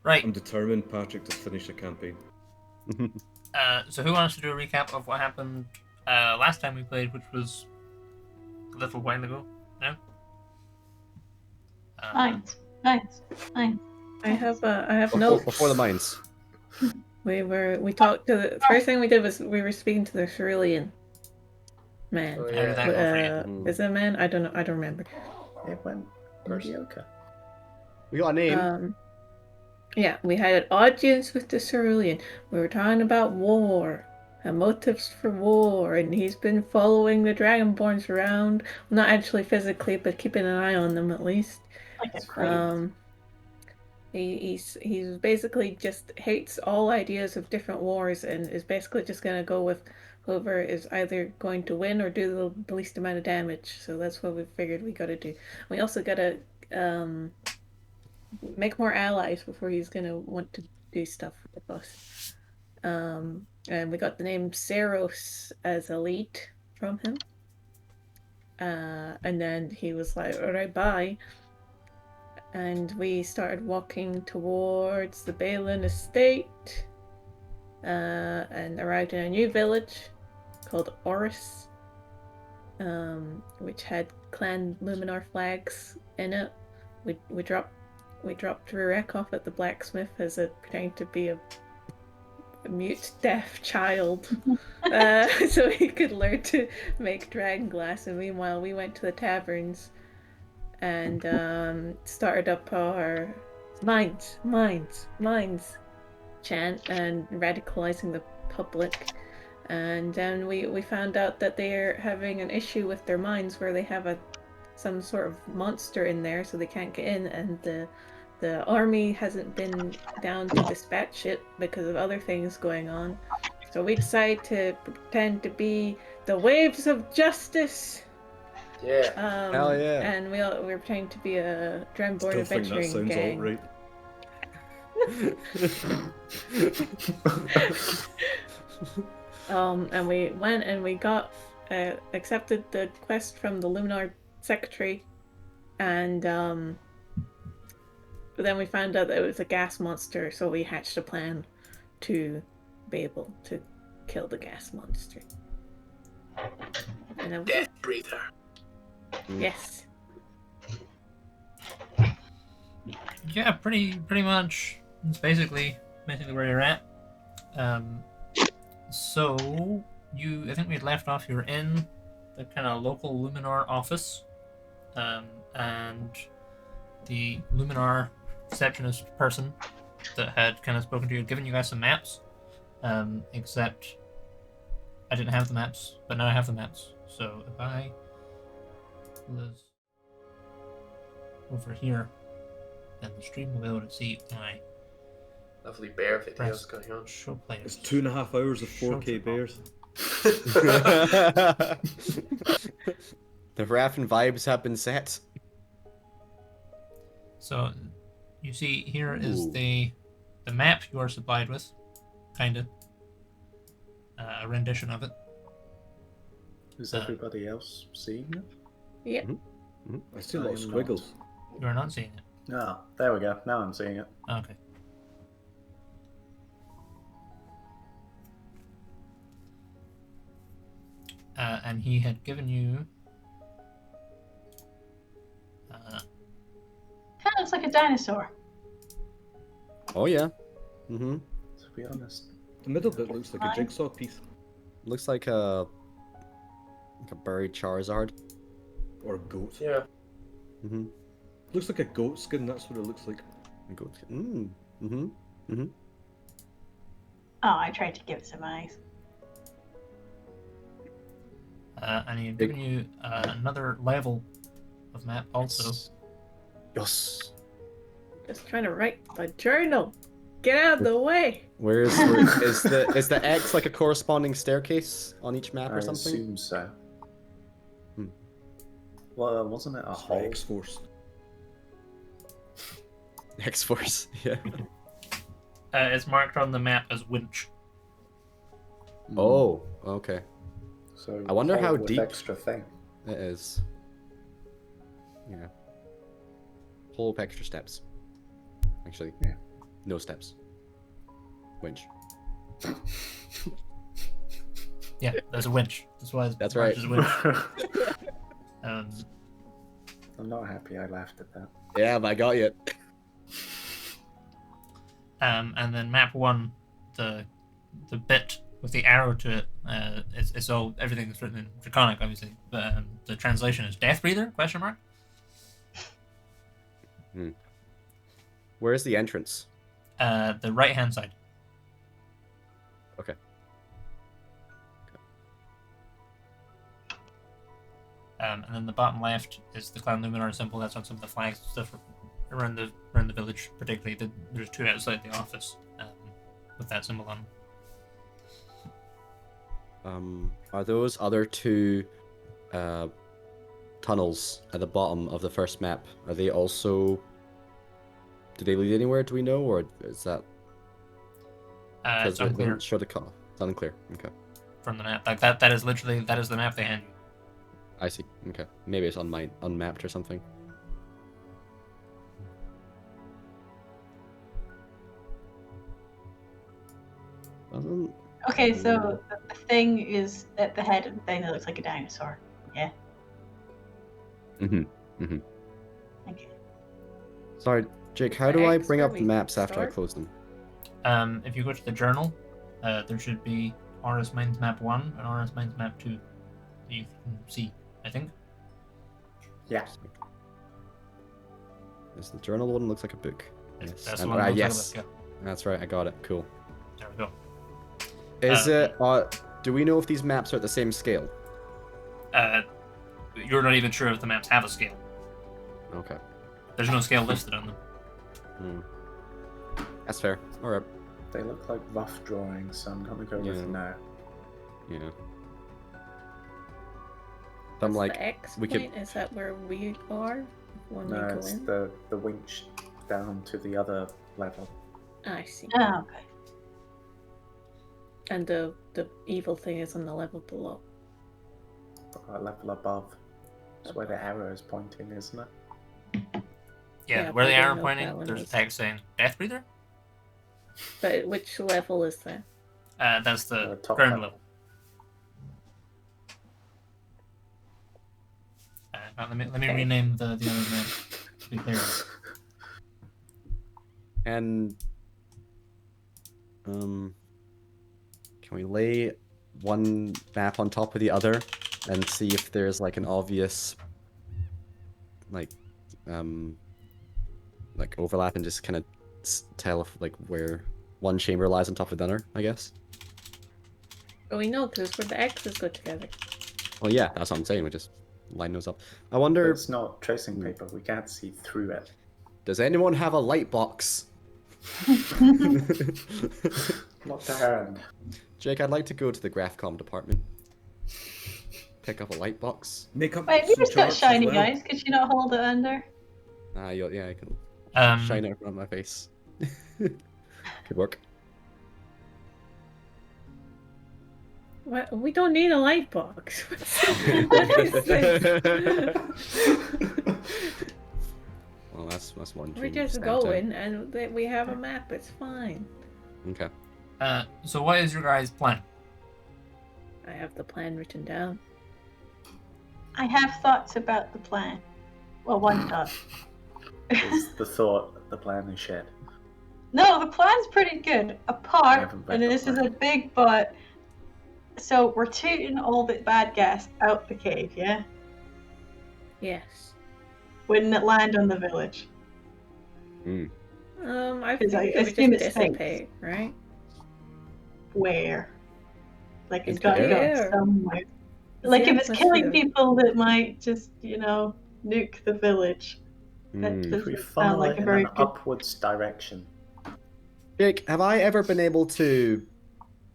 Right. I'm determined, Patrick, to finish the campaign. So who wants to do a recap of what happened last time we played, which was a little while ago now? Mines. I have notes. Before the mines. We talked to the first thing we did was we were speaking to the Cerulean man. Oh, How did yeah. that go for you? Is it a man? I don't know. I don't remember. It went mediocre. We got a name. Yeah, we had an audience with the Cerulean. We were talking about war and motives for war, and he's been following the Dragonborns around. Well, not actually physically, but keeping an eye on them at least. Like a crate. He's basically just hates all ideas of different wars and is basically just gonna go with whoever is either going to win or do the least amount of damage. So that's what we figured we gotta do. We also gotta make more allies before he's gonna want to do stuff with us. And we got the name Saros as a lead from him. And then he was like, alright, bye. And we started walking towards the Balin estate and arrived in a new village called Orriss, which had clan Luminar flags in it. We dropped Rurek off at the blacksmith as it pretending to be a mute deaf child so he could learn to make dragon glass, and meanwhile we went to the taverns and started up our mines chant and radicalizing the public. And then we found out that they're having an issue with their mines where they have some sort of monster in there, so they can't get in, and the army hasn't been down to dispatch it because of other things going on. So we decided to pretend to be the waves of justice. Yeah. Hell yeah. And we were pretending to be a Dragonborn Still think that adventuring sounds gang. alright. And we went and we got accepted the quest from the Luminar secretary, and but then we found out that it was a gas monster, so we hatched a plan to be able to kill the gas monster. And that was it. Deathbreather. Yes. Yeah, pretty much. It's basically where you're at. So I think we had left off. You were in the kind of local Luminar office, and the Luminar receptionist person that had kind of spoken to you had given you guys some maps, except I didn't have the maps, but now I have the maps. So if I was over here, then the stream will be able to see my Lovely bear videos press going on. show players. It's 2.5 hours of 4K bears. The Raffen vibes have been set. So you see here is Ooh. the map you are supplied with, kinda. A rendition of it. Is everybody else seeing it? Yeah. I see a lot of I am squiggles. You are not seeing it. Oh, there we go. Now I'm seeing it. Okay. And he had given you Kind of looks like a dinosaur. Oh yeah. Mm-hmm. To be honest. The middle bit looks like a jigsaw piece. Looks like a buried Charizard. Or a goat. Yeah. Mm-hmm. Looks like a goat skin, that's what it looks like. Mm-hmm. Mm-hmm. Oh, I tried to give it some eyes. and he had given you another level of map also. Yes. Just trying to write the journal. Get out of the way. Is the X like a corresponding staircase on each map or I something? assume so. Hmm. Well, wasn't it a That's hole? X-Force. X-Force, yeah. It's marked on the map as winch. Oh, okay. So I wonder hole how with deep- extra thing. It is. Yeah. Whole extra steps. Actually. Yeah. No steps. Winch. Yeah, there's a winch. That's why. That's why right. There's a winch. Um, I'm not happy I laughed at that. Yeah, but I got you. and then map 1, the bit with the arrow to it. It's all everything that's written in Draconic, obviously, but the translation is Deathbreather? Question mark. Where's the entrance? The right hand side. Okay. And then the bottom left is the Clan Luminar symbol. That's on some of the flags and stuff around the village. Particularly, there's 2 outside the office with that symbol on. Are those other 2 tunnels at the bottom of the first map? Are they also? Do they lead anywhere? Do we know, or is that? It's unclear Show the call. It's unclear. Okay. from the map. Like that is literally the map they hand you. I see. Okay. Maybe it's unmapped or something. Doesn't. Okay, so the thing is at the head of the thing that looks like a dinosaur. Yeah. Mhm. Mhm. Okay. Sorry, Jake. How The do I X bring where up the we maps after I start? close them? If you go to the journal, there should be Orriss Mines map 1 and Orriss Mines map 2 that you can see, I think. Yeah. Is the journal one looks like a book? Yes. That's the And- one. that looks yes. like That's right. I got it. Cool. There we go. Is it? Do we know if these maps are at the same scale? You're not even sure if the maps have a scale. Okay. There's no scale listed on them. That's fair. All right. They look like rough drawings, so I'm gonna go Yeah. with no. Yeah. I'm What's like, the X we point? could. Is that where we are when we No, go it's in? the winch down to the other level. I see. Oh, okay. And the evil thing is on the level below. Level above. That's where the arrow is pointing, isn't it? Yeah, Yeah, where the but I arrow didn't know if that pointing, one there's a was- text saying Deathbreather. But which level is that? That's the top ground level. level. Let me Okay. rename the other map to be clear. And can we lay one map on top of the other and see if there's like an obvious like overlap and just kind of tell if like where one chamber lies on top of the other, I guess. Oh, we know because where the X's go together. Well, yeah, that's what I'm saying. We just line those up. I But wonder, it's not tracing paper. We can't see through it. does anyone have a light box? Not to hand. Jake, I'd like to go to the Graphcom department. Pick up a light box. Make up Wait, some you just got charts as shiny well. guys. Could you not hold it under? Yeah, I can Um, shine it on my face. Could work. What? We don't need a light box. What is this? Well, that's one. We're change just stand out. going and we have a map. It's fine. Okay. So what is your guys' plan? I have the plan written down. I have thoughts about the plan. Well, one thought. Is the thought the plan is shit? No, the plan's pretty good. I Apart, haven't read and the this is plan. a big but. So we're tooting all the bad gas out the cave, yeah? Yes. Wouldn't it land on the village? I Because think I it would assume just it stinks. dissipate, right? Where? Like it's Into got to the go air. somewhere. It's Like the if it's killing atmosphere. people that might just, nuke the village. That Hmm. If we doesn't sound funnel like it a in very an good. upwards direction. Jake, have I ever been able to?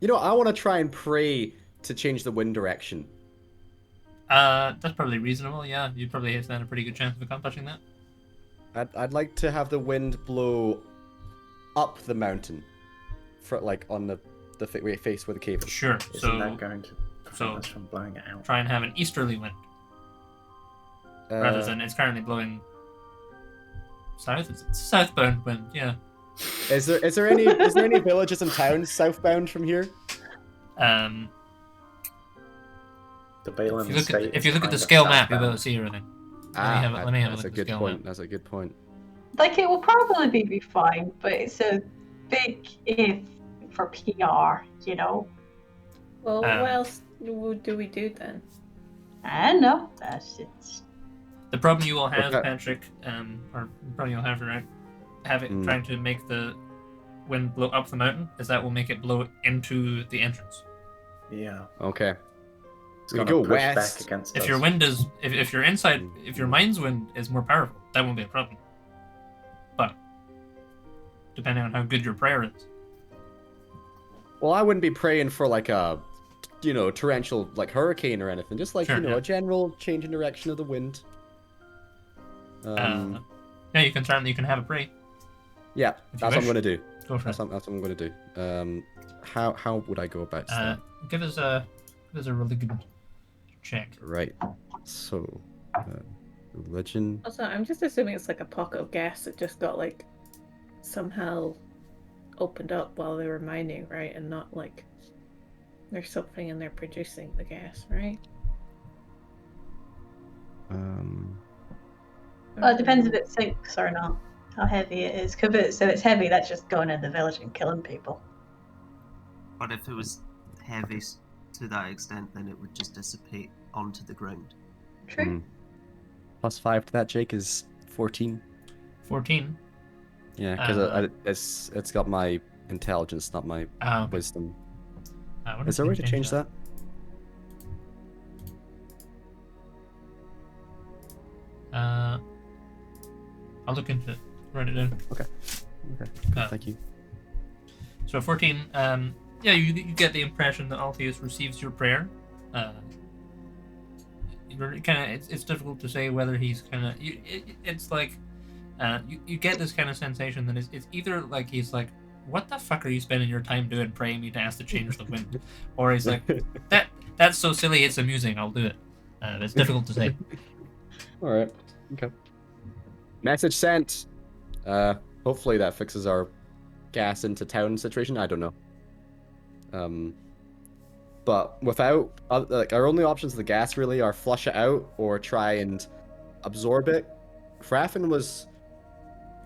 I want to try and pray to change the wind direction. That's probably reasonable. Yeah, you'd probably stand a pretty good chance of accomplishing that. I'd like to have the wind blow up the mountain, for like on the face where the cave is. Sure. Isn't So that going to prevent so- us from blowing it out? try and have an easterly wind rather than it's currently blowing south. It's a southbound wind. Yeah. Is there any villages and towns southbound from here? Um, The Balaam estate if you is look at the kind of scale map, you'll be able southbound. to see everything. Let me have a that's look a at the good scale point. map. That's a good point. Like, it will probably be fine, but it's a big if for PR, you know? Well, what Um, else do we do then? I don't know. That's it. The problem you will have, Okay. Patrick, or probably you'll have right, trying to make the wind blow up the mountain, is that will make it blow into the entrance. Yeah. Okay. It's We gonna go push west. back against If us. your wind is, if your inside, if your mine's wind is more powerful, that won't be a problem. But depending on how good your prayer is. Well, I wouldn't be praying for like a, torrential like hurricane or anything. Just like Sure, yeah. a general change in direction of the wind. Yeah, you can have a pray. Yeah, if you that's what I'm wish. gonna do. Go for That's it. what I'm gonna do. How would I go about that? Give us a really good check. Right. So, religion. Also, I'm just assuming it's like a pocket of gas that just got like somehow opened up while they were mining, right? And not like there's something in there producing the gas, right? Well, it depends if it sinks or not, how heavy it is. If it's heavy, that's just going in the village and killing people. But if it was heavy to that extent, then it would just dissipate onto the ground. True. +5 to that, Jake, is 14. 14. Yeah, because it's got my intelligence, not my Okay. wisdom. What Is there a way to change that? I'll look into it. Write it down. Okay. Thank you. So 14. Yeah, you get the impression that Alpheus receives your prayer. It's difficult to say whether he's kind of. It's like, you get this kind of sensation that it's either like he's like, what the fuck are you spending your time doing praying me to ask to change the wind, or he's like, that's so silly, it's amusing, I'll do it. It's difficult to say. All right. Okay. Message sent. Hopefully that fixes our gas into town situation. I don't know. But without our only options of the gas really are flush it out or try and absorb it. Fraffin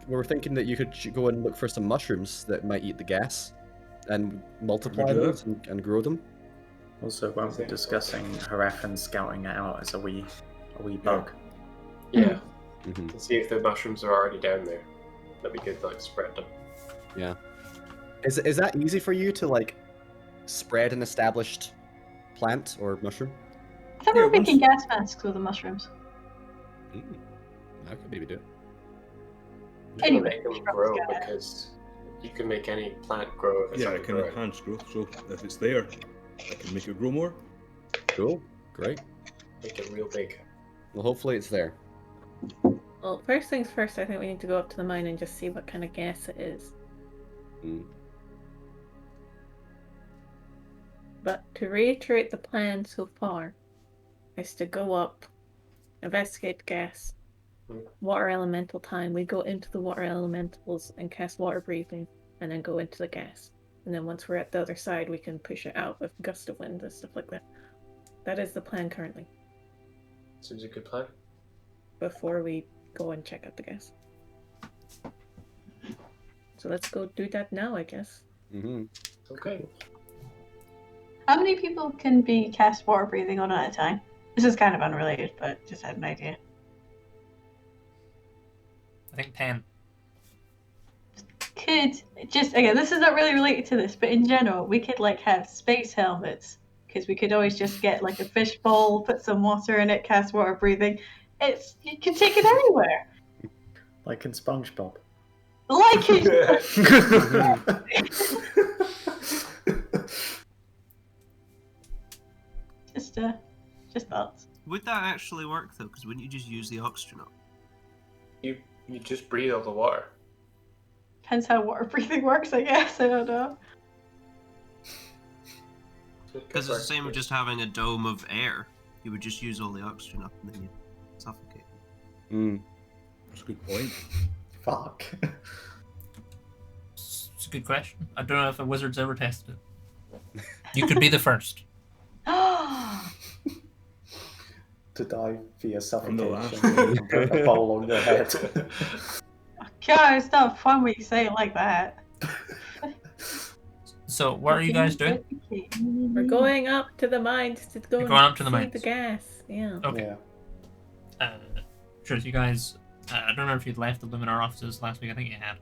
we were thinking that you could go and look for some mushrooms that might eat the gas and multiply do them and grow them. Also, weren't we discussing Harafin scouting it out as a wee bug? Yeah. Mm-hmm. To see if the mushrooms are already down there. That'd be good to like spread them. Yeah. Is that easy for you to like spread an established plant or mushroom? I thought we were making gas masks with the mushrooms. I could maybe do it. You can Anyway, make them shrubs grow go ahead. because you can make any plant grow if it's Yeah, already it can growing. enhance growth. So if it's there, I can make it grow more. Cool. Great. Make it real big. Well, hopefully it's there. Well, first things first, I think we need to go up to the mine and just see what kind of gas it is. But to reiterate the plan so far is to go up, investigate the gas, water elemental time. We go into the water elementals and cast water breathing, and then go into the gas. And then once we're at the other side, we can push it out with gust of wind and stuff like that. That is the plan currently, Seems a good plan. before we go and check out the gas. So let's go do that now, I guess. Mm-hmm. Okay. How many people can be cast water breathing on at a time? This is kind of unrelated, but just had an idea. I think 10. Again, this is not really related to this, but in general, we could like have space helmets, because we could always just get like a fishbowl, put some water in it, cast water breathing. You can take it anywhere. Like in SpongeBob. Like it. Just thoughts. Would that actually work though? Because wouldn't you just use the oxygen up? You just breathe all the water. Depends how water breathing works, I guess. I don't know. Because it's the same with just having a dome of air. You would just use all the oxygen up and then you'd suffocate. That's a good point. Fuck. a good question. I don't know if a wizard's ever tested it. You could be the first. To die via I'm the suffocation and put a bowl on your head. God, it's not fun when you say it like that. So, what are you guys doing? We're going up to the mines to go You're and going up to the see mines. the gas. Yeah. Okay. Yeah. Sure, you guys. I don't know if you'd left the Luminar offices last week. I think you had.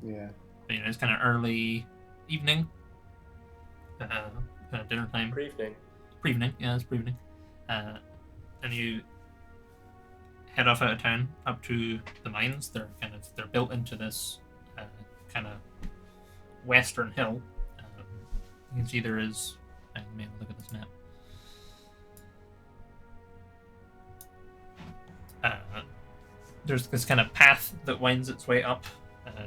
Yeah. But, it's kind of early evening. Dinner time. Pre-evening. Pre-evening, yeah, it's pre-evening. And you head off out of town up to the mines. They're built into this kind of western hill. You can see there is. Let me look at this map. There's this kind of path that winds its way up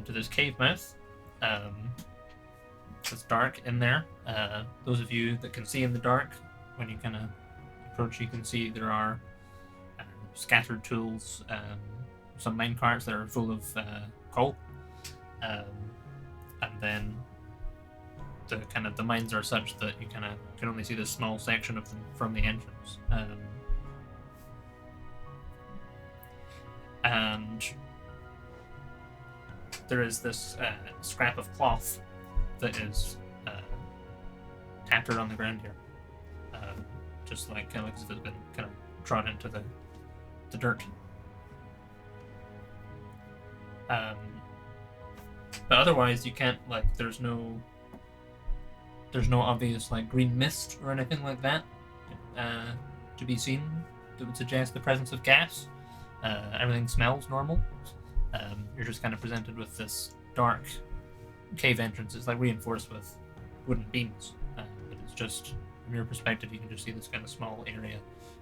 to this cave mouth. It's dark in there. Those of you that can see in the dark, when you kind of approach, you can see there are scattered tools, some mine carts that are full of coal, and then the mines are such that you kind of can only see this small section of them from the entrance. And there is this scrap of cloth that is tattered on the ground here, just like as if it's been kind of trod into the dirt. But otherwise, you can't there's no obvious green mist or anything like that to be seen that would suggest the presence of gas. Everything smells normal. You're just kind of presented with this dark cave entrance. It's reinforced with wooden beams, but it's just from your perspective, you can just see this kind of small area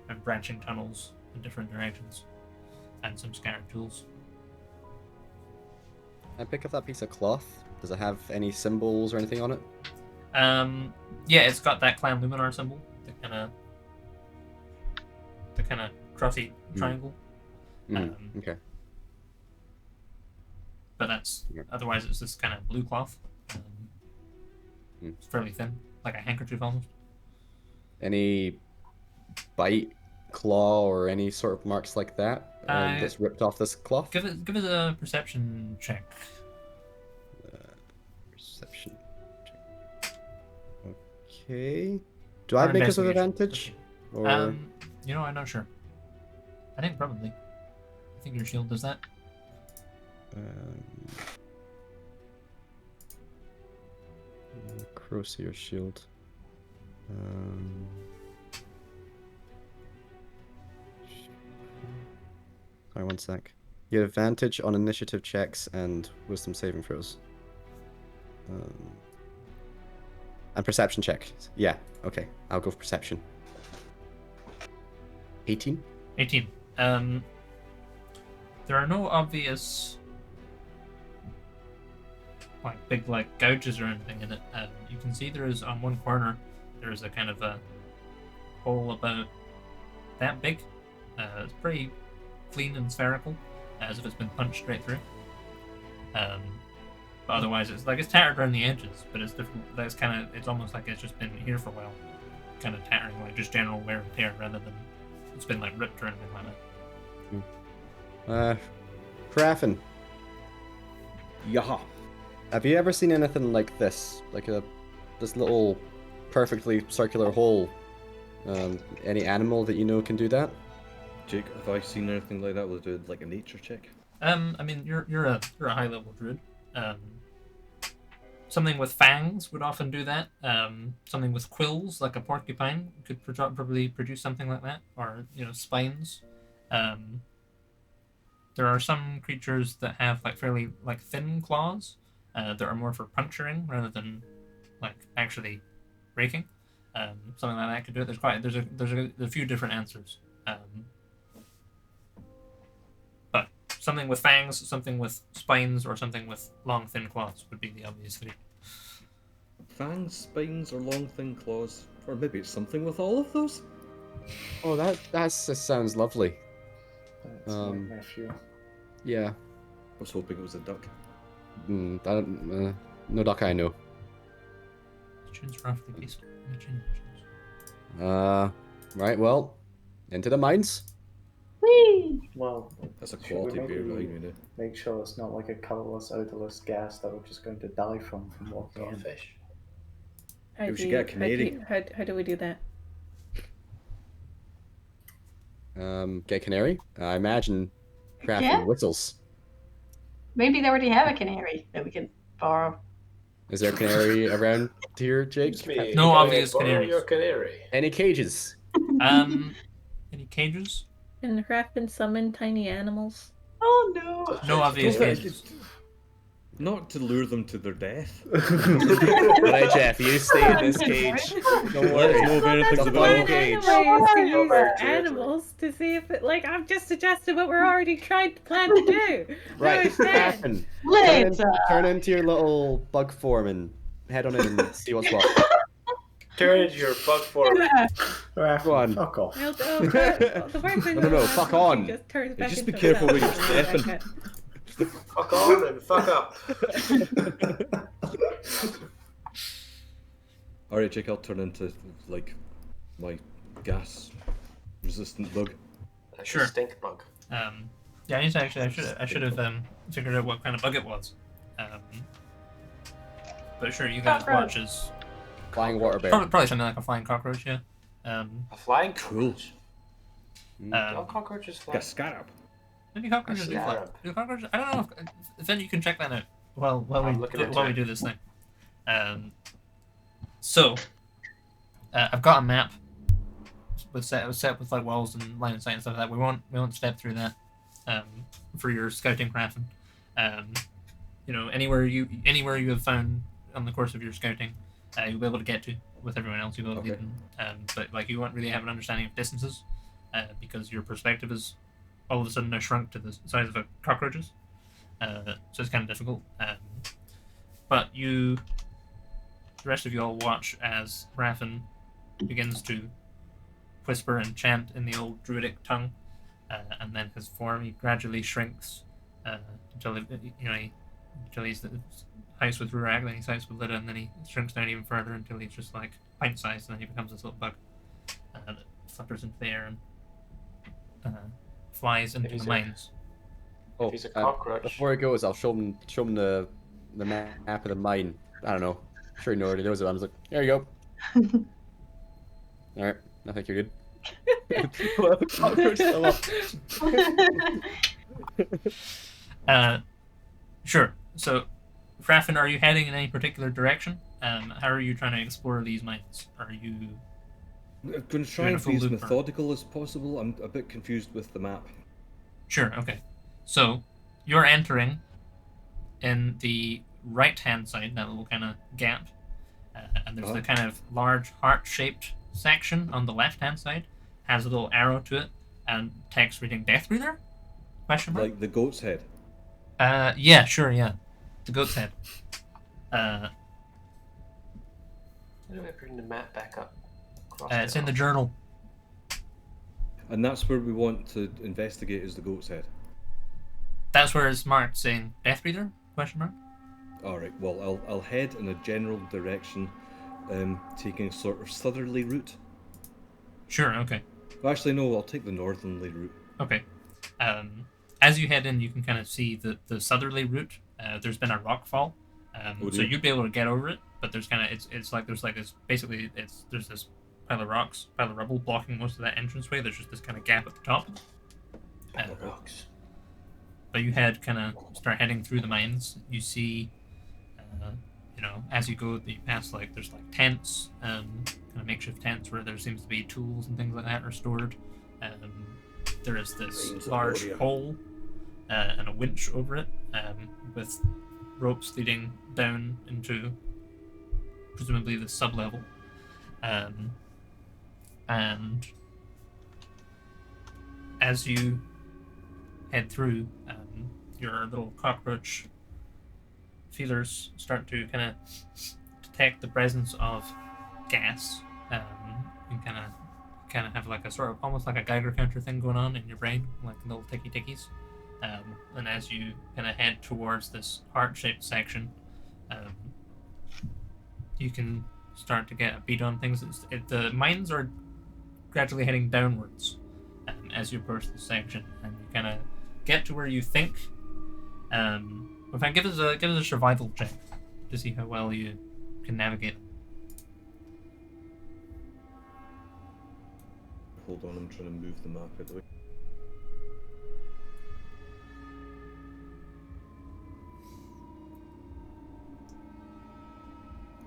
and branching tunnels in different directions, and some scattered tools. I pick up that piece of cloth. Does it have any symbols or anything on it? Yeah, it's got that clan luminar symbol, the kind of crotty triangle. Okay. But that's otherwise it's this kind of blue cloth. It's fairly thin, like a handkerchief almost. Any bite, claw, or any sort of marks like that that's ripped off this cloth? Give us a perception check. Perception check. Okay. Do I make this with advantage? Or... I'm not sure. I think probably. I think your shield does that. Crosier shield. Sorry, one sec. You have advantage on initiative checks and wisdom saving throws. And perception check. Yeah, okay. I'll go for perception. 18? 18. There are no obvious big gouges or anything in it. You can see there is on one corner there is a kind of a hole about that big. It's pretty clean and spherical, as if it's been punched straight through. But otherwise, it's tattered around the edges, but it's different. It's almost like it's just been here for a while, kind of tattering, just general wear and tear, rather than it's been ripped or anything like that. Paraffin. Yaha. Have you ever seen anything like this? This little perfectly circular hole? Any animal that you know can do that? Jake, have I seen anything like that? We'll do a nature check. I mean, you're a high level druid. Something with fangs would often do that. Something with quills, like a porcupine, could probably produce something like that, or spines. There are some creatures that have fairly thin claws that are more for puncturing rather than actually breaking. Something like that could do it. There's a few different answers. But something with fangs, something with spines, or something with long thin claws would be the obvious three. Fangs, spines, or long thin claws, or maybe it's something with all of those. Oh, that just sounds lovely. That's my nephew. Yeah. I was hoping it was a duck. No doc I know. Tunes roughly peaceful. Right, well, into the mines. Whee! Well, That's a should we quality beer, maybe right? You make sure it's not like a colourless, odourless gas that we're just going to die from walking Got a in. fish. How We do should you, get a canary. how do we do that? Get canary. I imagine crafting Yeah. whistles. Maybe they already have a canary that we can borrow. Is there a canary around here, Jake? Excuse me, No can I obvious borrow canaries. your canary? Any cages? Any cages? Can Raffin summon tiny animals? Oh no! No obvious Don't- cages. Not to lure them to their death. Alright, Jeff, you stay in this cage. Don't Let us worry. know if anything's That's about fine. all cage. Anyways, to use Over to animals to see if it, like, I'm just suggesting what we're already trying to plan to do. Right, No, instead. Raffin, Later! turn into your little bug form and head on in and see what's what. Turn into your bug form. Go on. Fuck off. Well, the worst thing No, is fuck he on. just turns back just be into careful himself. where you're stepping. Fuck on and fuck up. Alright, Jake, I'll turn into, like, my gas-resistant bug. Like Sure. a stink bug. Yeah, I need to actually. I should have figured out what kind of bug it was. But sure, you guys Cockroach. watch as Flying water bear. probably something like a flying cockroach. Yeah. A flying Cool. cockroach. No Um, cockroaches fly. Like a scarab. maybe cockroaches do fly. scarab. Do cockroaches? I don't know. If then you can check that out. While I'm looking into we it. do this thing. So, I've got a map. It was set with like walls and line of sight and stuff like that. We won't step through that. For your scouting crafting. You know, anywhere you have found on the course of your scouting, you'll be able to get to with everyone else. You'll be able to lead them. But like you won't really have an understanding of distances, because your perspective is all of a sudden now shrunk to the size of a cockroach's. So it's kind of difficult. But the rest of you all watch as Raffin begins to whisper and chant in the old druidic tongue, and then his form he gradually shrinks until until he's heights with Rurak, then he's heights with Lida, and then he shrinks down even further until he's just like pint sized, and then he becomes this little bug that flutters into the air and flies into he's the a- mines. Oh, He's a cockroach. before it goes, I'll show him the map of the mine. I don't know. I'm sure he already knows it. I'm just like, there you go. Alright, I think you're good. Cockroach fell off. Sure. So, Raffin, are you heading in any particular direction? How are you trying to explore these mines? Are you I'm going to try and Beautiful be as looper. methodical as possible. I'm a bit confused with the map. sure? Okay. So, you're entering in the right-hand side, that little kind of gap, and there's the kind of large heart-shaped section on the left-hand side. Has a little arrow to it and text reading "Deathbreather?" Question mark. Like the goat's head. Yeah, sure, yeah. The goat's head. How do I bring the map back up? It's in the journal. And that's where we want to investigate is the goat's head. That's where it's marked saying "Deathbreather?" Question mark. Alright, well, I'll head in a general direction, taking a sort of southerly route. Sure, okay. Actually, no, I'll take the northerly route. Okay. As you head in, you can kind of see the southerly route. There's been a rock fall, Oh, so dear. you'd be able to get over it. But there's kind of there's this pile of rocks, pile of rubble blocking most of that entranceway. There's just this kind of gap at the top. rocks. But you start heading through the mines. You see, as you go, you pass there's tents, kind of makeshift tents where there seems to be tools and things like that are stored. There is this Veins of large warrior. hole and a winch over it, with ropes leading down into presumably the sub-level. And as you head through, your little cockroach feelers start to kind of detect the presence of gas, and kind of have like a sort of almost like a Geiger counter thing going on in your brain, like little ticky tickies. And as you kind of head towards this heart-shaped section, you can start to get a beat on things. The mines are gradually heading downwards as you approach this section, and you kind of get to where you think. In fact, give us a survival check to see how well you can navigate. Hold on, I'm trying to move the map out of the way.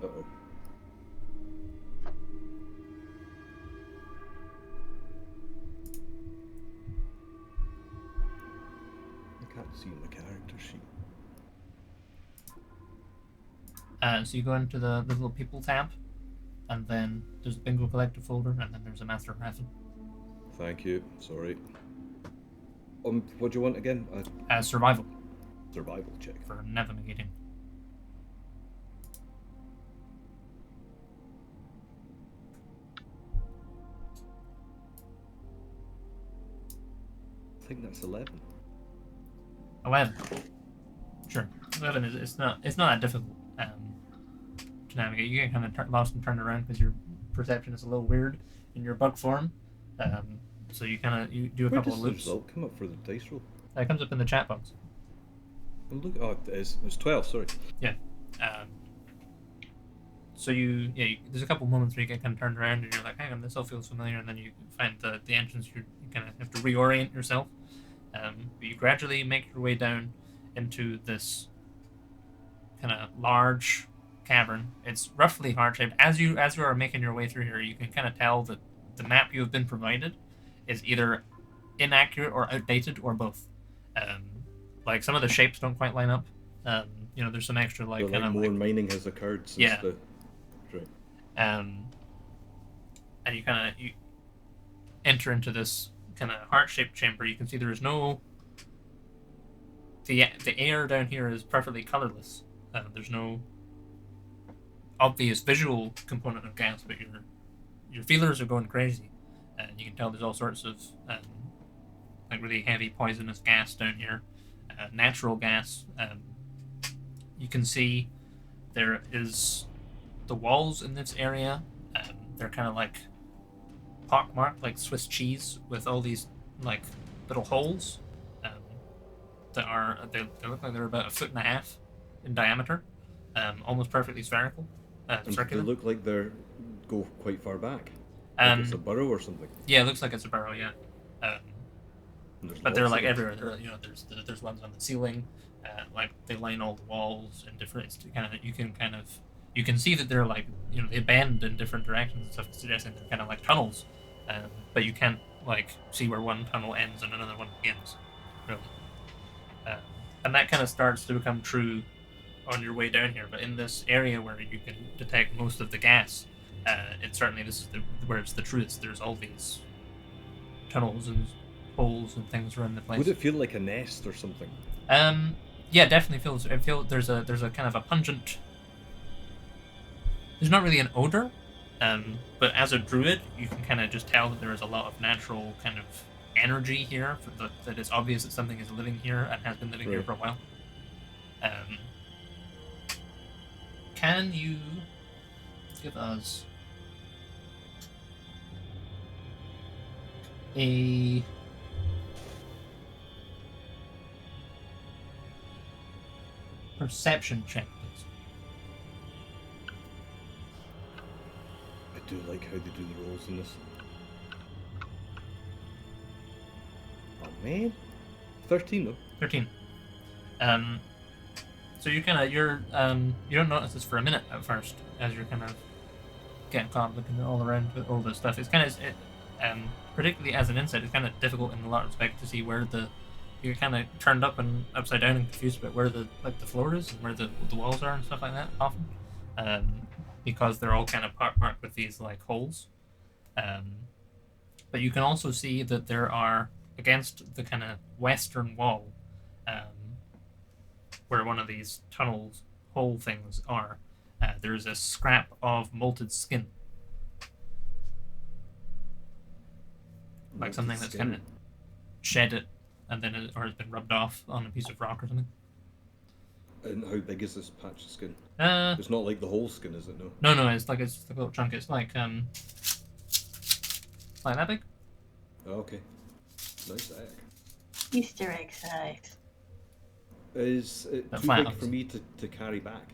Uh-oh. I can't see my character sheet. So you go into the little people tab, and then there's a bingo collective folder, and then there's a master raffle. Thank you. Sorry. What do you want again? Survival Survival check. for navigating. I think that's 11. 11. Sure. 11 is it's not that difficult to navigate. You get kind of lost and turned around because your perception is a little weird in your bug form. So you do a couple of loops. Where does the result come up for the dice roll? It comes up in the chat box. Oh, look, it is. It's 12. Sorry. Yeah. So there's a couple moments where you get kind of turned around and you're like, hang on, this all feels familiar, and then you find the entrance. You kind of have to reorient yourself. But you gradually make your way down into this kind of large cavern. It's roughly heart-shaped. As you are making your way through here, you can kind of tell that the map you have been provided is either inaccurate or outdated or both. Like some of the shapes don't quite line up. There's some extra But more mining has occurred since Yeah. the. Right. And you enter into this kind of heart-shaped chamber. You can see there is no. The air down here is perfectly colorless. There's no obvious visual component of gas, but your feelers are going crazy, and you can tell there's all sorts of really heavy poisonous gas down here, natural gas. You can see there is the walls in this area. They're kind of like pockmarked, like Swiss cheese, with all these like little holes they look like they're about 1.5 feet in diameter, almost perfectly spherical, And circular. they look like they go quite far back. Um, Like it's a burrow or something. Yeah, it looks like it's a burrow. Yeah. And there's But they're lots like of them. everywhere. There's ones on the ceiling, like they line all the walls in different. It's kind of you can see that they're like they bend in different directions and stuff, suggesting they're kind of like tunnels. But you can't like see where one tunnel ends and another one begins, really. And that kind of starts to become true on your way down here. But in this area where you can detect most of the gas, this is where it's the truest. There's all these tunnels and holes and things around the place. Would it feel like a nest or something? Yeah, definitely feels. There's a kind of a pungent. There's not really an odor, but as a druid, you can kind of just tell that there is a lot of natural kind of energy here. That it's obvious that something is living here and has been living here Right. for a while. Can you give us a perception check, please? I do like how they do the rolls in this. Oh man, 13 though. 13. So you don't notice this for a minute at first as you're kind of getting caught looking all around with all this stuff. It's kind of particularly as an insect, it's kind of difficult in a lot of respect to see where you're kind of turned up and upside down and confused about where the floor is and where the walls are and stuff like that often, because they're all kind of marked with these like holes. But you can also see that there are against the kind of western wall, where one of these tunnels hole things are. There's a scrap of molted skin, like something that's kind of shed it and then or has been rubbed off on a piece of rock or something. And how big is this patch of skin? Uh, It's not like the whole skin, is it? No. no, it's like a little chunk. It's like that big. Oh, okay. Nice egg. Easter egg size. Is it But too flat, big for me to carry back?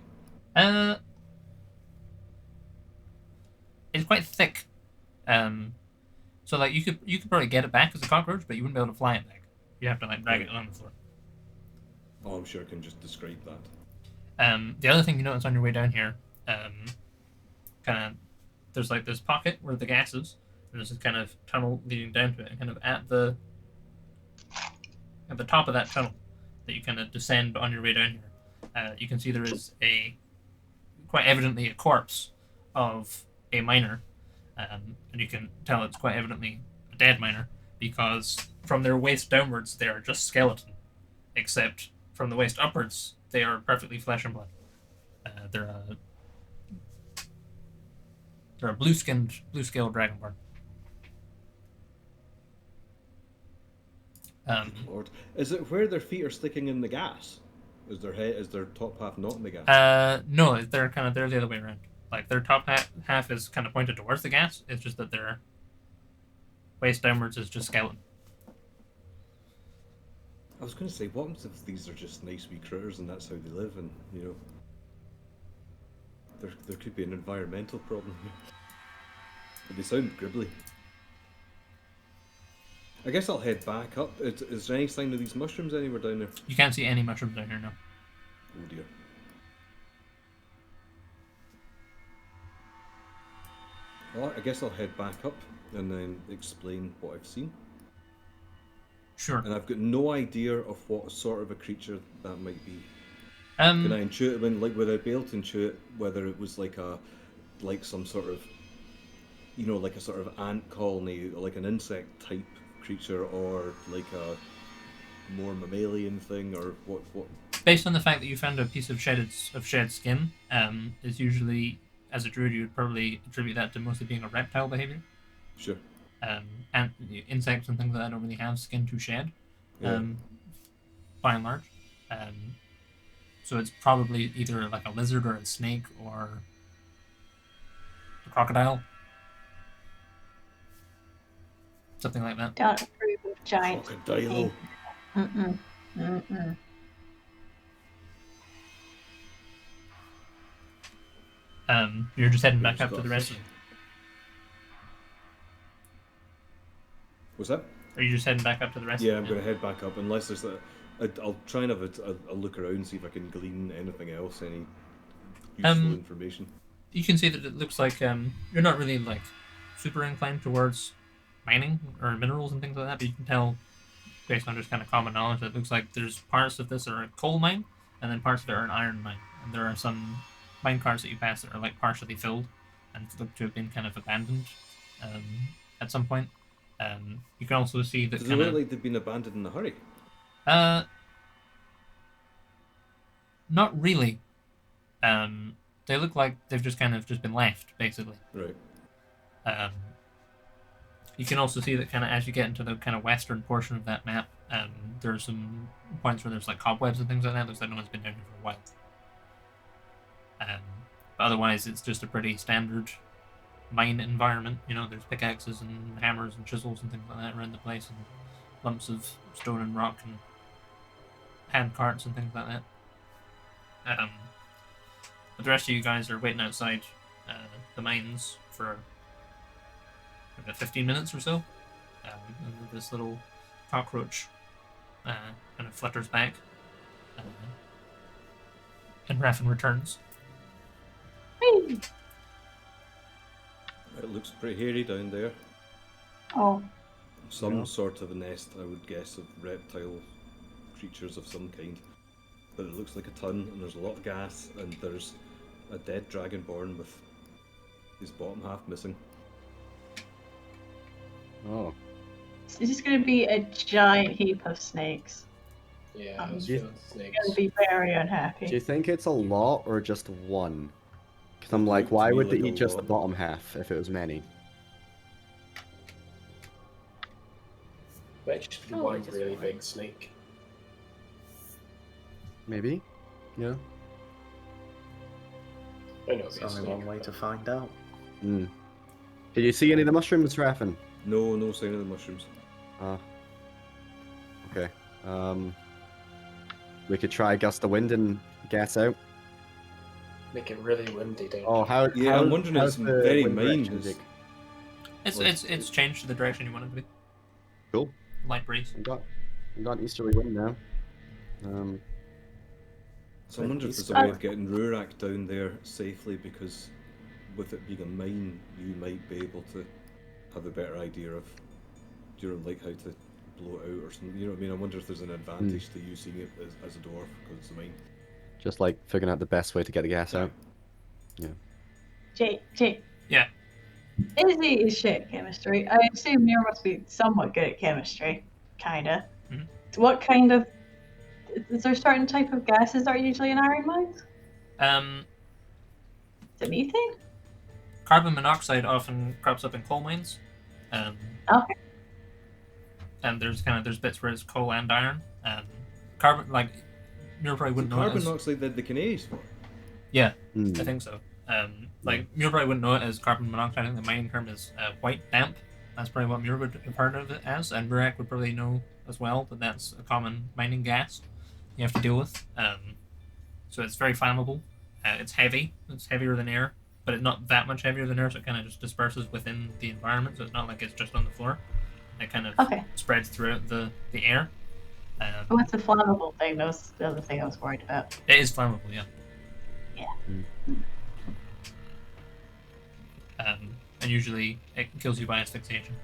It's quite thick. So like you could probably get it back as a cockroach, but you wouldn't be able to fly it back. You have to like drag it along the floor. Oh, I'm sure I can just describe that. The other thing you notice on your way down here, there's like this pocket where the gas is, and there's this kind of tunnel leading down to it, and kind of at the top of that tunnel that you kind of descend on your way down here, you can see there is quite evidently a corpse of a miner, and you can tell it's quite evidently a dead miner because from their waist downwards they are just skeleton, except from the waist upwards they are perfectly flesh and blood. They're a blue-scaled dragonborn. Lord, is it where their feet are sticking in the gas? Is their top half not in the gas? No, they're the other way around. Like their top half is kind of pointed towards the gas. It's just that their waist downwards is just skeleton. I was going to say, what happens if these are just nice wee critters and that's how they live, and there could be an environmental problem here. But they sound gribbly. I guess I'll head back up. Is there any sign of these mushrooms anywhere down there? You can't see any mushrooms down here, no. Oh dear. Well, I guess I'll head back up and then explain what I've seen. Sure. And I've got no idea of what sort of a creature that might be. Can I intuit it? Would I be able to intuit whether it was like some sort of, like a sort of ant colony, like an insect type creature, or like a more mammalian thing, or what? Based on the fact that you found a piece of shed skin, is usually, as a druid, you would probably attribute that to mostly being a reptile behavior. Sure. And insects and things like that don't really have skin to shed, Yeah. by and large. So it's probably either like a lizard or a snake or a crocodile. Something like that. Don't approve of giant. Crocodile. Mm-mm. Mm-mm. You're just heading back up to the rest of them. What's that? Are you just heading back up to the rest? Yeah, I'm going to head back up unless there's I'll try and have a look around, see if I can glean anything else, any useful information. You can see that it looks like you're not really like super inclined towards mining or minerals and things like that, but you can tell based on just kind of common knowledge that it looks like there's parts of this are a coal mine and then parts of it are an iron mine, and there are some mine carts that you pass that are like partially filled and look to have been kind of abandoned at some point. You can also see that Does it look like they've been abandoned in a hurry? Not really. They look like they've just been left, basically. Right. You can also see that kind of as you get into the kind of western portion of that map, there are some points where there's like cobwebs and things like that. Looks like no one's been down here for a while. But otherwise, it's just a pretty standard mine environment. There's pickaxes and hammers and chisels and things like that around the place, and lumps of stone and rock and hand carts and things like that. But the rest of you guys are waiting outside the mines for about 15 minutes or so. And this little cockroach kind of flutters back, and Raffin returns. It looks pretty hairy down there. Oh. Some sort of a nest, I would guess, of reptile creatures of some kind. But it looks like a ton, and there's a lot of gas, and there's a dead dragonborn with his bottom half missing. Oh. It's just going to be a giant heap of snakes. Yeah, I was do you- feeling snakes. Going to be very unhappy. Do you think it's a lot or just one? Because I'm It like, looked why to me would they like a eat just the lot. bottom half if it was many? Might just be Oh, one just really one. big snake. Maybe? Yeah. I know. There's only one way to find out. Hmm. Did you see any of the mushrooms, Raffin? No sign of the mushrooms. Ah. Okay. We could try gust of wind and gas out. Make it really windy down. Oh, how? Yeah, I'm wondering, how's it's the very wind mine. direction, Jake? It's changed to the direction you want it to be. Cool. Light breeze. We got easterly wind now. So I wonder if there's a east- way of getting Rurak down there safely, because with it being a mine, you might be able to have a better idea of, like how to blow it out or something. You know what I mean? I wonder if there's an advantage to you seeing it as a dwarf because it's a mine. Just like figuring out the best way to get the gas out. Yeah. Jake. Yeah. Izzy is shit at chemistry. I assume Mira must be somewhat good at chemistry. Kinda. Mhm. What kind of... Is there a certain type of gases that are usually in iron mines? Is it methane? Carbon monoxide often crops up in coal mines. Okay. And there's bits where it's coal and iron. Carbon, like, Muir probably wouldn't know it Carbon as... monoxide that the canaries for. Yeah, Hmm. I think so. Like, Muir probably wouldn't know it as carbon monoxide. I think the mining term is white damp. That's probably what Muir would have heard of it as, and Murak would probably know as well that that's a common mining gas you have to deal with. So it's very flammable. It's heavy. It's heavier than air, but it's not that much heavier than air, so it kind of just disperses within the environment. So it's not like it's just on the floor. It kind of spreads throughout the air. What's the flammable thing? That was the other thing I was worried about. It is flammable, yeah. Yeah. And usually it kills you by asphyxiation.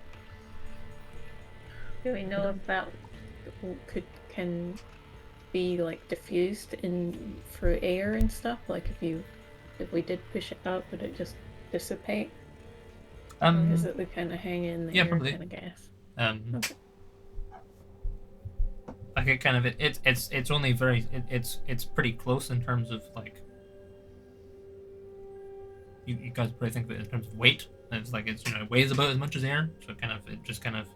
Do we know if that can be like diffused in through air and stuff? Like if we did push it out, would it just dissipate? Or is it the kind of hang in the air probably. kind of gas? Okay. Like it kind of it's only very it's pretty close in terms of like you guys probably think of it in terms of weight. And it's like it weighs about as much as air, so it just kind of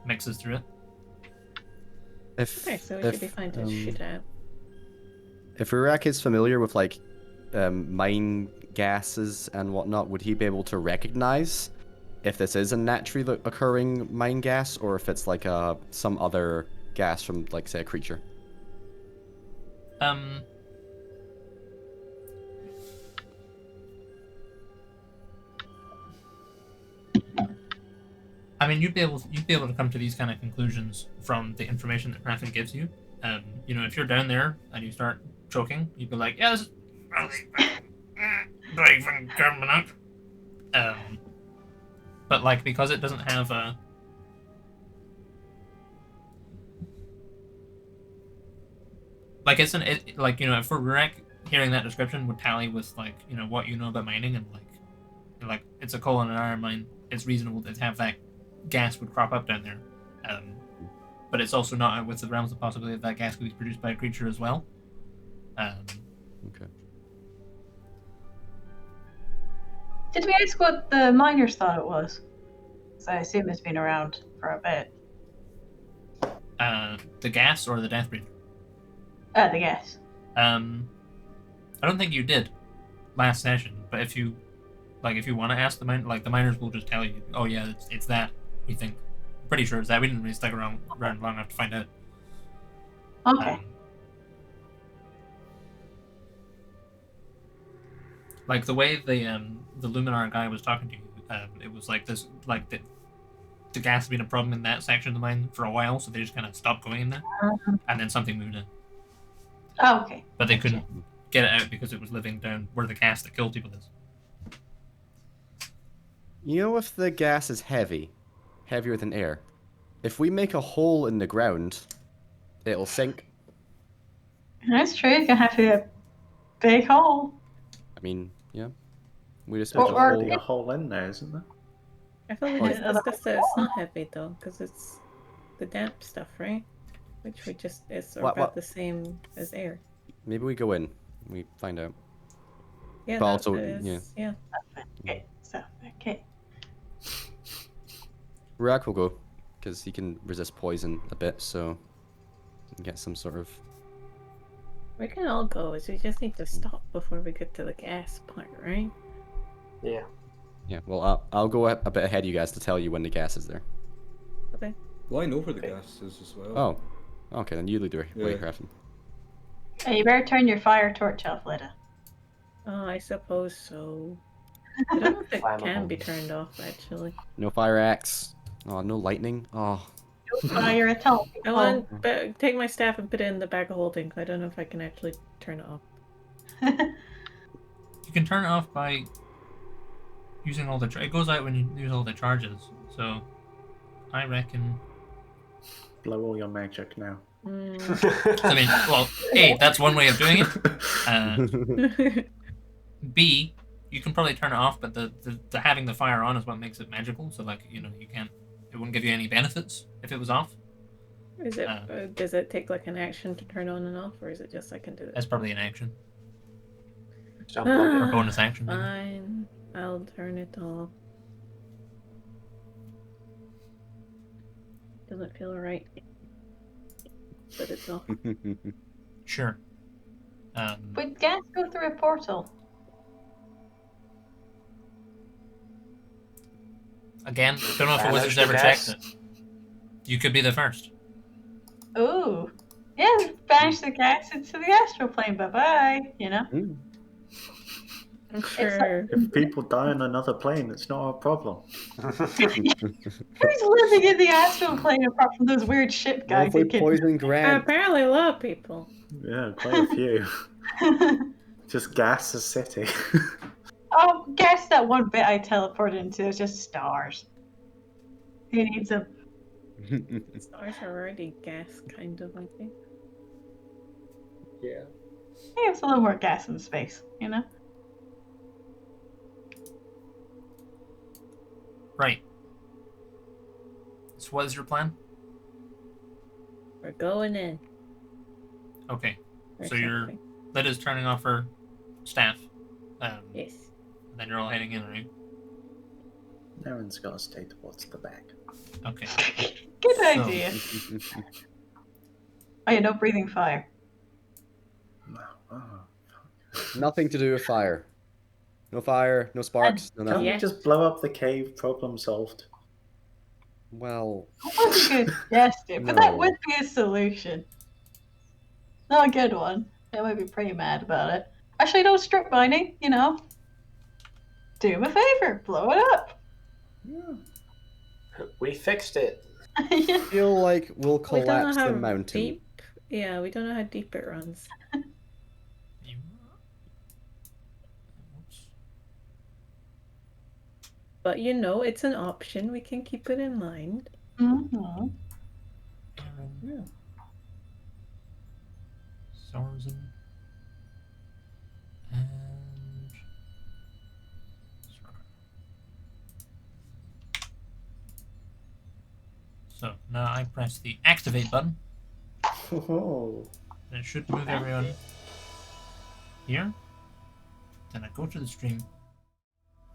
mixes through it. Okay, so we should be fine to shoot out. If Rurak is familiar with like mine gases and whatnot, would he be able to recognize if this is a naturally occurring mine gas or if it's like some other gas from, like, say, a creature? I mean, you'd be able to come to these kind of conclusions from the information that Raffin gives you. If you're down there and you start choking, you'd be like, "Yeah, this is from carbon monoxide." But like because it doesn't have a like if for Rurek, hearing that description would tally with like what you know about mining and like it's a coal and an iron mine. It's reasonable to have that gas would crop up down there, but it's also not out with the realms of possibility that gas could be produced by a creature as well. Okay. Did we ask what the miners thought it was? So I assume it's been around for a bit. The gas or the Deathbreather? The gas. I don't think you did last session, but if you want to ask the miners will just tell you, oh yeah, it's that, we think. I'm pretty sure it's that. We didn't really stick around long enough to find out. Okay. Like the way the Luminar guy was talking to you, it was like this, like the gas had been a problem in that section of the mine for a while, so they just kind of stopped going in there, and then something moved in. Oh, okay. But they couldn't get it out because it was living down where the gas that killed people is. You know, if the gas is heavier than air, if we make a hole in the ground, it'll sink. That's true. You can have a big hole. I mean, yeah. We just Or- make or- a hole. A hole in there, isn't there? I thought we just discussed that it's not heavy though, because it's the damp stuff, right? Which is about the same as air. Maybe we go in. We find out. Yeah, But that also, is, yeah. Okay. So, okay. Rurak will go, because he can resist poison a bit, so get some sort of We can all go. We just need to stop before we get to the gas part, right? Yeah. Yeah, well, I'll go a bit ahead of you guys to tell you when the gas is there. Okay. Well, I know where the Okay. gas is as well. Oh, okay, then you lead the way, Yeah. Crafton. Hey, you better turn your fire torch off, Lida. Oh, I suppose so. I don't know if it can Flammable. be turned off, actually. No fire axe. Oh, no lightning. Oh, No fire at all. I want take my staff and put it in the bag of holding. I don't know if I can actually turn it off. You can turn it off by using all the. It goes out when you use all the charges. So, I reckon. Blow all your magic now. I mean, well, A, that's one way of doing it. B, you can probably turn it off, but the having the fire on is what makes it magical. So, like, you can't. It wouldn't give you any benefits if it was off. Is it? Does it take like an action to turn on and off, or is it just I can do it? That's probably an action Just unplug or it. bonus action. Maybe. Fine, I'll turn it off. Doesn't feel right, but it's off. Sure. Would gas go through a portal? Again, don't know if the Banish wizard's the ever gas. checked it. You could be the first. Ooh. Yeah, banish the gas into the astral plane. Bye-bye, Hmm. I'm sure. If people die on another plane, it's not a problem. Who's living in the astral plane apart from those weird ship What guys if we who can... poison Grant? Apparently, a lot of people. Yeah, quite a few. Just gas the city. Oh, guess that one bit I teleported into is just stars. Who needs them? Stars are already gas, kind of, I think. Yeah. Yeah, it's a little more gas in space, Right. So what is your plan? We're going in. Okay. or So you're something. Lida's turning off her staff. Yes. And then you're all heading in, right? No one's got to stay towards the back. Okay. Good So- idea. Oh, yeah, no breathing fire. Oh. Nothing to do with fire. No fire, no sparks, no Can't nothing. we Yeah. just blow up the cave? Problem solved. Well, That was a good suggestion, but that No. would be a solution. Not a good one. They might be pretty mad about it. Actually, no strip mining, Do him a favor, blow it up. We fixed it. I feel like we'll We don't know collapse how the mountain. deep. Yeah, we don't know how deep it runs. You- Oops. But it's an option. We can keep it in mind. Mm-hmm. Aaron. Sorzen. And. So now I press the activate button, Oh. and it should move everyone here. Then I go to the stream.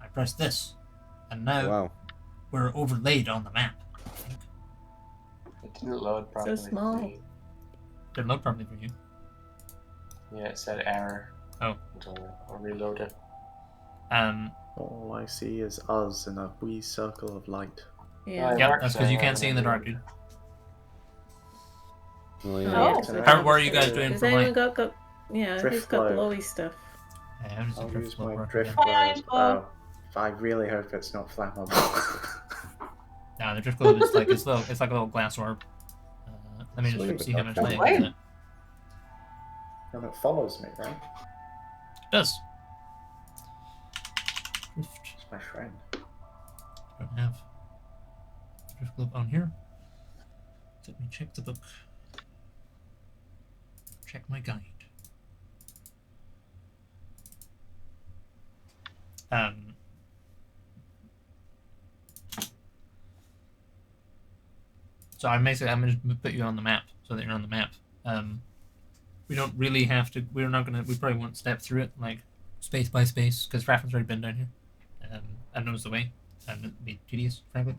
I press this, and now Wow. we're overlaid on the map. I think. It didn't load properly. for small. me. Didn't load properly for you. Yeah, it said error. Oh. I'll reload it. All I see is us in a wee circle of light. Yeah. It Yeah, works, that's because you uh, can't see in the dark, dude. Well, Oh. How what are you guys doing Has for anyone light? got? Yeah, Drift who's got flow. glowy stuff? How does the I'll drift use flow my work drift again? glow. Fine, I really hope it's not flammable. No, the drift globe is like it's like a little glass orb. Let me Sweet. just see how much Oh, light wow. it is. It And it follows me, right? does. Drift. It's my friend. Don't have drift globe on here. Let me check the book. Check my guide. So I'm gonna just put you on the map so that you're on the map. We don't really have to. We probably won't step through it like space by space because Raffin's already been down here and knows the way, and it'd be tedious, frankly.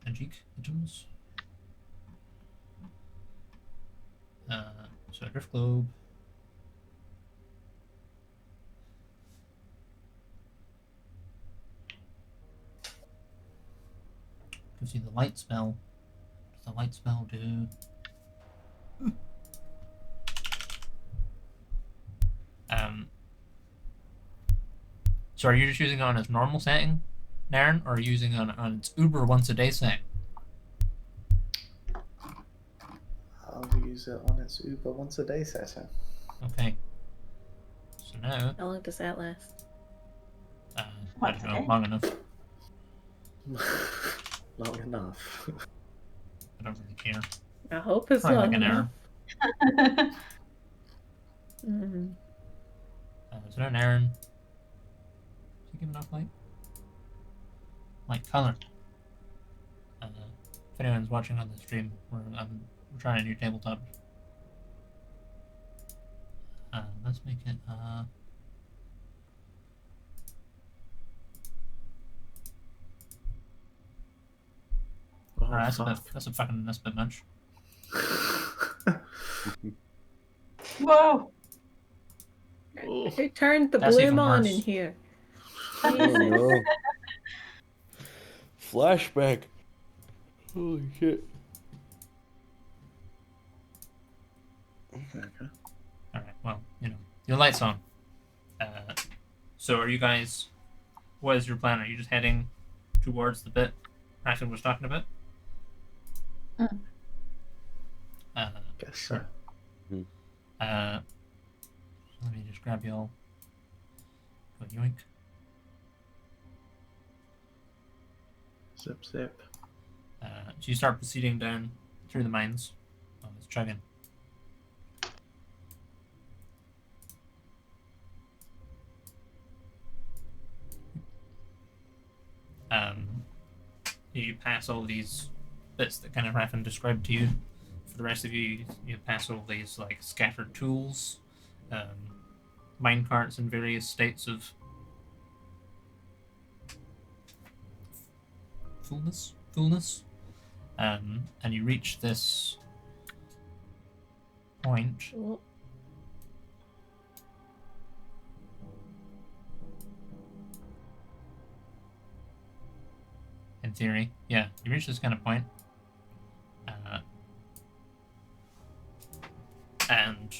Magic items. So drift globe. You can see the light spell. What does the light spell do? So are you just using it on its normal setting, Naren, or are you using it on its Uber once a day setting? I'll use it on its Uber once a day setting. Okay. So now, How long does that last? I Once don't a know, day. long enough. Long enough. I don't really care. I hope it's Probably long like an enough. hour. Mm. Is there an Naren? Does he give enough light? Light color. If anyone's watching on the stream, we're trying a new tabletop. Let's make it. Oh, Alright, fuck. that's a bit much. Whoa! Who turned the That's bloom even on in worse. here? Oh Jesus. no. Flashback. Holy shit. Okay. Alright, well, your light's on. So are you guys, what is your plan? Are you just heading towards the bit Raffin was talking about? Mm. Guess so. Let me just grab you all. Go yoink. Zip zip. So you start proceeding down through the mines. Oh, it's chugging. You pass all these bits that kind of Raffin described to you. For the rest of you, you pass all these like scattered tools, mine carts in various states of fullness, and you reach this point. Oh, In theory, yeah, you reach this kind of point, and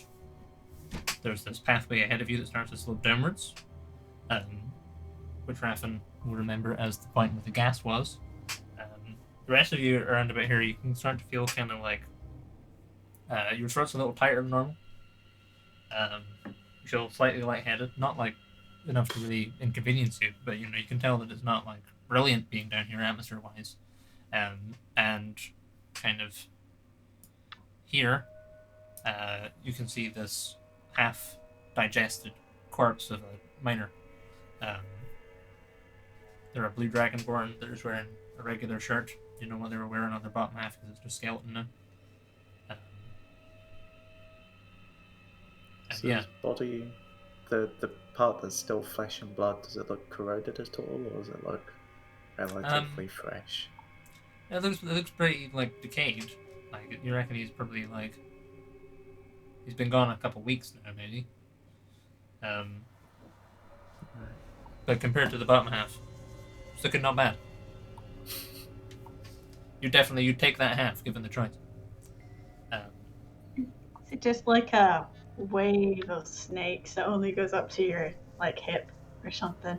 there's this pathway ahead of you that starts to slope downwards, which Raffin will remember as the point where the gas was. The rest of you around about here, you can start to feel kind of like your throat's a little tighter than normal. You feel slightly lightheaded, not like enough to really inconvenience you, but you can tell that it's not like brilliant being down here atmosphere-wise. And kind of here, you can see this half-digested corpse of a miner. They're a blue dragonborn that is wearing a regular shirt. You know what they were wearing on their bottom half because it's just skeleton now. So yeah, his body, the part that's still flesh and blood, does it look corroded at all, or does it look relatively fresh? it looks pretty like decayed. Like you reckon he's probably like he's been gone a couple weeks now, maybe. But compared to the bottom half, it's looking not bad. You'd take that half given the choice. Is it just like a wave of snakes that only goes up to your like hip or something?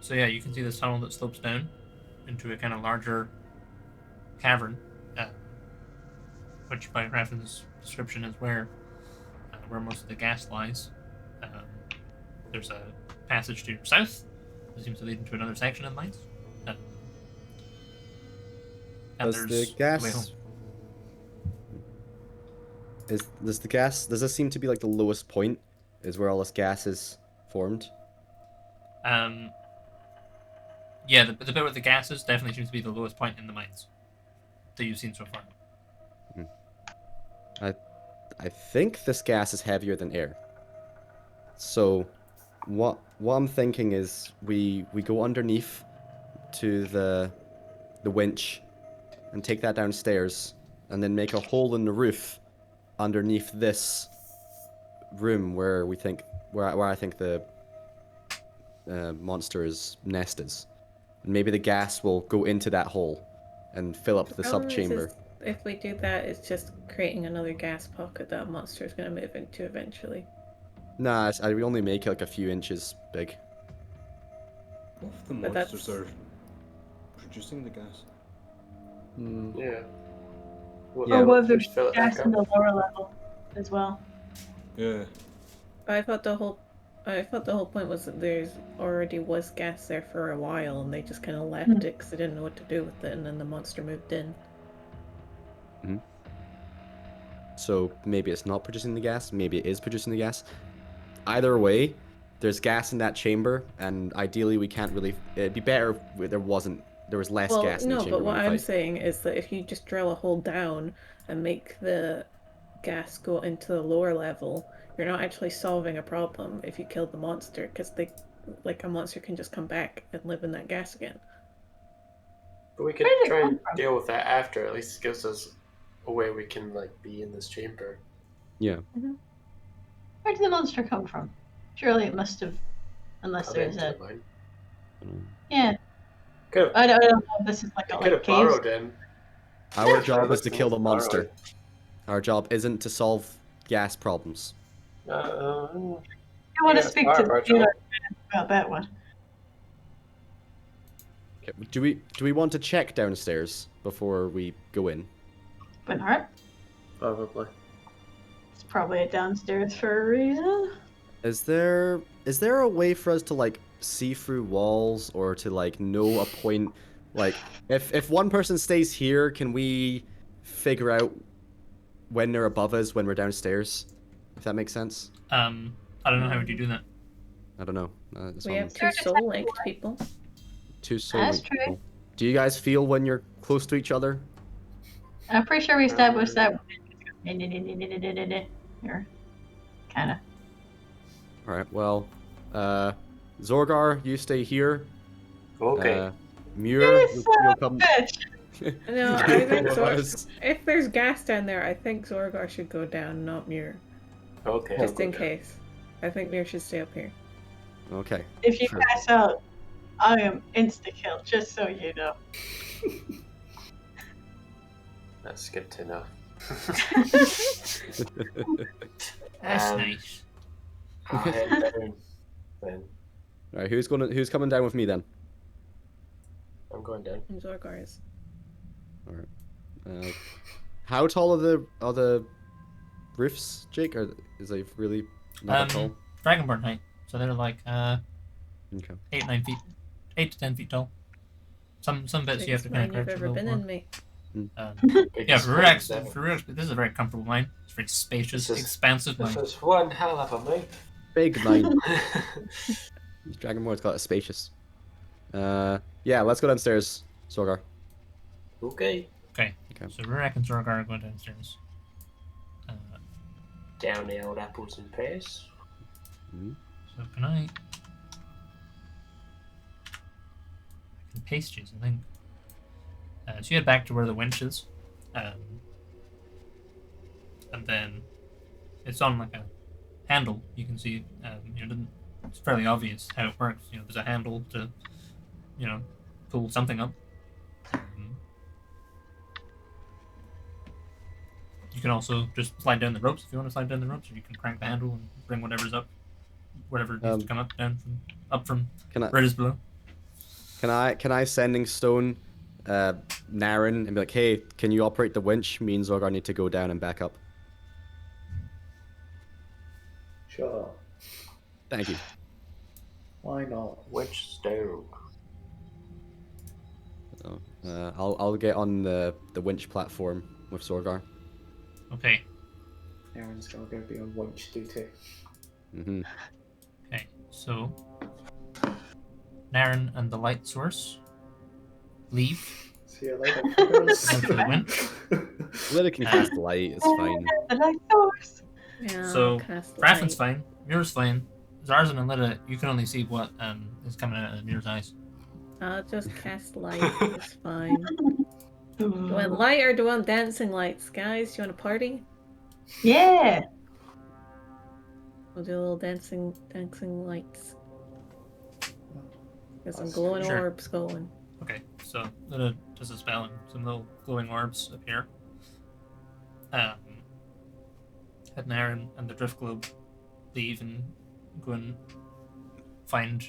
So yeah, you can see this tunnel that slopes down into a kind of larger cavern, which by Raffin's description is where most of the gas lies. There's a passage to your south that seems to lead into another section of the mines. And Does the there's gas way home. does this seem to be like the lowest point? Is where all this gas is formed? Yeah, the bit with the gases definitely seems to be the lowest point in the mines that you've seen so far. I think this gas is heavier than air. So, what I'm thinking is we go underneath to the winch, and take that downstairs, and then make a hole in the roof underneath this room where I think the monster's nest is. And maybe the gas will go into that hole and fill up the problem sub-chamber. is if we do that, it's just creating another gas pocket that monster is going to move into eventually. Nah, I only make it like a few inches big. What if the But monsters that's- are producing the gas? Yeah. Yeah. Or what if Just there's fill it gas back in up. the lower level as well? Yeah. I thought the whole point was that there's already was gas there for a while, and they just kind of left it because they didn't know what to do with it, and then the monster moved in. So maybe it's not producing the gas, maybe it is producing the gas. Either way, there's gas in that chamber, and ideally we can't really... It'd be better if there was less Well, gas in the no, chamber but what when we I'm fight. saying is that if you just drill a hole down and make the gas go into the lower level, you're not actually solving a problem if you kill the monster, because a monster can just come back and live in that gas again. But we could Where did it try come and from? deal with that after. At least it gives us a way we can be in this chamber. Yeah. Where did the monster come from? Surely it must have, unless Come there's into a... the mine. Yeah, Could have, I don't know if this is they like could have caves. borrowed him. Our Yeah, job let's is to kill the borrow monster. it. Our job isn't to solve gas problems. I want to Yeah, speak part to of our the dealer job. about that one. Okay, do we want to check downstairs before we go in? Bernard, Probably. it's probably a downstairs for a reason. Is there a way for us to see through walls, or to know a point? If one person stays here, can we figure out when they're above us when we're downstairs? If that makes sense. I don't know how would you do that. I don't know. We have two soul-linked people. two soul That's true. people. Do you guys feel when you're close to each other? I'm pretty sure we established that. Or kind of. All right. Well, Zorgar, you stay here. Okay. Muir, Yes, you'll come. bitch. No, I think Otherwise- if there's gas down there, I think Zorgar should go down, not Muir. Okay. Just I'll go in down. case. I think Muir should stay up here. Okay. If you Sure. pass out, I am insta kill. Just so you know. That's good to know. That's Um, nice. I'll head down then. All right. Who's coming down with me then? I'm going down. And Zorgar is. How tall are the roofs, Jake? Is they really not that tall? Dragonborn height. So they're like Okay. 8 to 10 feet tall. Some bits you have to Biggest kind mine of you've crouch a ever little been more. in, mate. Yeah, Biggest for one Rex, ever. this is a very comfortable mine. It's very spacious, This is- expansive This mine. is one hell of a mine. Big mine. Dragonborn's got a spacious. Yeah. Let's go downstairs, Sorgar. Okay. Okay. Okay. So Rurik and Zorgar are going downstairs. Down the old apples and pears. So can I can paste these, I think. So you head back to where the winch is. And then it's on like a handle. You can see, it's fairly obvious how it works. There's a handle to, pull something up. You can also just slide down the ropes if you want to slide down the ropes, or you can crank the handle and bring whatever's up, whatever needs to come up from where it is below. Can I sending stone Naren and be like, hey, can you operate the winch? Me and Zorgar need to go down and back up. Sure. Thank you. Why not? Which down? So, I'll get on the winch platform with Zorgar. Okay. Aaron's gonna go be on winch duty. Mm-hmm. Okay. So Naren and the light source leave. See you later. Go for the winch. Lita can cast light. It's fine. The light source. Yeah, So cast Raffin's light. fine. Mirror's fine. Zarzan and Lita, you can only see what is coming out of Mirror's eyes. I'll just cast light. It's fine. Do you want light or do you want dancing lights, guys? Do you want a party? Yeah. We'll do a little dancing lights. Get some That's glowing Sure. orbs going. Okay, so Luna does a spell and some little glowing orbs appear. Aaron and the Drift Globe leave and go and find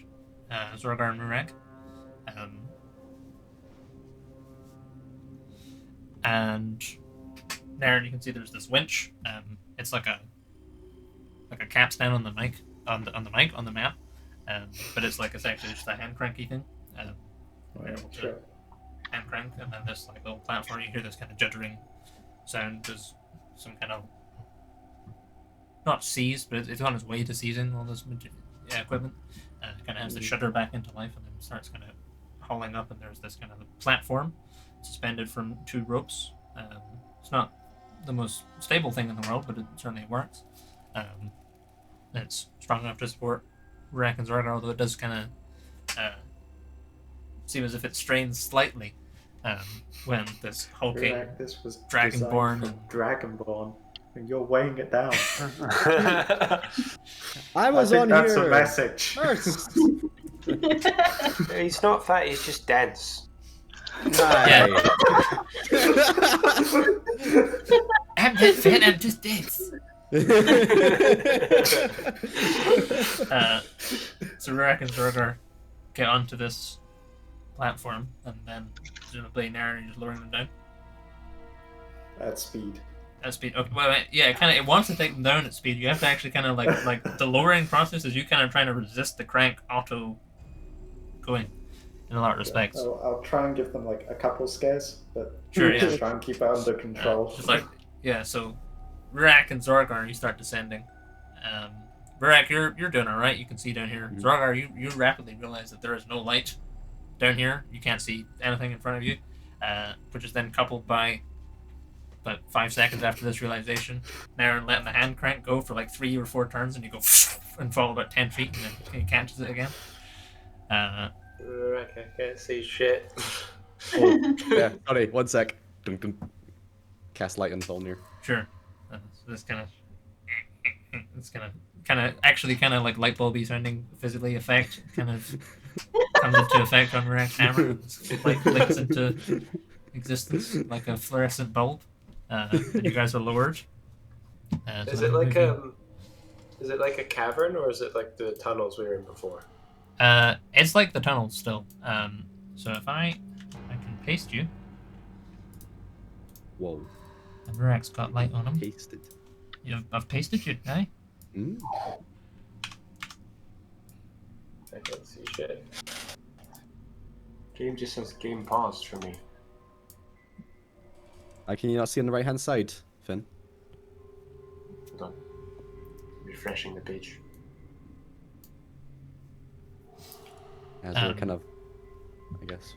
Zorgar and Murek. And Naren, you can see there's this winch. It's like a capstan on the mic on the map, but it's like essentially just a hand cranky thing. You're able to hand crank, and then this like little platform. You hear this kind of jittering sound. There's some kind of not seize, but it's on its way to seizing all this equipment. It kind of has the shutter back into life, and then starts kind of hauling up. And there's this kind of platform suspended from 2 ropes. It's not the most stable thing in the world, but it certainly works. It's strong enough to support Rack and Zorgar, although it does kind of seem as if it strains slightly when this hulking Correct, this was Dragonborn designed and for Dragonborn, and you're weighing it down. I was think on that's here a message. first. He's not fat, he's just dense. Aye. I'm not fat, I'm just dense. So Rack and Zorgar get onto this platform, and then presumably Naren, you're just lowering them down At speed. at speed. Okay, well, yeah, it wants to take them down at speed. You have to actually kind of like the lowering process is you kind of trying to resist the crank auto going in a lot of respects. I'll try and give them like a couple scares, but Sure, yeah. just try and keep it under control. Just like so Rack and Zorgar, you start descending. Rack, you're doing all right. You can see down here. Zorgar, you rapidly realize that there is no light down here. You can't see anything in front of you, which is then coupled by about 5 seconds after this realization, Naren letting the hand crank go for like 3 or 4 turns, and you go and fall about 10 feet, and then he catches it again. I can't see shit. Oh, yeah, sorry, 1 sec. Dun, dun. Cast light on Tholnir. Sure. So this kind of it's kind of actually kind of like light bulby sounding physically effect kind of comes into effect on Rack's hammer, and this light blinks into existence like a fluorescent bulb. And you guys are lowered. Is it like a cavern, or is it like the tunnels we were in before? It's like the tunnels still. So if I can paste you, Whoa. and Rack's got light on him. Pasted. I've pasted you, aye? Mm. I can't see shit. Game just says game paused for me. Can you not see on the right hand side, Finn? Hold on. Refreshing the page. As we're kind of, I guess,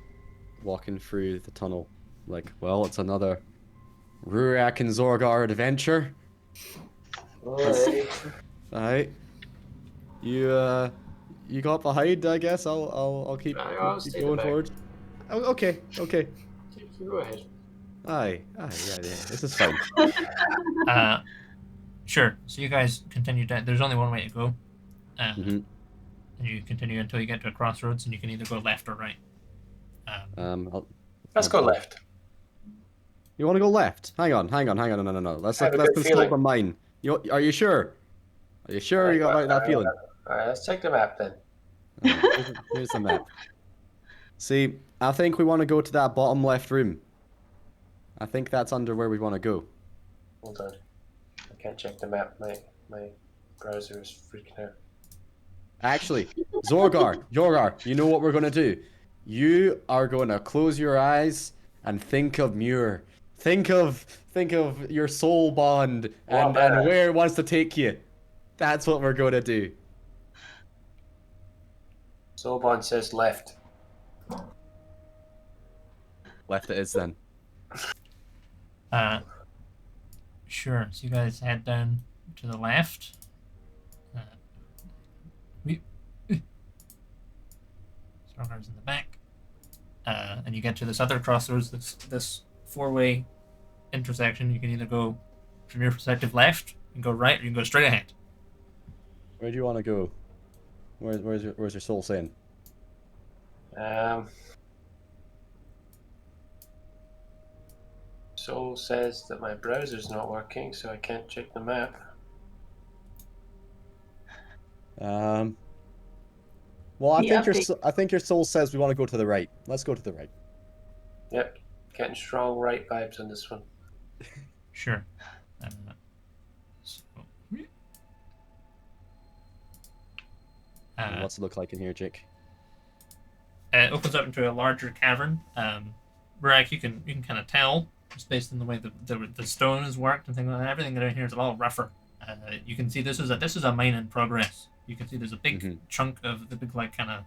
walking through the tunnel. Like, well, it's another Rurak and Zorgar adventure. Alright. Alright. You got behind, I guess. I'll keep, I'll keep stay going back. forward. Oh, okay. You go ahead. Aye, yeah. This is fine. Sure. So you guys continue down. There's only one way to go. Mhm. And you continue until you get to a crossroads, and you can either go left or right. Let's go left. You want to go left? Hang on. No. Let's I have a let's good consult feeling. the mine. Are you sure? Are you sure you got that feeling? Alright, let's check the map then. Here's the map. See, I think we want to go to that bottom left room. I think that's under where we want to go. Hold on. I can't check the map. My browser is freaking out. Actually, Zorgar, you know what we're going to do? You are going to close your eyes and think of Muir. Think of your soul bond and where it wants to take you. That's what we're going to do. Soulbond says left. Left it is then. Sure. So you guys head down to the left. Zorgar's in the back. And you get to this other crossroads, this four-way intersection. You can either go from your perspective left, you can go right, or you can go straight ahead. Where do you want to go? Where's your soul saying? Soul says that my browser's not working, so I can't check the map. Well, I Yeah, think your soul says we want to go to the right. Let's go to the right. Yep, getting strong right vibes on this one. Sure. So, What's it look like in here, Jake? it opens up into a larger cavern. Where you can kind of tell just based on the way the stone is worked and things like that. Everything down here is a lot rougher. You can see this is a mine in progress. You can see there's a big chunk of the big kind of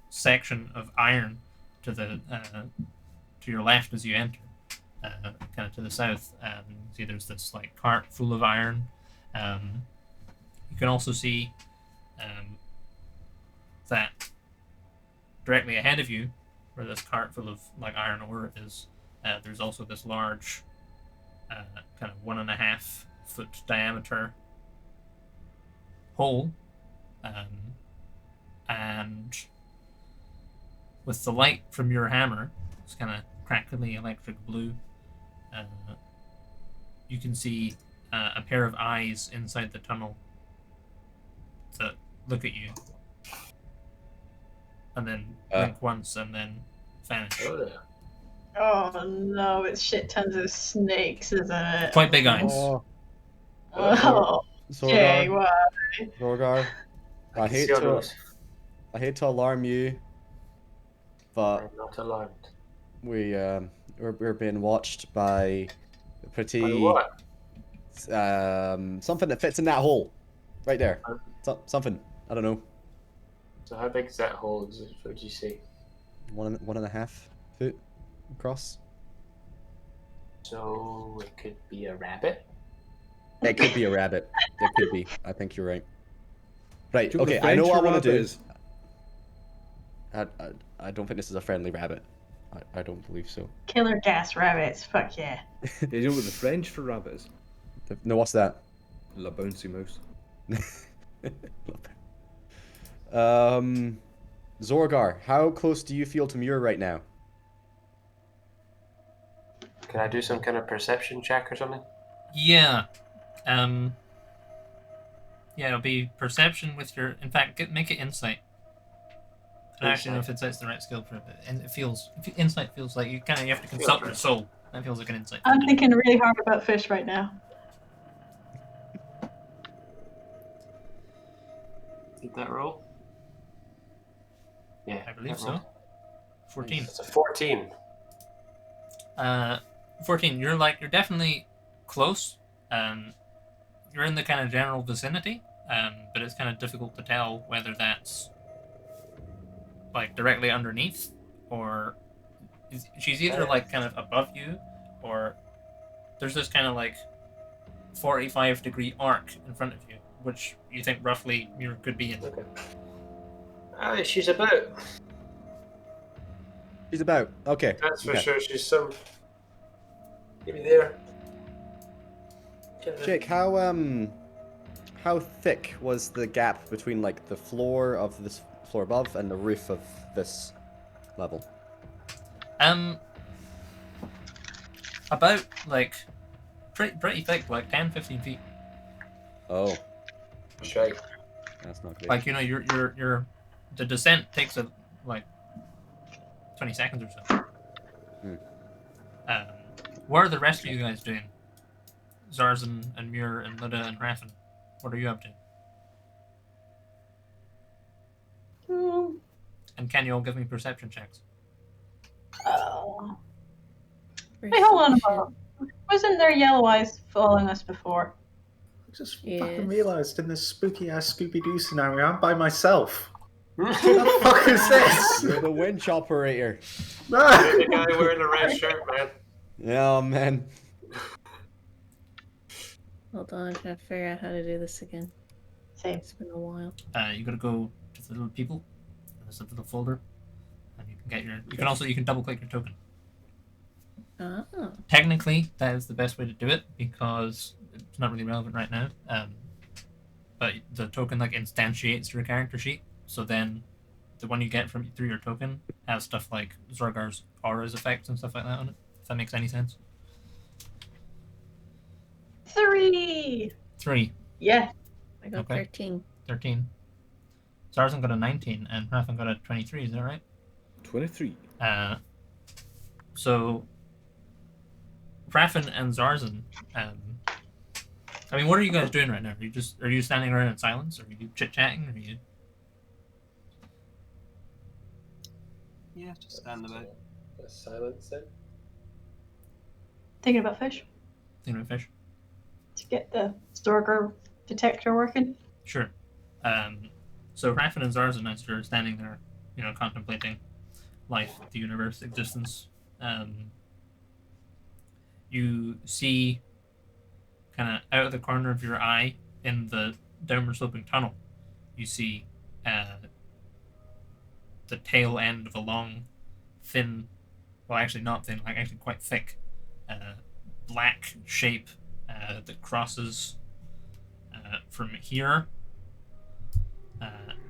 section of iron to the to your left as you enter, kind of to the south. You can see there's this cart full of iron. You can also see that directly ahead of you, where this cart full of iron ore is, there's also this large, kind of 1.5 foot diameter hole, and with the light from your hammer, it's kind of crackly electric blue. You can see a pair of eyes inside the tunnel that look at you, and then blink once and then vanish. Oh no, it's shit tons of snakes, isn't it? Quite big eyes. Oh, Jay, why? Zorgar, I hate to alarm you, but I'm not alarmed. we're being watched by a pretty By what? something that fits in that hole, right there. Something I don't know. So how big is that hole? What did you say? 1.5 foot across. So it could be a rabbit. It could be a rabbit. It could be. I think you're right. Right. Do you Okay. know I know what I want to do. is? I don't think this is a friendly rabbit. I don't believe so. Killer gas rabbits, fuck yeah. Do you know what the French for rabbit is? No, what's that? La bouncy mouse. Zorgar, how close do you feel to Muir right now? Can I do some kind of perception check or something? Yeah. Yeah, it'll be perception with your. In fact, make it insight. I don't actually know if insight's the right skill for it, but insight feels like you have to consult your soul. That feels like an insight. I'm thinking really hard about fish right now. Did that roll? Yeah, I believe so. 14. It's a 14. 14. You're definitely close. You're in the kind of general vicinity, but it's kind of difficult to tell whether that's directly underneath, or she's either kind of above you, or there's this kind of 45-degree arc in front of you, which you think roughly Muir could be in. Okay. She's about. She's about. Okay. That's for sure. She's some. Maybe there. Jake, how thick was the gap between the floor of this floor above and the roof of this level? About pretty thick, 10-15 feet. Oh. Shite. That's not great. Your the descent takes 20 seconds or so. What are the rest of you guys doing? Zarzan and Muir and Lida and Raffen. What are you up to? And can you all give me perception checks? Wait, hold on a moment. Wasn't there yellow eyes following us before? I just fucking realised in this spooky ass Scooby-Doo scenario, I'm by myself. What the fuck is this? You're the winch operator. You're the guy wearing the red shirt, man. Yeah, man. Hold on, I'm trying to figure out how to do this again. Same. It's been a while. You gotta go to the little people. There's a little folder, and you can get your. You can double click your token. Technically, that is the best way to do it because it's not really relevant right now. But the token like instantiates your character sheet, so then the one you get from through your token has stuff like Zorgar's aura's effects and stuff like that on it. If that makes any sense. 3. 3. Yeah. I got Okay. 13. 13. Zarzan got a 19 and Rathan got a 23. Is that right? 23. So Rathan and Zarzan. I mean, what are you guys doing right now? Are you standing around in silence? Are you chit chatting? Are you? Yeah, just stand about. Silence then. Thinking about fish. Thinking about fish. To get the Zorgar detector working. Sure. So Rathan and Zarzan, as you're standing there, contemplating life, the universe, existence, you see, kind of out of the corner of your eye in the downward sloping tunnel, you see the tail end of a long, thin, well, actually not thin, like actually quite thick, black shape that crosses from here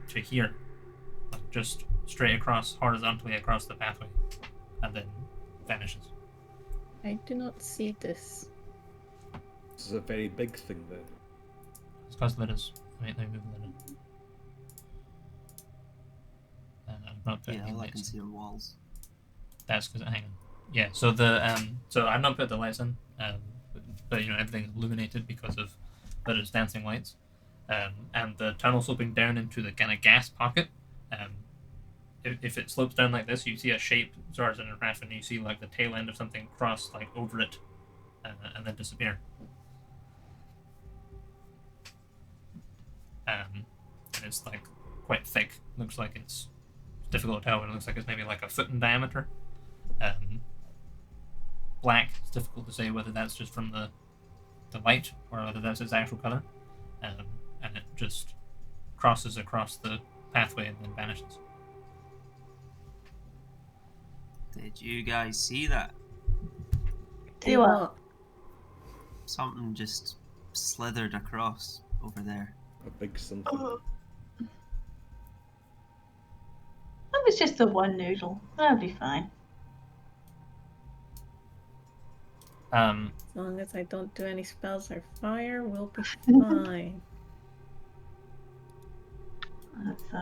to here, like just straight across, horizontally across the pathway, and then vanishes. I do not see this. This is a very big thing then. It's because the lid is. Let me move the lid. I've not put any All I lights. can see are walls. That's because hang on. Yeah. So the so I've not put the lights in, but everything's illuminated because of that it's dancing lights, and the tunnel sloping down into the kind of gas pocket. If it slopes down like this, you see a shape, Zarzan and Rathan, and you see like the tail end of something cross like over it, and then disappear. And it's like quite thick. Looks like it's difficult to tell, but it looks like it's maybe like a foot in diameter. Black. It's difficult to say whether that's just from the light or whether that's its actual color. And it just crosses across the pathway and then vanishes. Did you guys see that? See what? Something just slithered across over there. A big something. That was just the one noodle. That'll be fine. As long as I don't do any spells or fire, we'll be fine.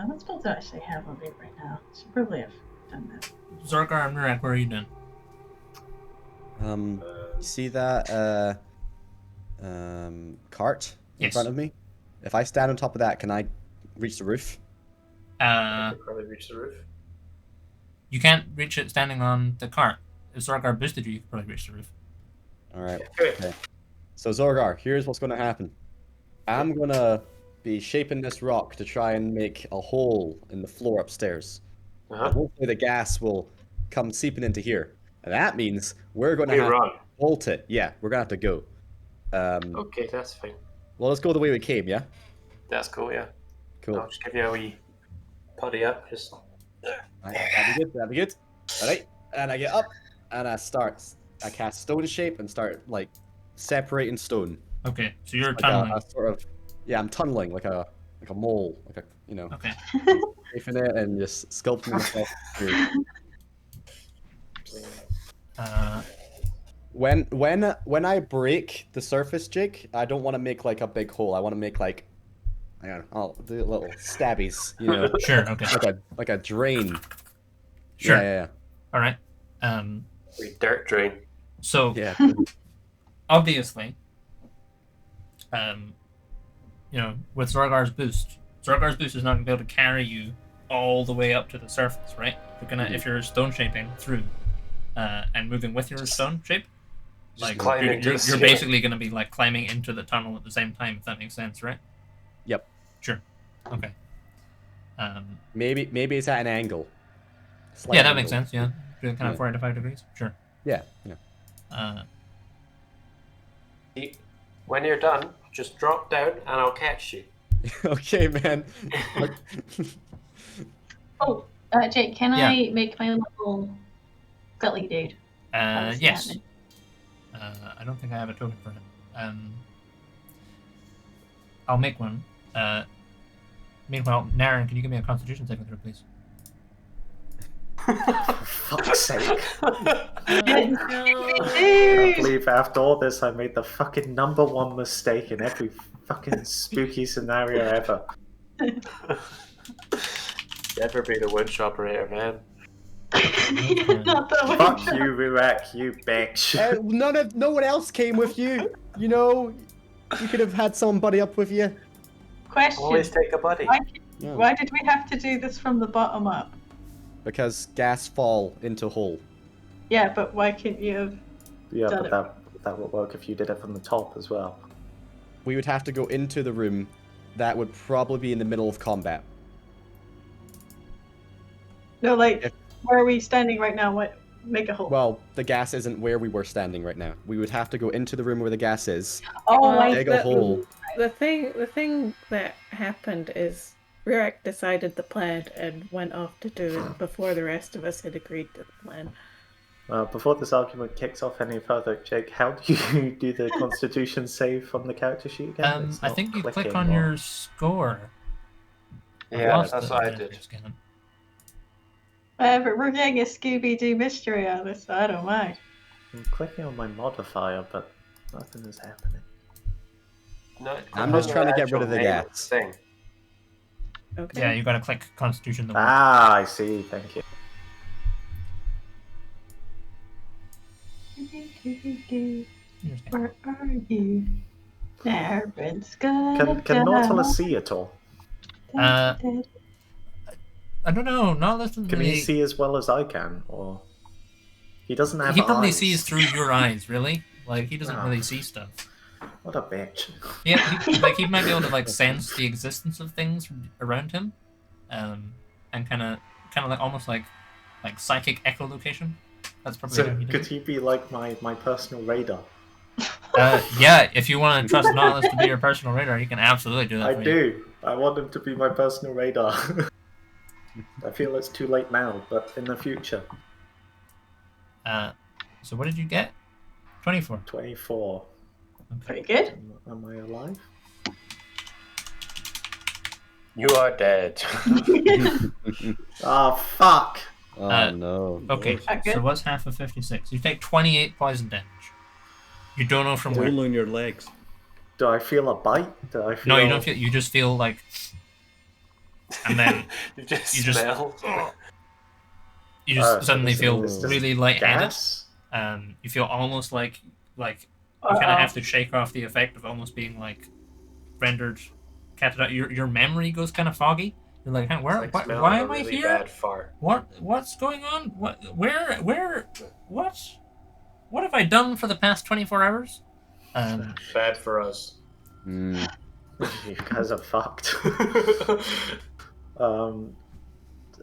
What spells do I actually have on it right now? Should probably have done that. Zorgar and Murak, where are you doing? You see that cart in Yes. front of me? If I stand on top of that, can I reach the roof? I could probably reach the roof. You can't reach it standing on the cart. If Zorgar boosted you, you could probably reach the roof. All right. Okay. Okay. So Zorgar, here's what's going to happen. I'm going to be shaping this rock to try and make a hole in the floor upstairs. And hopefully the gas will come seeping into here. And that means we're going to have run. to bolt it. Yeah, we're going to have to go. Okay, that's fine. Well, let's go the way we came, yeah? That's cool, yeah. Cool. I'll just give you a wee putty up, just Right, that'd be good. All right, and I get up, and I cast stone shape and start, like, separating stone. Okay, so you're Like tunneling. a sort of, yeah, I'm tunneling like a mole, like a, Okay. shaping it and just sculpting myself through. When I break the surface, Jake, I don't want to make like a big hole. I want to make like, I don't know, I'll do little stabbies, Sure. Okay. like a drain. Sure. Yeah. All right. wee dirt drain. So Yeah. obviously, with Zorgar's boost is not going to be able to carry you all the way up to the surface, right? If you're stone shaping through, and moving with your stone shape, Just like climb into you're the ceiling. basically going to be like climbing into the tunnel at the same time, if that makes sense, right? Yep. Sure. Okay. Maybe it's at an angle. Slight Yeah, that makes angle. sense. Yeah, doing kind of Yeah. 45 degrees. Sure. Yeah. When you're done, just drop down and I'll catch you. Okay, man. Oh, Jake, can Yeah. I make my little skelly dude? Yes. I don't think I have a token for him. I'll make one. Meanwhile, Naren, can you give me a Constitution saving throw, please? For fuck's sake. No. I can't believe after all this I made the fucking #1 mistake in every fucking spooky scenario ever. Never be the winch operator, man. Not the way. Fuck you, Rurak, you bitch. No one else came with you. You know, you could have had somebody up with you. Question. Always take a buddy. Yeah. Why did we have to do this from the bottom up? Because gas fall into hole. Yeah, but why couldn't you have Yeah, done but that would work if you did it from the top as well. We would have to go into the room. That would probably be in the middle of combat. No, like, If- where are we standing right now? What? Make a hole. Well, the gas isn't where we were standing right now. We would have to go into the room where the gas is, oh, I dig a hole. The thing that happened is Rurak decided the plan and went off to do it before the rest of us had agreed to the plan. Before this argument kicks off any further, Jake, how do you do the Constitution save from the character sheet again? It's I not think you click clicking on or- your score. I've Yeah, lost that's the what I character did. scan. But we're getting a Scooby-Doo mystery out of this, so I don't mind. I'm clicking on my modifier, but nothing is happening. No, I'm just trying to get rid of the actual gas. Thing. Okay. Yeah, you gotta click Constitution. The word. Ah, I see. Thank you. Here's the- Where are you? Naren's gonna Can Nautilus see at all? I don't know. Nautilus doesn't Can really. he see as well as I can, or he doesn't have He probably eyes? sees through your eyes, really. Like he doesn't Ah. really see stuff. What a bitch. Yeah, he might be able to like sense the existence of things around him, and kind of like almost like psychic echolocation. That's probably So how he could does it. he be like my personal radar? Yeah, if you want to trust Nautilus to be your personal radar, you can absolutely do that. I for You. do. I want him to be my personal radar. I feel it's too late now, but in the future. So what did you get? 24. 24. Pretty good. Am I alive? You are dead. Ah, fuck! Oh no. Okay, Okay. so what's half of 56? You take 28 poison damage. You don't know from where. All on your legs. Do I feel a bite? Do I feel... No, you don't feel. You just feel like, and then you just You just- smell. you just suddenly this feel is just really lightheaded. gas? You feel almost like you kind of Uh-oh. have to shake off the effect of almost being like rendered catatonic. Your memory goes kind of foggy. You're like, It's where? like Why smelling a am I really here? bad fart. What's going on? Where? What have I done for the past 24 hours? Bad for us. Mm. You guys are fucked. Am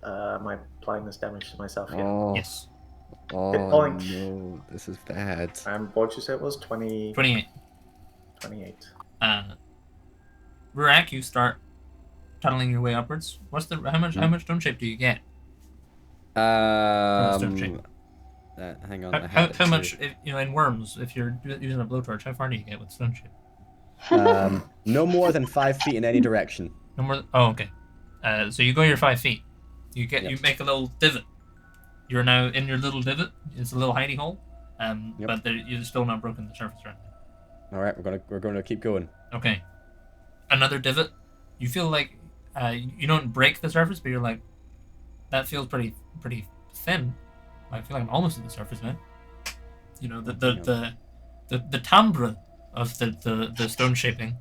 I applying this damage to myself yet? Oh, Yes, oh Boink. no, this is bad. What'd you say it was? 20... 28. 28. Rurak, you start tunneling your way upwards. What's the how much stone shape do you get? stone shape. Hang on. How much in worms? If you're using a blowtorch, how far do you get with stone shape? No more than 5 feet in any direction. No more. Oh, okay. So you go your 5 feet. You Yep. make a little divot. You're now in your little divot. It's a little hidey hole. Yep. But you're still not broken the surface around it. All right, we're gonna keep going. Okay. Another divot. You feel like you don't break the surface, but you're like, that feels pretty thin. I feel like I'm almost at the surface, man. You know, the timbre of the stone shaping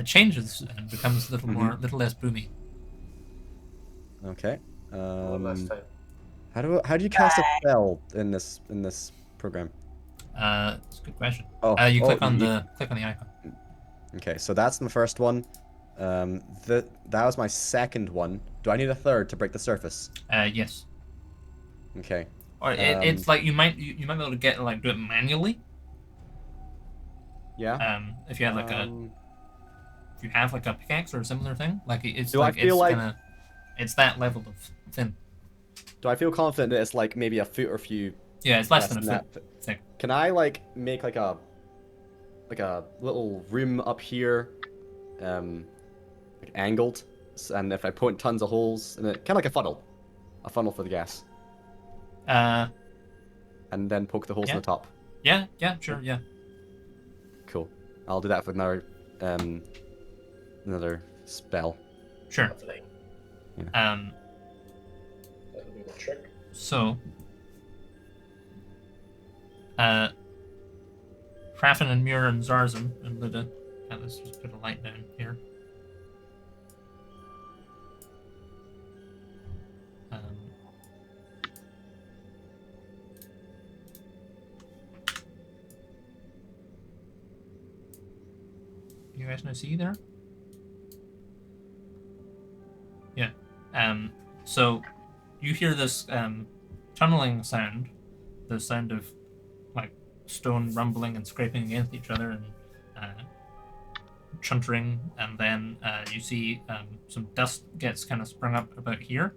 changes and becomes a little less boomy. Okay. One last time. How do you cast a spell in this program? It's a good question. Oh, You click on you- the icon. Okay, so that's my first one. That was my second one. Do I need a third to break the surface? Yes. Okay. Or it's like you might be able to get do it manually. Yeah. If you have if you have a pickaxe or a similar thing, it's Do I feel like- it's that level of thin. Do I feel confident that it's like maybe a foot or few Yeah, it's less than a than foot that. thick. Can I like make like a little room up here, like angled, and if I point tons of holes in it, kind of like a funnel for the gas, and then poke the holes in the top. Yeah, sure, yeah. Cool. I'll do that with another spell. Sure. Lovely. That'll be the trick. So, Raffen and Mira and Zarzan and Lida. Let's just put a light down here. You guys now see there? Yeah. So you hear this tunneling sound, the sound of like stone rumbling and scraping against each other and chuntering, and then you see some dust gets kind of sprung up about here.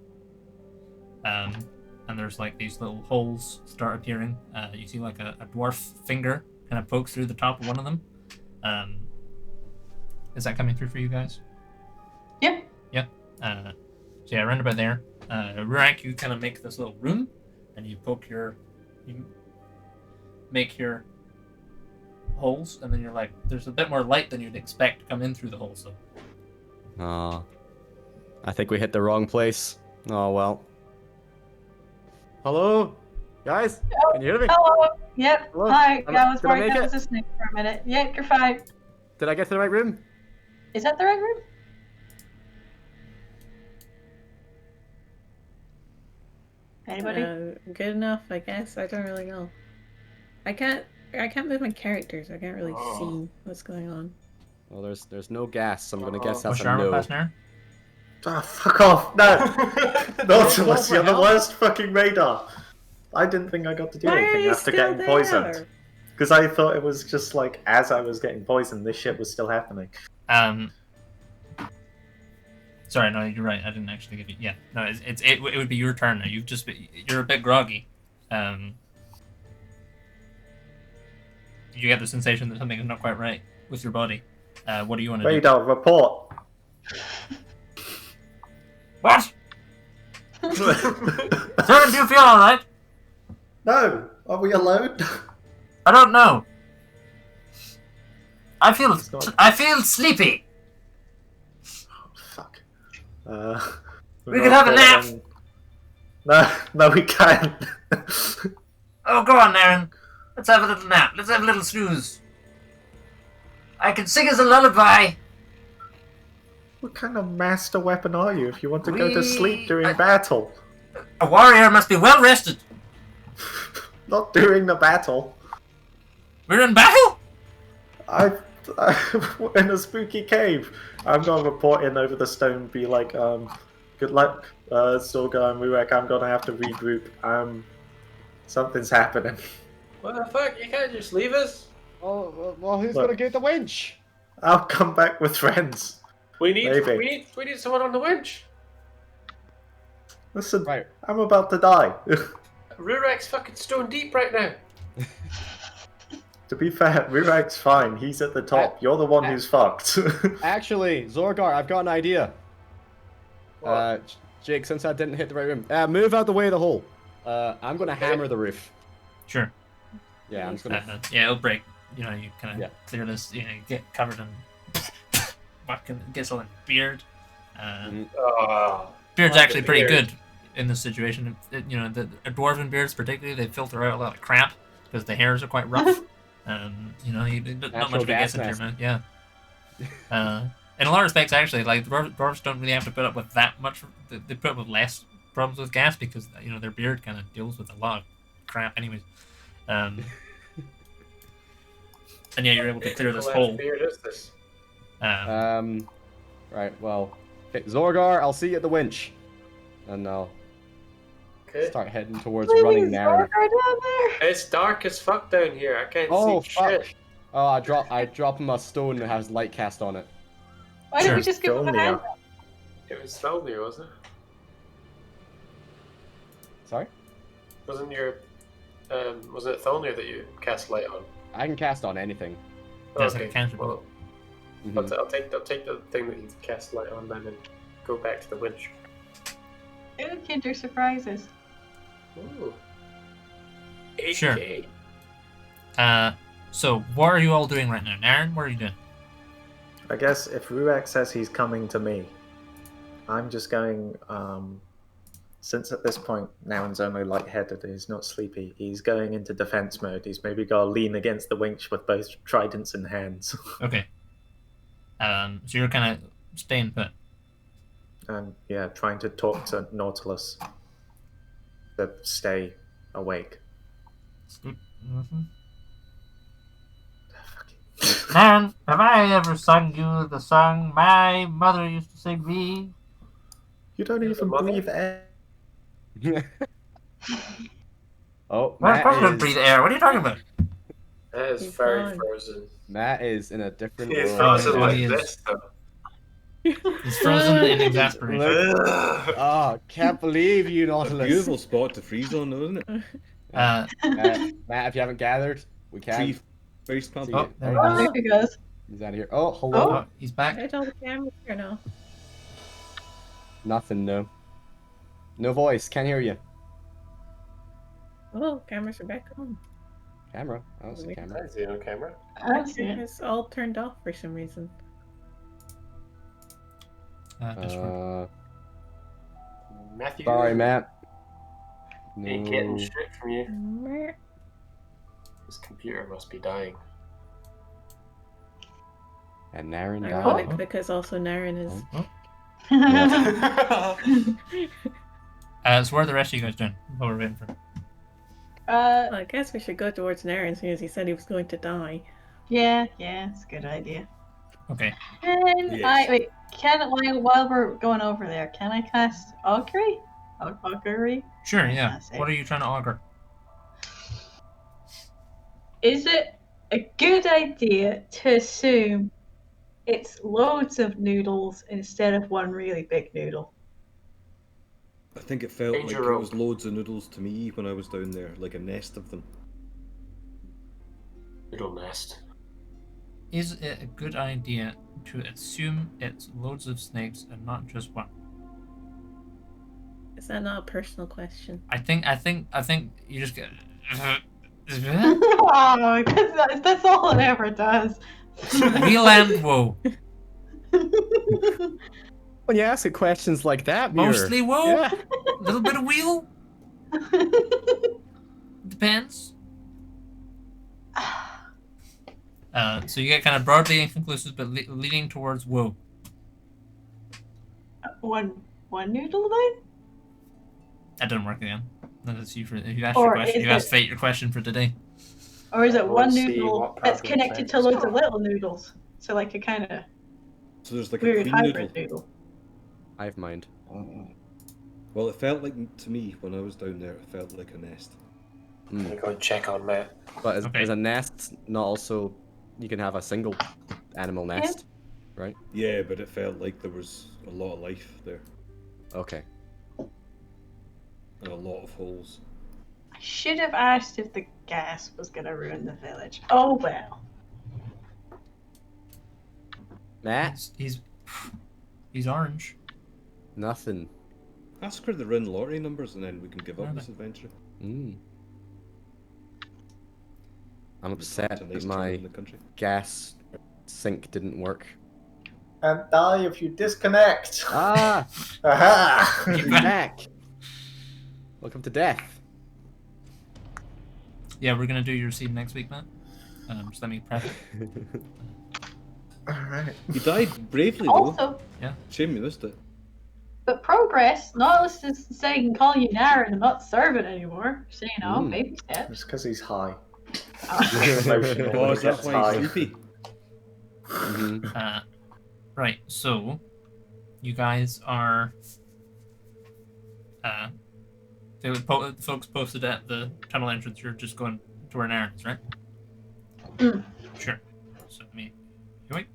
And there's like these little holes start appearing. You see like a dwarf finger kind of pokes through the top of one of them. Is that coming through for you guys? Yep. Yeah. So yeah, around about there. Rurak, you kind of make this little room, and you make your holes, and then you're like, there's a bit more light than you'd expect to come in through the holes, though. I think we hit the wrong place. Oh well. Hello, guys. Can you hear me? Hello. Yep. Hello? Hi. Yeah, I was Did I worried make there it? was a snake for a minute. Yep, you're fine. Did I get to the right room? Is that the right room? Anybody? Good enough, I guess. I don't really know. I can't move my characters. I can't really see what's going on. Well, there's no gas, so I'm gonna guess What's that's your a armor no. class now? Ah, fuck off! No! Nautilus, you're the worst fucking radar! I didn't think I got to do Why are anything you after still getting there? poisoned. Because I thought it was just like, as I was getting poisoned, this shit was still happening. Sorry, no, you're right. I didn't actually give you. Yeah, no, it would be your turn now. You're a bit groggy. You get the sensation that something is not quite right with your body. What do you want to do? Radar, report! What? Sir, do you feel alright? No! Are we alone? I don't know. I feel sleepy. Fuck. We could have a nap. No, we can't. Oh, go on, Aaron. Let's have a little nap. Let's have a little snooze. I can sing us a lullaby. What kind of master weapon are you if you want to go to sleep during battle? A warrior must be well rested. Not during the battle. We're in battle? I'm in a spooky cave. I'm gonna report in over the stone and be like, good luck, Sorga and Rurak, I'm gonna have to regroup. Something's happening. What the fuck? You can't just leave us? Oh, well, who's Look. gonna get the winch? I'll come back with friends. We need Maybe. someone on the winch. Listen, Right. I'm about to die. Rurak's fucking stone deep right now. To be fair, Rurak's fine. He's at the top. You're the one who's fucked. Actually, Zorgar, I've got an idea. Jake, since I didn't hit the right room, move out the way of the hole. I'm gonna hammer the roof. Sure. Yeah, I'm just gonna. Yeah, it'll break. You know, you kind of Yeah. clear this. You know, you get covered in fucking gets all in beard. Beard's not actually the pretty beard. good in this situation. You know, the dwarven beards particularly, they filter out a lot of crap because the hairs are quite rough. You know, not Natural much of a gas guess into your mask. mouth. Yeah. In a lot of respects, actually, like dwarves don't really have to put up with that much. They put up with less problems with gas because you know their beard kind of deals with a lot of crap, anyways. And yeah, you're able to clear this What hole. beard is this? Right. Well, okay, Zorgar, I'll see you at the winch, and I'll Okay. start heading towards running Zargar now. down there. It's dark as fuck down here. I can't Oh see fuck! shit. Oh, I drop him a stone that has light cast on it. Why don't we Sure. just give him a hand? It was Thelmir, wasn't it? Sorry. Wasn't your Was it Tholnir that you cast light on? I can cast on anything. That's like a cantrip. Well, Mhm. I'll take the thing that you cast light on then and go back to the winch. Ooh, Kinder surprises. Ooh. 8K. Sure. So what are you all doing right now? Naren, what are you doing? I guess if Ruak says he's coming to me, I'm just going. Since at this point Naren's only lightheaded, he's not sleepy. He's going into defense mode. He's maybe got to lean against the winch with both tridents in hands. Okay. So you're kind of staying put. And yeah, trying to talk to Nautilus to stay awake. Mm-hmm. Naren, have I ever sung you the song my mother used to sing me? You don't even breathe air. Oh, Well, of course I don't Matt breathe is, air. What are you talking about? That is He's very gone. frozen. Matt is in a different He's world. frozen yeah, like he is. this, though. He's frozen in exasperation. Look- Ugh. Oh, can't believe you, A Nautilus. beautiful spot to freeze on, though, isn't it? Matt, if you haven't gathered, we Tree can. face pump. See Oh, it. there he Oh, goes. there he goes. He's out of here. Oh, hello. Oh, he's back. Where's all the cameras here now? Nothing, no. No voice, can't hear you. Oh, cameras are back on. Camera. I don't see Wait. camera. I see it on camera. I see it. It's all turned off for some reason. Discord. Matthew. Sorry, Matt. Ain't getting No. shit from you. Meh. His computer must be dying. And Naren Ironic died. because also Naren is. Oh. Yeah. So what are the rest of you guys doing while we're waiting for him? Well, I guess we should go towards Naren since he said he was going to die. yeah, it's a good idea. Okay. And Yes. wait, while we're going over there, can I cast augury? Augury? Sure, yeah. That's it. What are you trying to augur? Is it a good idea to assume it's loads of noodles instead of one really big noodle? I think it felt Danger like it rope. was loads of noodles to me when I was down there, like a nest of them. Noodle nest. Is it a good idea to assume it's loads of snakes and not just one? Is that not a personal question? I think you just get. Oh, that's all it ever does. Real and whoa. When you ask it questions like that, Muir. Mostly whoa. Yeah. A little bit of wheel. Depends. So you get kind of broadly inconclusive, but leaning towards whoa. one noodle then? That doesn't work again. That's you for if you asked Or your question. is You asked it- Fate your question for today. Or is it Let's one see noodle what that's problem connected to solves. loads of little noodles? So like a kind of So there's like a weird queen noodle. hybrid noodle. Hive mind. Well, it felt like, to me, when I was down there, it felt like a nest. I'm gonna go and check on Matt. But Okay. is a nest not also... You can have a single animal nest, right? Yeah, but it felt like there was a lot of life there, Okay. and a lot of holes. I should have asked if the gas was gonna ruin the village. Oh well. Matt? He's orange. Nothing. Ask her the Rinn lottery numbers, and then we can give up Okay. this adventure. Mm. I'm It's upset a nice that town my in the country. gas sink didn't work. And die if you disconnect. Ah! Aha! You're back! Welcome to death. Yeah, we're gonna do your seed next week, Matt. Just let me prep it. Alright. You died bravely, though. Also, Shame you missed it. but progress, Nautilus is saying call you Naren and not servant anymore. So you know, Mm. baby steps. It's because he's high. Oh, Emotional when is he that gets why high. he's sleepy? Mhm. Right. So, you guys are. The folks posted at the tunnel entrance. You're just going to where Naren is, right? Mm. Sure. So me. You wait.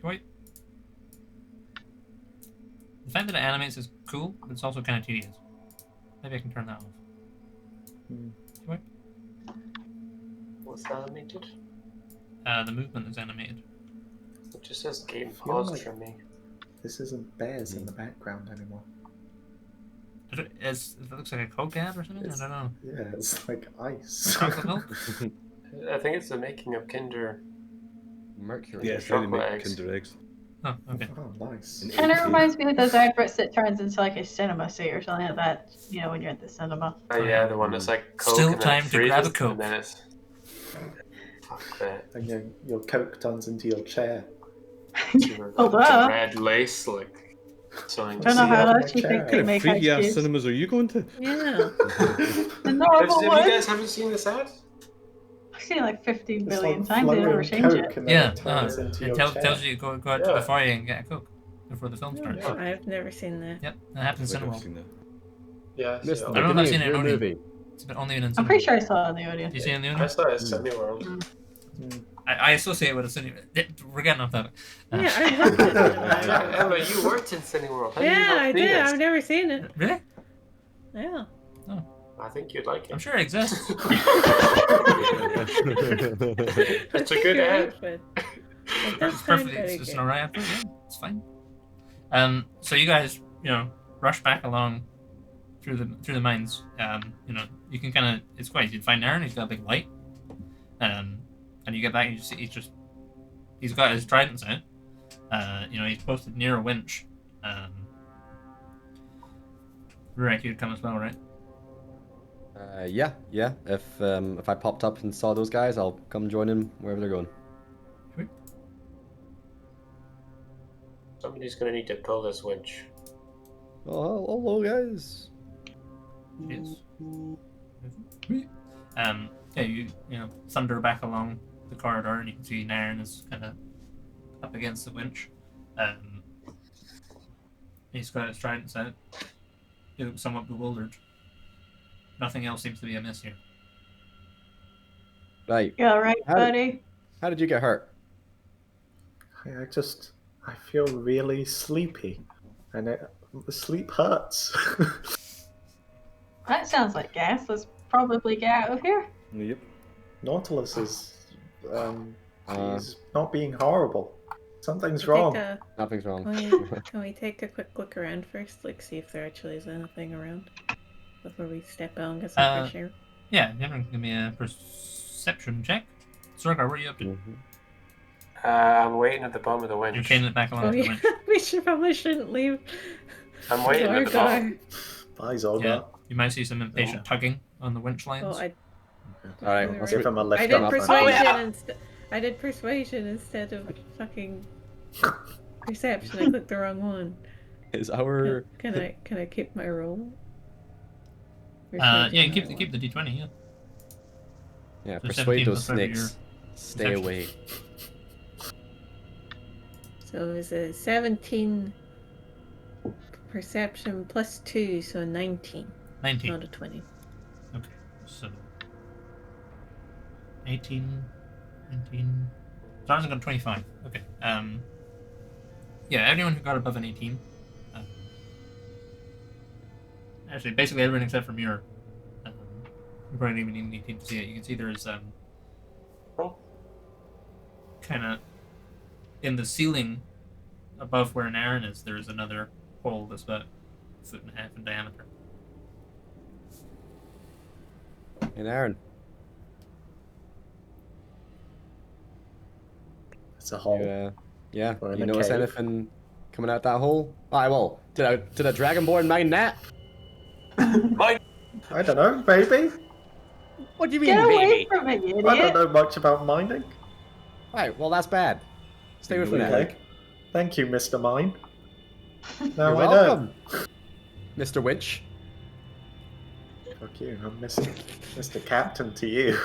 You wait. The fact that it animates is cool, but it's also kind of tedious. Maybe I can turn that off. Wait. What's animated? The movement is animated. It just says game feel paused like- for me. This isn't bears in the background anymore. It looks like a Coke ad or something? It's- I don't know. Yeah, it's like ice. Chocolate milk? I think it's the making of Kinder. Mercury. Yeah, it's trying to make Chocolate eggs. Kinder eggs. Oh, okay. Oh, nice. And Kind of egg reminds me of those adverts that turns into like a cinema seat or something like that. You know, when you're at the cinema. Oh yeah, the one that's like Coke Still and then time it to grab a freezes, Coke. And then it's... Fuck that. And your Coke turns into your chair. Oh, The duh. red lace, like... Something. Don't know See how that in else my you think chair. they make Freaky ice ass cubes. cinemas are you going to? Yeah. The normal Have one. you guys haven't seen this ad? I've seen it like 15 It's billion like times. They never flowing change Coke it. and then Yeah, it turns into it your tells chair. you to go out to the Yeah. foyer and get a Coke before the film starts. Yeah. I've never seen that. Yep, that happens in I've Cineworld. seen that. Yeah, Missed so I don't know if I've seen it in your audio. movie. It's been only in I'm Cineworld. pretty sure I saw it in the audio. Do you see it in the I audio? saw it at Cineworld. I associate it with a cinema. We're getting off that. Yeah, I worked at Yeah, it. Emma, you worked in Cineworld. How do you Yeah, not I see did. this? I've never seen it. Really? Yeah. I think you'd like it. I'm sure it exists. It's a good ad. It It's does sound perfect. very It's good. an alright outfit. Yeah, it's fine. So you guys, rush back along through the mines. You can kind of. It's quite easy to find Aaron. He's got a big light. And you get back and you see he's got his tridents out. He's posted near a winch. Rurik, you'd come as well, right? Yeah. If I popped up and saw those guys, I'll come join them wherever they're going. Somebody's gonna need to pull this winch. Oh, hello, guys. Yes. You thunder back along the corridor, and you can see Nairn is kind of up against the winch. He's got his tridents out. He looks somewhat bewildered. Nothing else seems to be amiss here. Right. You alright, How- buddy? How did you get hurt? I feel really sleepy, and the sleep hurts. That sounds like gas. Let's probably get out of here. Yep. Nautilus is Uh, he's not being horrible. Something's Can we wrong. take a- Nothing's wrong. Can we take a quick look around first? Like, see if there actually is anything around before we step out and get some fresh air? Yeah, everyone can give me a perception check. Sorgar, what are you up to? Mhm. I'm waiting at the bottom of the You're winch. chaining it back along Oh, to the yeah. winch. Probably shouldn't leave. I'm waiting at the bottom. Bye, Zolgar. Yeah, you might see some impatient tugging on the winch lines. Oh, I All right. Right. Let's Give him a lift I did up. persuasion I did persuasion instead of fucking perception. I clicked the wrong one. Is our Can I keep my roll? Yeah, you keep the D20. Yeah. yeah So persuade 17 those plus whatever snakes. Stay perception. away. So it's a 17 perception plus 2, so 19, 19. not a 20. Okay, so 18, 19. So I was got 25. Okay. Yeah, everyone who got above an 18. Actually, basically everyone except for Muir. You probably don't even need an 18 to see it. You can see there's kind of in the ceiling above where an Aaron is. There's another hole that's about 1.5 feet in diameter. And Aaron, It's a hole. yeah. Or in You a notice cave. anything coming out that hole? Alright, well, did a dragonborn mind that? I don't know, maybe. What do you mean, Get away baby? from it, you I don't idiot. know much about mining. Alright, well that's bad. Stay with me now. Okay. Thank you, Mr. Mine. Now You're I welcome, Mr. Winch. know. Fuck you, I'm Mr. Captain to you.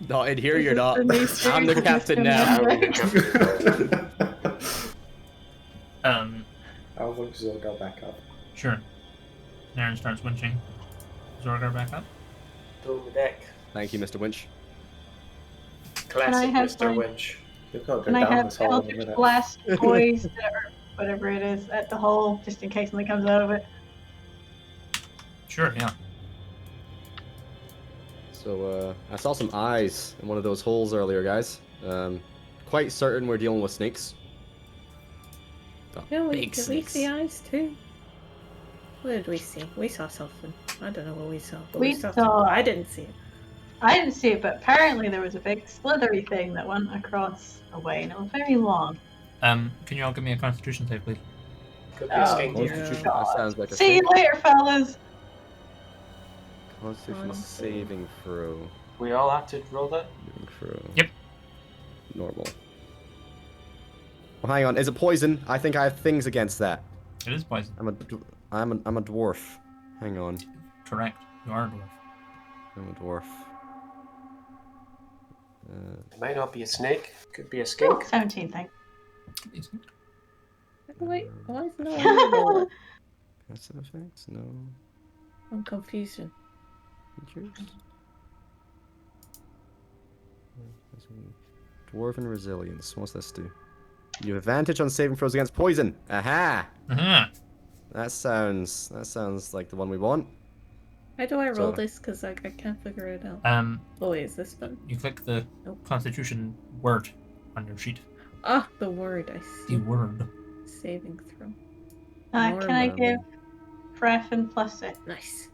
Not in here, you're not. The new I'm the series, captain Mr. now. Mine. I'll wink Zorgo back up. Sure. Aaron starts winching Zorgar back up. Pull the deck. Thank you, Mr. Winch. Classic have Mr. mine? Winch. You've got to Can go I down have this hole in a Eldritch minute. Blast poised or whatever it is at the hole, just in case something comes out of it? Sure, yeah. So, I saw some eyes in one of those holes earlier, guys. Quite certain we're dealing with snakes. Oh, Yeah, big did we snakes. see eyes too? What did we see? We saw something. I don't know what we saw, but We we saw saw- something. I didn't see it. I didn't see it, but apparently there was a big slithery thing that went across a way, and it was very long. Can you all give me a Constitution save, please? Could be a Oh, skink. dear Constitution, God. that sounds like a See you snake. later, fellas. Constitution One, saving throw. We all have to roll that. Saving throw. Yep. Normal. Well, hang on. Is it poison? I think I have things against that. It is poison. I'm a dwarf. Hang on. Correct. You are a dwarf. I'm a dwarf. It might not be a snake. Could be a skink. 17, thank Wait, why is no one roll it? Passive effects? No. I'm confused. Features? Dwarven resilience. What's this do? You have advantage on saving throws against poison. Aha! Uh-huh. That sounds like the one we want. How do I roll So- this? Because I can't figure it out. Oh, wait, is this one? You click the Nope. Constitution word on your sheet. Ah, the word. I see. The word. Saving throw. Can I Normal. give Freffin +6? Nice.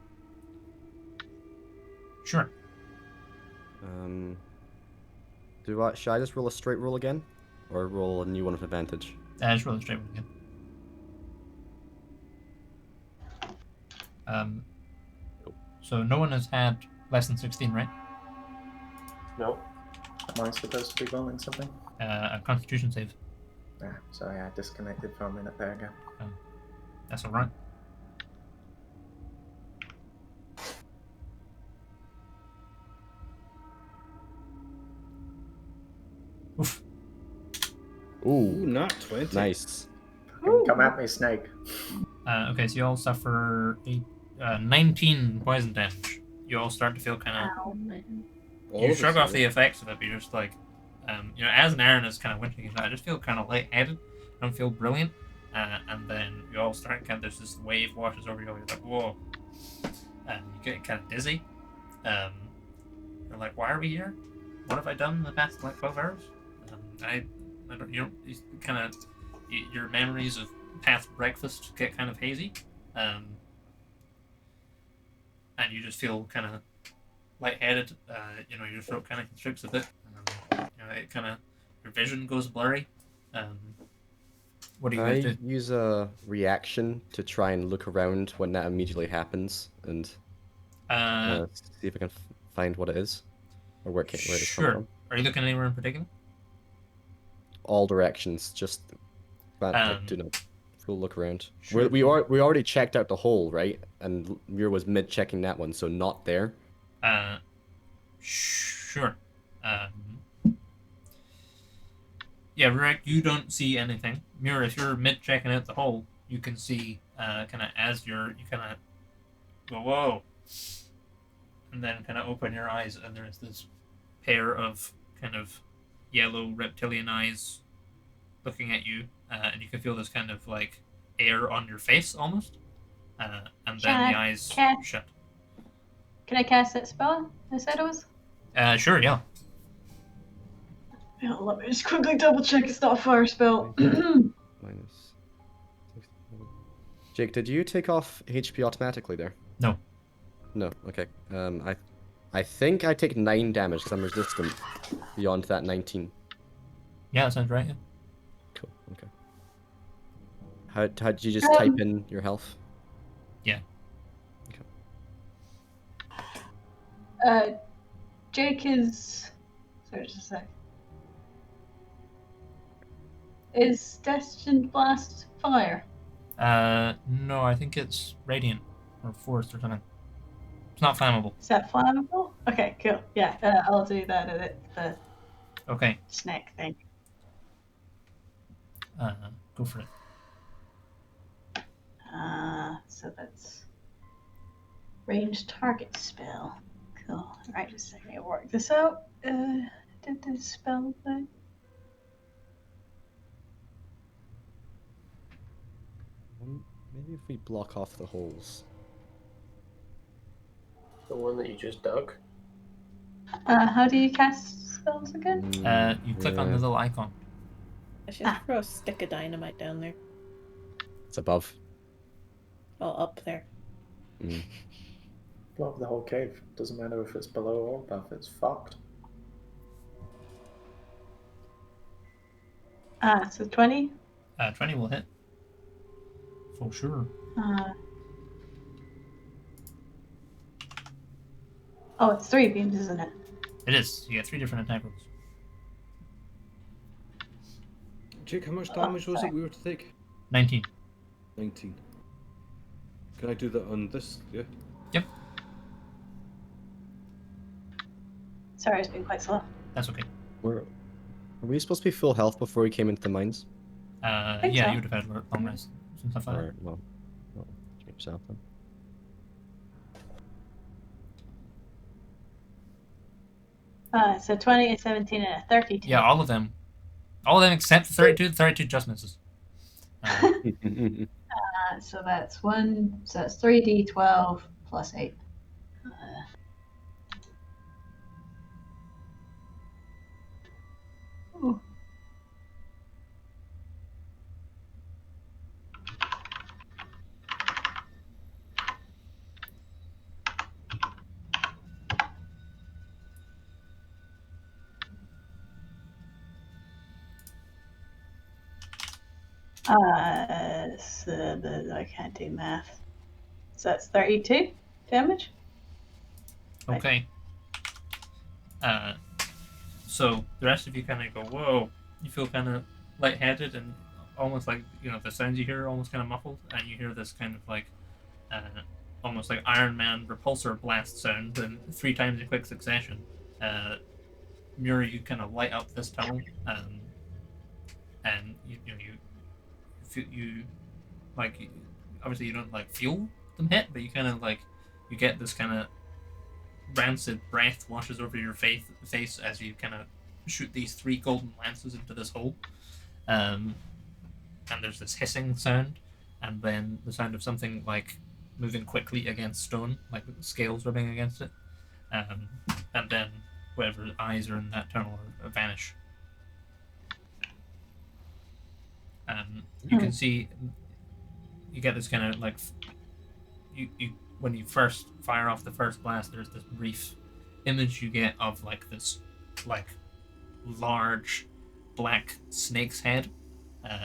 Sure. Should I just roll a straight roll again? Or roll a new one with advantage? Just roll the straight one again. So no one has had less than 16, right? No. Am I supposed to be rolling something? A Constitution save. Ah, sorry, I disconnected for a minute there again. That's alright. Oof. Ooh, Ooh, not 20. nice. Come at me, snake. Okay, so you all suffer a 19 poison damage. You all start to feel kind of. Oh, man. All You of us shrug off do the it. effects of it, but you're just like, as an Aaron is kind of winching, I just feel kind of lightheaded. I don't feel brilliant. And then you all start there's this wave washes over you. You're like, whoa. And you get kind of dizzy. You're like, why are we here? What have I done in the past 12 hours? I don't, your memories of past breakfast get kind of hazy. And you just feel kind of lightheaded. Your throat kind of constricts a bit. It kind of, your vision goes blurry. What do you guys do? I use a reaction to try and look around when that immediately happens and see if I can find what it is or where it's coming Sure. from. Are you looking anywhere in particular? All directions, just do not full look around. Sure. We already checked out the hole, right? And Muir was mid checking that one, so not there. Sure. Yeah, Rick, you don't see anything. Muir, if you're mid checking out the hole, you can see kind of as you kind of go, whoa, and then kind of open your eyes, and there's this pair of kind of yellow reptilian eyes looking at you, and you can feel this kind of like air on your face almost, and then Can the I eyes cast- shut. Can I cast that spell? I said it was? Sure, yeah. Yeah, let me just quickly double check it's not a fire spell. Minus. Jake, did you take off HP automatically there? No. No. Okay. I think I take 9 damage because I'm resistant beyond that 19. Yeah, that sounds right. Yeah. Cool. Okay. How did you just type in your health? Yeah. Okay. Jake is. Sorry, just a sec. Is Destined Blast fire? No, I think it's radiant or force or something. It's not flammable. Is that flammable? Okay, cool. Yeah, I'll do that at the Okay, snake thing. go for it. So that's ranged target spell. Cool. Alright, just a second to work this out. Did the spell thing? Maybe if we block off the holes. The one that you just dug? How do you cast spells again? You click on the little icon. I should throw a stick of dynamite down there. It's above. Oh, up there. Blow up the whole cave. Doesn't matter if it's below or above, it's fucked. So 20? 20 will hit. For sure. Oh, it's 3 beams, isn't it? It is. You get 3 different attack rolls. Jake, how much damage was it we were to take? 19. 19. Can I do that on this? Yeah. Yep. Sorry, it's been quite slow. That's okay. Were we supposed to be full health before we came into the mines? Think Yeah, so. you would have had a long rest and stuff like that. Alright, well, change yourself then. So 20, a 17, and a 32. Yeah, all of them. All of them except the 32. The 32 just misses. So that's 1. So that's 3d12 plus 8. Ooh. I can't do math. So that's 32 damage. Okay. So the rest of you kind of go, whoa. You feel kind of lightheaded and almost like, the sounds you hear are almost kind of muffled. And you hear this kind of like, almost like Iron Man repulsor blast sound and 3 times in quick succession. Muir, you kind of light up this tunnel. And you like, obviously you don't like feel them hit, but you kind of like, you get this kind of rancid breath washes over your face as you kind of shoot these 3 golden lances into this hole. And there's this hissing sound, and then the sound of something like moving quickly against stone, like scales rubbing against it. And then whatever eyes are in that tunnel vanish. You can see, you get this kind of like, you when you first fire off the first blast, there's this brief image you get of like this like large black snake's head,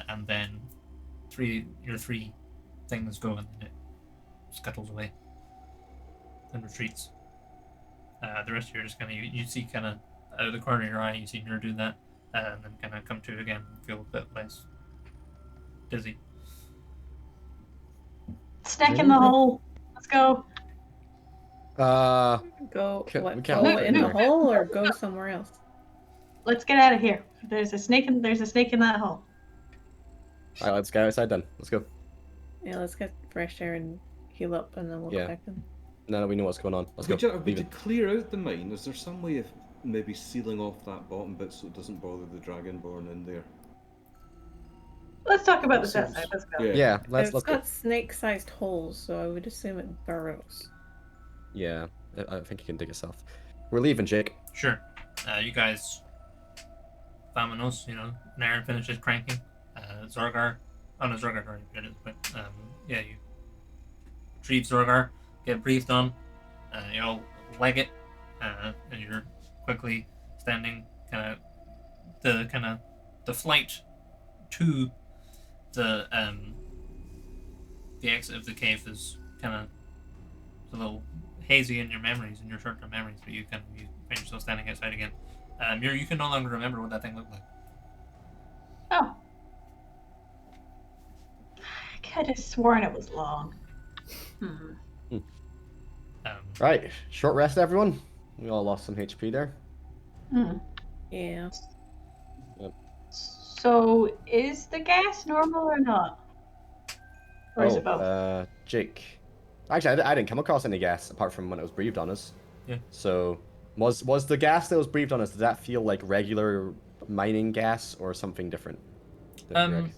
and then your 3 things go and then it scuttles away and retreats. The rest of you are just kind of, you see kind of out of the corner of your eye, you see Muir do that, and then kind of come to again and feel a bit less dizzy. Snake in the hole. Let's go. Go we what, can't go look in in the there. hole or go somewhere else? Let's get out of here. There's a snake in that hole. Alright, let's go outside then. Let's go. Yeah, let's get fresh air and heal up, and then we'll Yeah. go back in. Now that we know what's going on, let's go. We Leave to it. clear out the mine. Is there some way of maybe sealing off that bottom bit so it doesn't bother the dragonborn in there? Let's talk about this Seems- outside. Let's go. Yeah, let's It's go. got snake-sized holes, so I would assume it burrows. Yeah, I think you can dig yourself. We're leaving, Jake. Sure. You guys, Vamonos, Naren finishes cranking. Zorgar, Zorgar already did it, but yeah, you retrieve Zorgar, get breathed on, you all leg it, and you're quickly standing the flight to the exit of the cave is kind of a little hazy in your memories, in your short-term memories, but you find yourself standing outside again. Muir, you can no longer remember what that thing looked like. Oh. I could have sworn it was long. Right, short rest, everyone. We all lost some HP there. Yeah. So, is the gas normal or not? Or is it both? Jake. Actually, I didn't come across any gas apart from when it was breathed on us. Yeah. So, was the gas that was breathed on us, did that feel like regular mining gas or something different? No.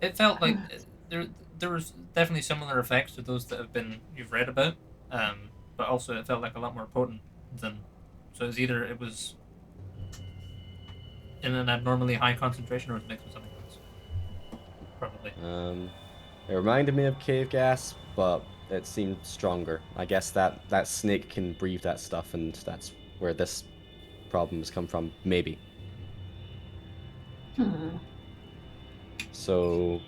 It felt like there was definitely similar effects to those that you've read about, but also it felt like a lot more potent than. So it was in an abnormally high concentration, or it was mixed with something else. Probably. It reminded me of cave gas, but it seemed stronger. I guess that snake can breathe that stuff, and that's where this problem has come from. Maybe. So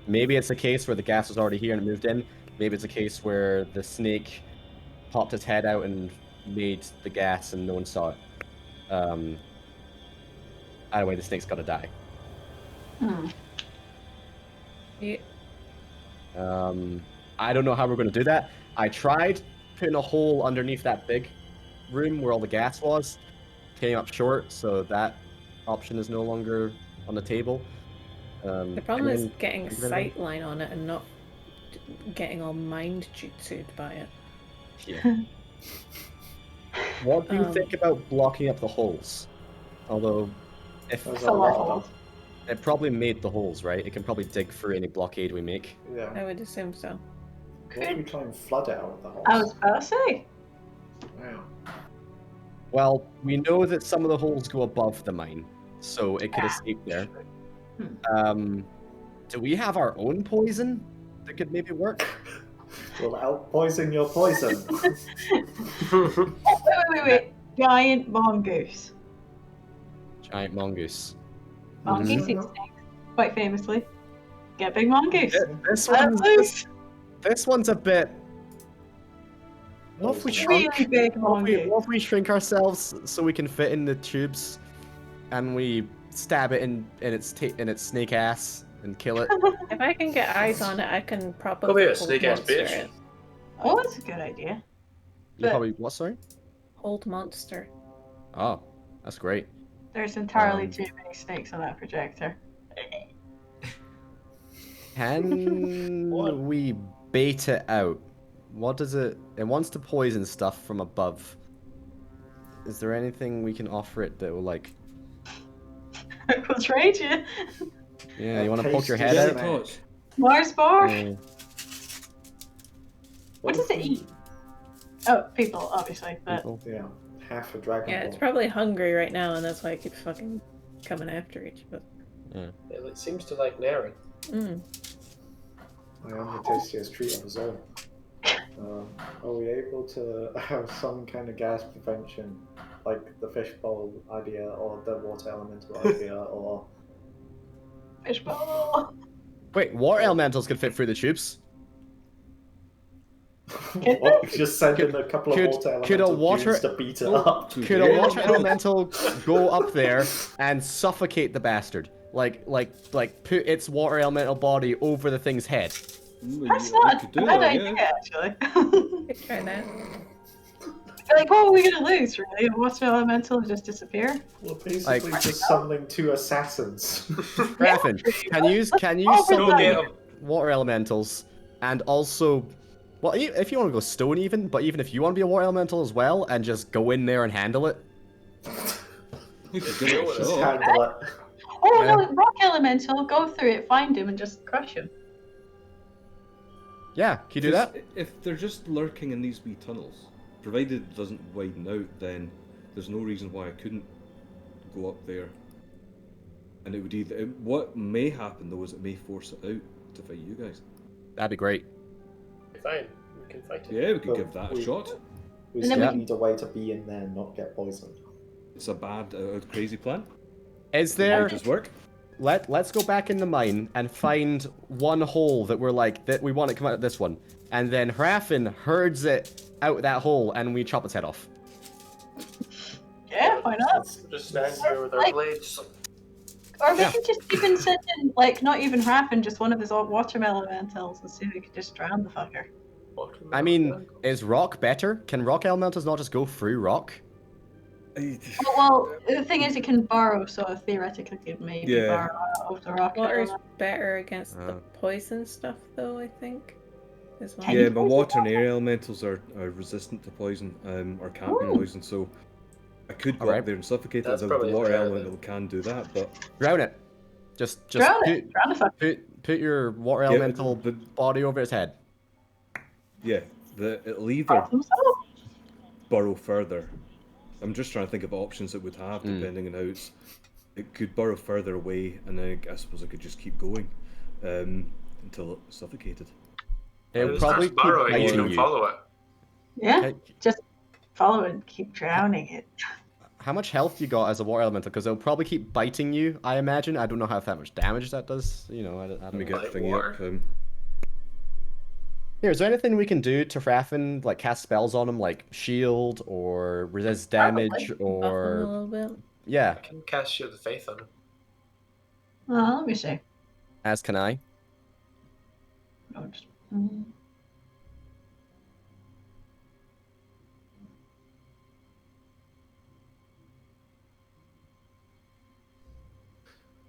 maybe it's a case where the gas was already here and it moved in. Maybe it's a case where the snake popped its head out and made the gas and no one saw it. Either way, the snake's got to die. Yeah. I don't know how we're going to do that. I tried putting a hole underneath that big room where all the gas was. Came up short, so that option is no longer on the table. The problem is getting a sight line on it and not getting all mind jutsu'd by it. Yeah. What do you think about blocking up the holes? Although, if There's a lot of them. it probably made the holes, right? It can probably dig through any blockade we make. Yeah. I would assume so. What if we try and flood it out of the holes? I was about to say. Wow. Well, we know that some of the holes go above the mine, so it could escape there. Do we have our own poison that could maybe work? Will out poison your poison. Wait. Giant mongoose. Giant mongoose. Mongoose extinct, quite famously. Get big mongoose. This one's a bit. What if we shrink? Really big mongoose. What if we shrink ourselves so we can fit in the tubes, and we stab it in its snake ass and kill it? If I can get eyes on it, I can probably. Come here, snake ass bitch. It. Oh, that's a good idea. You probably what? Sorry. Hold monster. Oh, that's great. There's entirely too many snakes on that projector. Can we bait it out? What does it? It wants to poison stuff from above. Is there anything we can offer it that will like? We'll trade you. Yeah, you want to poke your head out? Mars bar. Yeah. What does it eat? Oh, people, obviously, but People. Yeah, half a dragon. Yeah, it's probably hungry right now, and that's why it keeps fucking coming after each other. It seems to like Naren. I am the tastiest treat of us all. Are we able to have some kind of gas prevention, like the fishbowl idea or the water elemental idea, or fishbowl? Wait, water elementals could fit through the tubes. what? Just send in a couple of water elemental to beat it up. Could a water elemental go up there and suffocate the bastard? Like put its water elemental body over the thing's head. That's not a bad idea, actually. Try that. Like, what are we gonna lose, really? A water elemental will just disappear? Well, basically just summoning two assassins. Raffin, can you summon water elementals and also, well, if you want to go stone even, but even if you want to be a water elemental as well and just go in there and handle it. Just handle it. Oh no, rock elemental, go through it, find him, and just crush him. Yeah, can you do that? If they're just lurking in these wee tunnels, provided it doesn't widen out, then there's no reason why I couldn't go up there. And it would either... What may happen, though, is it may force it out to fight you guys. That'd be great. Fine, we can fight it. Yeah, we could give that a shot. We still need a way to be in there and not get poisoned. It's a bad, crazy plan. Is there... Just work. Let's go back in the mine and find one hole that we're like, that we want to come out of this one. And then Raffin herds it out that hole and we chop its head off. Yeah, why not? Just stand here with our blades. Or we could just even send in, like, not even Raffin, just one of his watermelon elementals and see if we could just drown the fucker. I mean, is rock better? Can rock elementals not just go through rock? Well, the thing is, it can burrow, so theoretically it may burrow out of the rock. Water's better against the poison stuff, though, I think. Yeah, but water and air elementals are resistant to poison, or can't be poisoned, so I could go up there and suffocate it. The water elemental can do that, but... Drown it. Just drown it. Drown the fucker. put your water Yeah, elemental but- body over its head. Yeah, it'll either Awesome stuff. burrow further. I'm just trying to think of options it would have, depending on how it could burrow further away, and then I suppose it could just keep going until it suffocated. It If will it probably starts keep burrowing, you biting can you. follow it. Yeah, Okay. just follow it and keep drowning it. How much health you got as a water elemental? Because it'll probably keep biting you, I imagine. I don't know how that much damage that does. You know, I Let don't me know. get the Like thingy water? up. Here, is there anything we can do to Raffen, like cast spells on him, like shield or resist damage Probably. Buff him a or little bit. yeah? I can cast Shield of Faith on him. Let me see. As can I. No, just,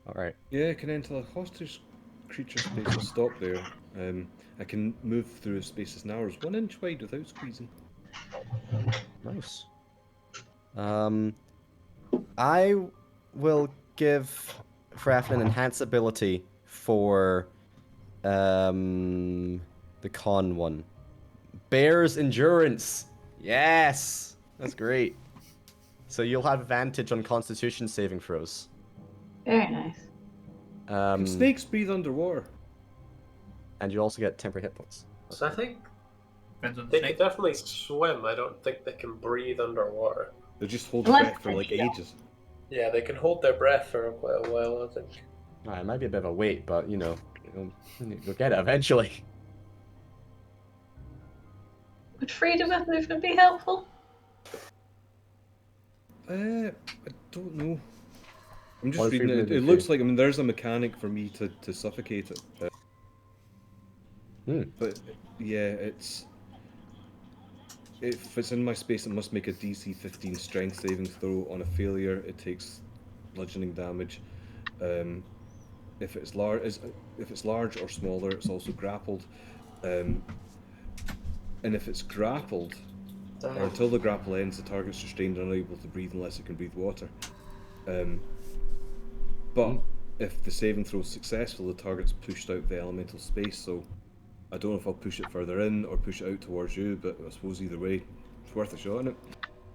All right. Yeah, I can enter a hostage creature space and stop there. I can move through spaces now as 1 inch wide without squeezing. Nice. I will give Raffen an enhanced ability for the con one. Bear's endurance. Yes, that's great. So you'll have advantage on Constitution saving throws. very nice. Can snakes breathe underwater? And you also get temporary hit points. So I think Depends on the they can snake. definitely swim. I don't think they can breathe underwater. They just hold Unless breath for like they ages. Yeah, they can hold their breath for quite a while, I think. It might be a bit of a wait, but you know, you'll get it eventually. Would freedom of movement be helpful? I don't know. I'm What just does reading freedom it. It do? looks like, I mean, there's a mechanic for me to suffocate it. But yeah, if it's in my space, it must make a DC 15 strength saving throw. On a failure, it takes bludgeoning damage. If it's large or smaller, it's also grappled. And if it's grappled, or until the grapple ends, the target's restrained and unable to breathe unless it can breathe water. But if the saving throw is successful, the target's pushed out of the elemental space. So I don't know if I'll push it further in or push it out towards you, but I suppose either way, it's worth a shot, isn't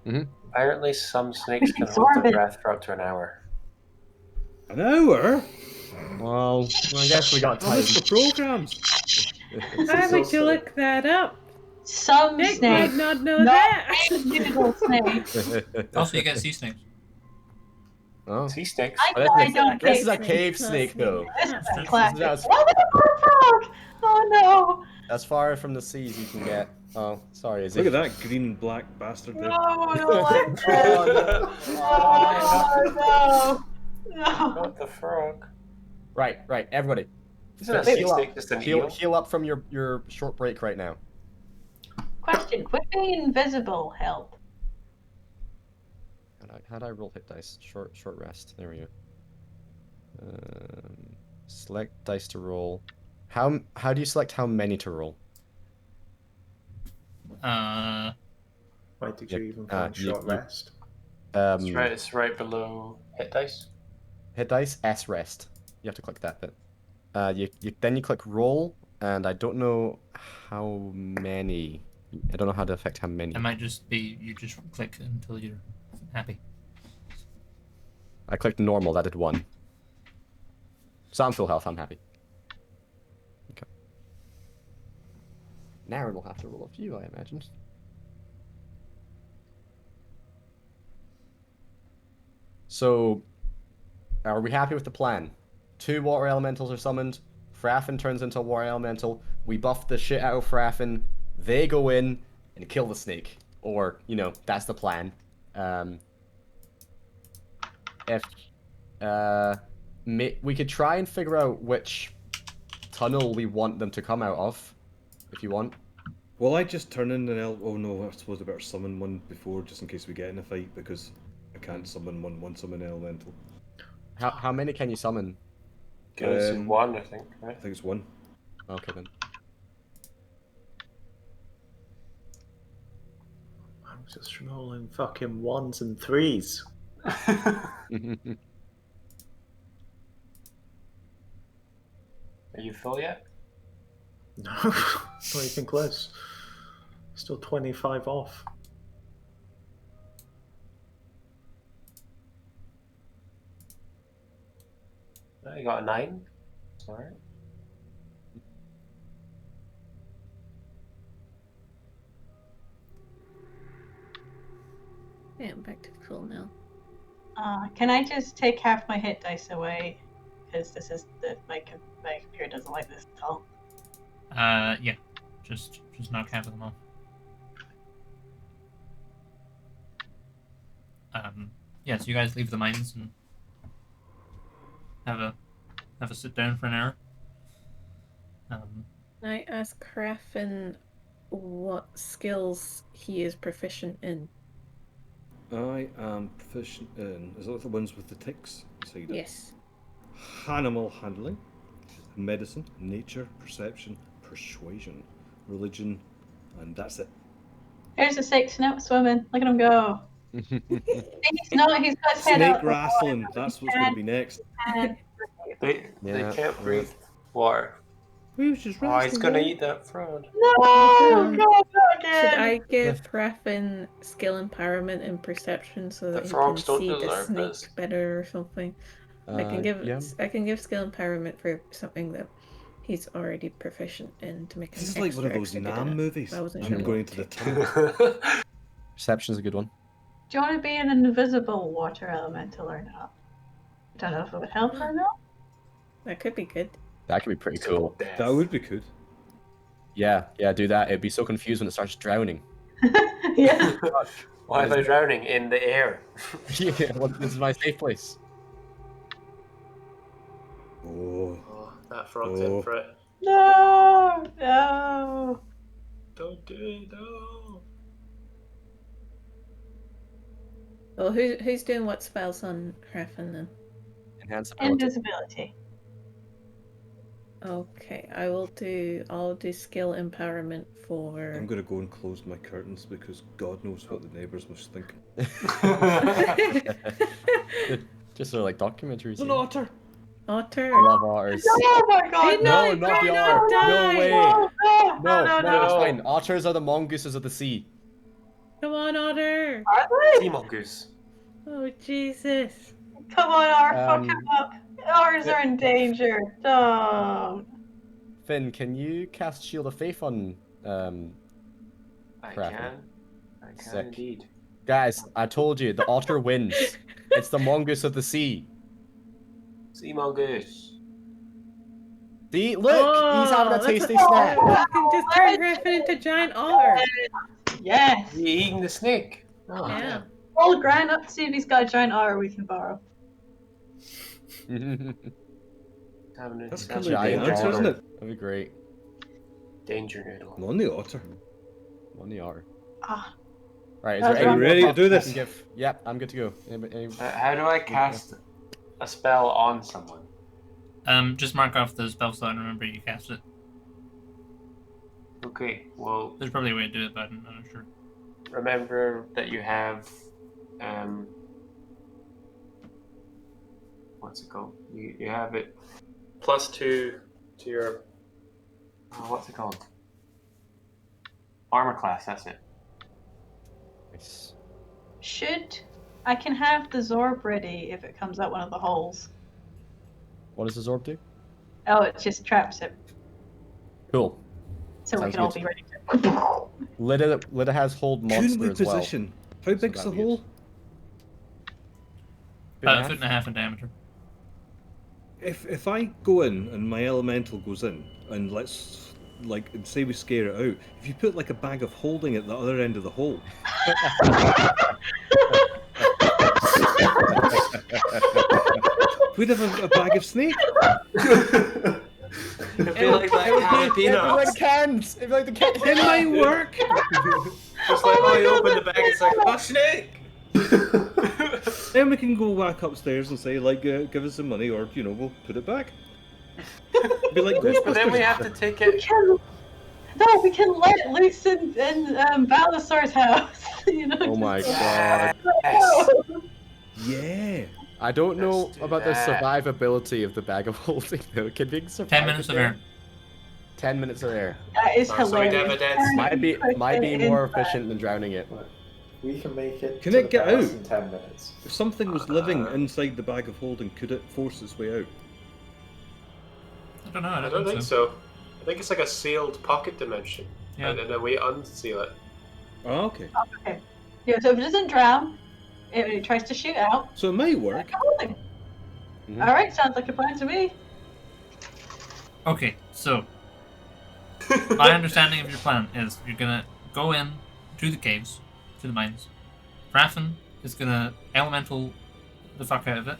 it? Apparently, some snakes can hold Absorb their it. breath for up to an hour. An hour? Well, I guess we got I time. missed the programs. Why would you look that up? Some Nick snakes. might not know Not that. individual snakes. Also, you get sea snakes. Oh. Sea snakes. I don't This think is a cave snake, though. this is That's a true. classic. That's- Oh, the frog! Oh no! As far from the sea as you can get. Oh, sorry, Izzy. Look at that green and black bastard there. No, I don't like it. Oh no! No! Not the frog. Right, everybody. Isn't a Heal sea up. snake just an eel? Heal up from your short break right now. Question: would being invisible help? How'd I roll hit dice? Short rest. There we go. Select dice to roll. How do you select how many to roll? Why did you even find short rest? It's right below hit dice. Hit dice, S rest. You have to click that bit. Then you click roll, and I don't know how many. I don't know how to affect how many. It might just be you just click until you're happy. I clicked normal. That did 1. So I'm full health. I'm happy. Okay. Naren will have to roll a few, I imagine. So, are we happy with the plan? 2 water elementals are summoned. Fraffen turns into a water elemental. We buff the shit out of Fraffen. They go in and kill the snake. Or, you know, that's the plan. We could try and figure out which tunnel we want them to come out of, if you want. Well, I just turn in an oh no, I suppose I better summon one before, just in case we get in a fight, because I can't summon one once I'm an elemental. How many can you summon? Goes 1, I think, I right? think it's 1. Okay then. I'm just rolling fucking 1s and 3s. Are you full yet? No, not even close. Still 25 off. No, you got a 9. Alright. Yeah, I'm back to full now. Can I just take half my hit dice away? Because this is my computer doesn't like this at all. Yeah. Just knock half of them off. Yeah, so you guys leave the mines and have a sit down for an hour. Can I ask Raffin what skills he is proficient in? I am proficient in. Is that the ones with the ticks? Yes. Animal handling, medicine, nature, perception, persuasion, religion, and that's it. Here's a 6 now swimming. Look at him go. He's got his head Snake out. wrestling. That's what's going to be next. They can't breathe water. We was just Oh, he's gonna eat that frog. No, God, not Should again. I give Raffin skill empowerment and perception so that The he frogs can don't see the deserve snake this. better or something? I can give skill empowerment for something that he's already proficient in to make him This is like one of those Nam movies. I'm going into the tunnel. Perception's a good one. Do you want to be an invisible water elemental or not? I don't know if it would help or not. That could be good. That could be pretty cool. That would be good. Yeah, do that. It'd be so confused when it starts drowning. Yeah. Why am I drowning in the air? Yeah, well, this is my safe place. Oh, that frog's in for it. No, no. Don't do it, no. Well, who's doing what spells on Raffin then? Enhance ability. Invisibility. Okay, I'll do skill empowerment for. I'm going to go and close my curtains because God knows what the neighbours must think. Just sort of like documentaries. An otter. Otter. I love otters. Oh my God! No, not the otter. No way. No, it's No. fine. Otters are the mongooses of the sea. Come on, Otter. Are they? Sea mongoose. Oh Jesus. Come on, Otter, fuck him up. Ours are in danger. Don't. Finn, can you cast Shield of Faith on I Crap. can Sick. indeed. Guys, I told you, the otter wins. It's the mongoose of the sea. Sea mongoose. See, look, he's having a that's tasty what- snack. I can just turn Raffin into giant otter. Yes. You eating the snake? Oh, Yeah. damn. Call Grant up to see if he's got a giant otter we can borrow. That's kind kind of giant dangerous, otter. isn't it? That'd be great. Danger noodle. I'm on the otter. On the otter. Ah. Right, is That's there any right. more Ready to props do I this? can give? Yep, I'm good to go. Any- How do I cast a spell on someone? Just mark off the spell slot and remember you cast it. Okay, well, There's probably a way to do it, but I'm not sure. remember that you have, what's it called? You have it +2 to your, what's it called? Armor class, that's it. Nice. I can have the Zorb ready if it comes out one of the holes. What does the Zorb do? Oh, it just traps it. Cool. So we Sounds can all good. be ready to. Lida has hold monster Couldn't we as well. position? How big's the that'd be hole? About a foot and a half in diameter. If I go in and my elemental goes in and let's and say we scare it out, if you put like a bag of holding at the other end of the hole, we'd have a bag of snake. It'd be like that can of peanuts. Like cans. It'd be like the can. It might work. Just like, oh, you open the bag, it's like, oh, snake! Then we can go back upstairs and say give us some money, or we'll put it back. Be like But then we Ghostbusters. have to take it. We can let loose in Balasar's house. Oh my god. Yes. Yeah. I don't know Let's do about that. the survivability of the bag of holding though. Can we survive 10 minutes in of there? air. 10 minutes of air. That is Oh, so we'd hilarious. have a dead Turn sleep. it Might be quickly more inside. efficient than drowning it. Look, we can make it Can to it the get palace out? in 10 minutes. If something was living inside the bag of holding, could it force its way out? I don't know. I don't think so. I think it's like a sealed pocket dimension. Yeah. And then we unseal it. Oh, okay. Okay. Yeah, so if it doesn't drown, it tries to shoot out. So it might work. Holding. Mhm. Alright, sounds like a plan to me. Okay, so my understanding of your plan is you're gonna go in to the caves, to the mines. Raffen is gonna elemental the fuck out of it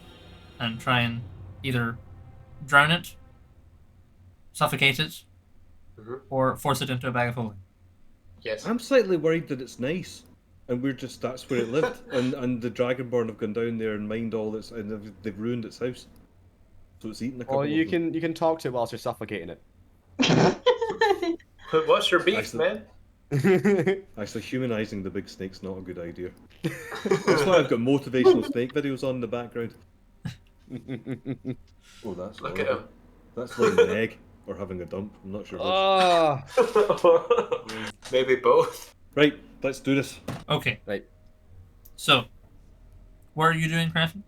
and try and either drown it, suffocate it, or force it into a bag of holding. Yes. I'm slightly worried that it's nice, and that's where it lived, and the Dragonborn have gone down there and mined all its, and they've ruined its house. So it's eaten a couple Or you of them. can talk to it whilst you're suffocating it. What's your beef, Actually- man? Actually, humanizing the big snake's not a good idea. That's why I've got motivational snake videos on in the background. Oh, that's Look at horrible. him. That's laying an egg or having a dump. I'm not sure which. Oh. Maybe both. Right, let's do this. Okay. Right. So, what are you doing, Raffen?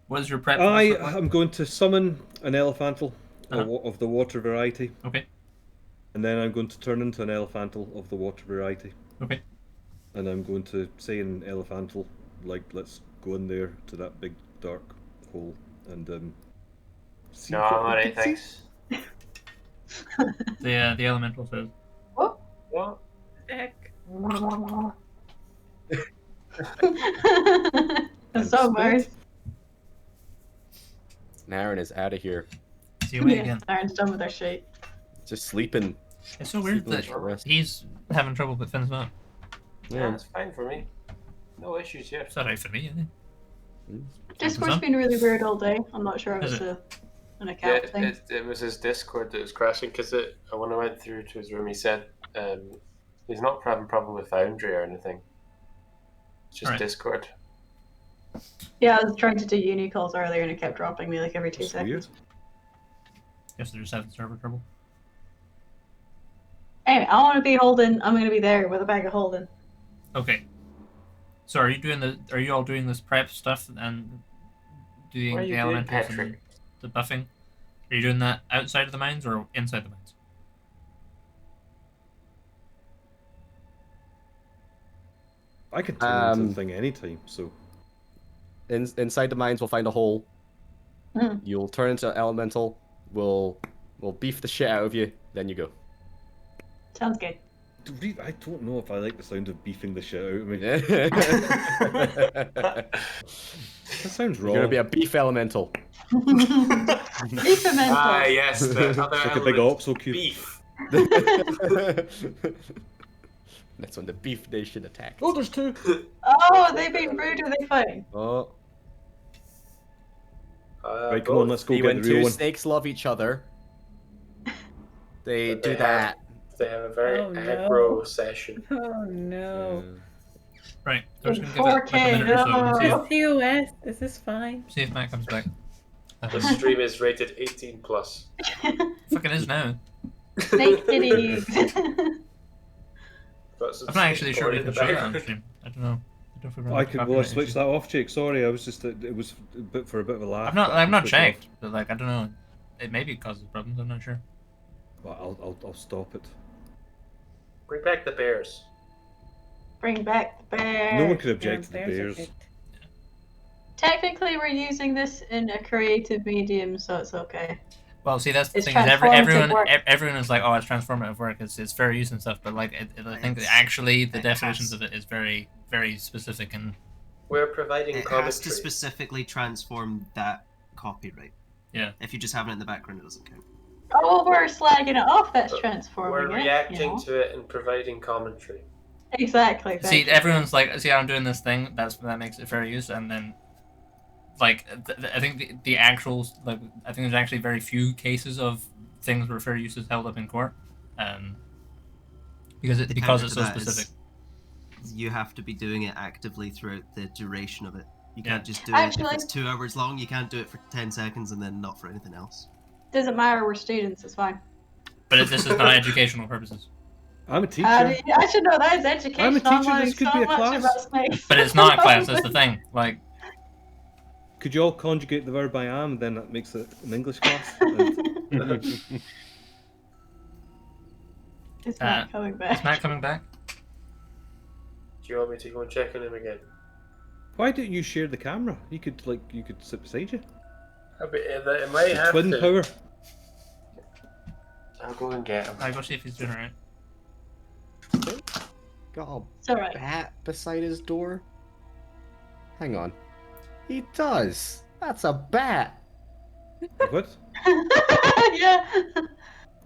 What is your prep? for this look like? I'm going to summon an elephantal Uh-huh. of the water variety, Okay. and then I'm going to turn into an elephantal of the water variety. Okay. And I'm going to say in elephantal, like, let's go in there to that big dark hole and see No, what I'm we alright, can see. thanks. The elemental says, What? What? Heck. I'm so embarrassed. Naren is out of here. "See you away Yeah, again." Aaron's done with their shit. Just sleeping. It's so weird Sleeping that short rest. he's having trouble, but Finn's not. Yeah, it's fine for me. No issues here. It's alright for me, I think. Discord's been really weird all day. I'm not sure if Is it's an Yeah, account thing. it was his Discord that was crashing because when I went through to his room, he said he's not having a problem with Foundry or anything. It's just Alright. Discord. Yeah, I was trying to do uni calls earlier and it kept dropping me like every 2 That's weird. seconds. Guess they're just having server trouble. Anyway, I want to be holding. I'm going to be there with a bag of holding. Okay. So are you all doing this prep stuff and doing What are the you doing, elementals and Patrick? the buffing? Are you doing that outside of the mines or inside the mines? I can turn into Um, the thing anytime, so Inside the mines, we'll find a hole. Mm. You'll turn into an elemental. We'll beef the shit out of you. Then you go. Sounds good. I don't know if I like the sound of beefing the shit out of me. You're That sounds wrong. gonna be a beef elemental. Beef fermental. Ah, yes, the other Like a big element. oxo cube. Beef. That's when the beef nation attacked. Oh, there's two. Oh, they've been rude. Are they fine? Oh, Right, come on, let's go see, get when the two real one. snakes love each other, they But do they that. They have a very Oh, no. aggro session. Oh no. Right. I'm just gonna give it like a 4K, minute or so and see no. if, TOS, this is fine. see if Matt comes back. The stream is rated 18 plus. Fucking is now. Snake titties. I'm not actually sure we can show that on the stream. I don't know. I don't know if we're I could. Well, I copyright switched issues. that off, Jake. Sorry, I was just. It was for a bit of a laugh. I've not Switch it off. checked, but like I don't know. It maybe causes problems. I'm not sure. Well, I'll stop it. Bring back the bears. Bring back the bear. No one could object to the Bears are bears. good. Technically, we're using this in a creative medium, so it's okay. Well, see, that's the It's thing. Is transformative work. everyone is like, oh, it's transformative work. It's fair use and stuff. But like, I think that actually the it definitions has- of it is very, very specific and We're providing It has commentary. to specifically transform that copyright. yeah. If you just have it in the background, it doesn't count. Oh, we're slagging it off. That's transforming We're it. reacting you know? to it and providing commentary. Exactly. See, exactly. everyone's like, see, I'm doing this thing. That makes it fair use, and then. Like, I think the actual, like, I think there's actually very few cases of things where fair use is held up in court, because The counter it's to so that is specific. You have to be doing it actively throughout the duration of it. You Yeah. can't just do it Actually- if it's 2 hours long. You can't do it for 10 seconds and then not for anything else. Doesn't matter. We're students. It's fine. But this is not educational purposes. I'm a teacher. I should know that is education. I'm a teacher, learning this could so be a much class. about snakes. But it's not a class. That's the thing. Like, Could you all conjugate the verb I am, and then that makes it an English class? And Is Matt coming back? is Matt coming back? Do you want me to go and check on him again? why don't you share the camera? You could sit beside you. It might have Twin to. power. I'll go and get him. I'll go see if he's doing alright. Got It's a alright. bat beside his door? Hang on. He does. That's a bat. What? Yeah.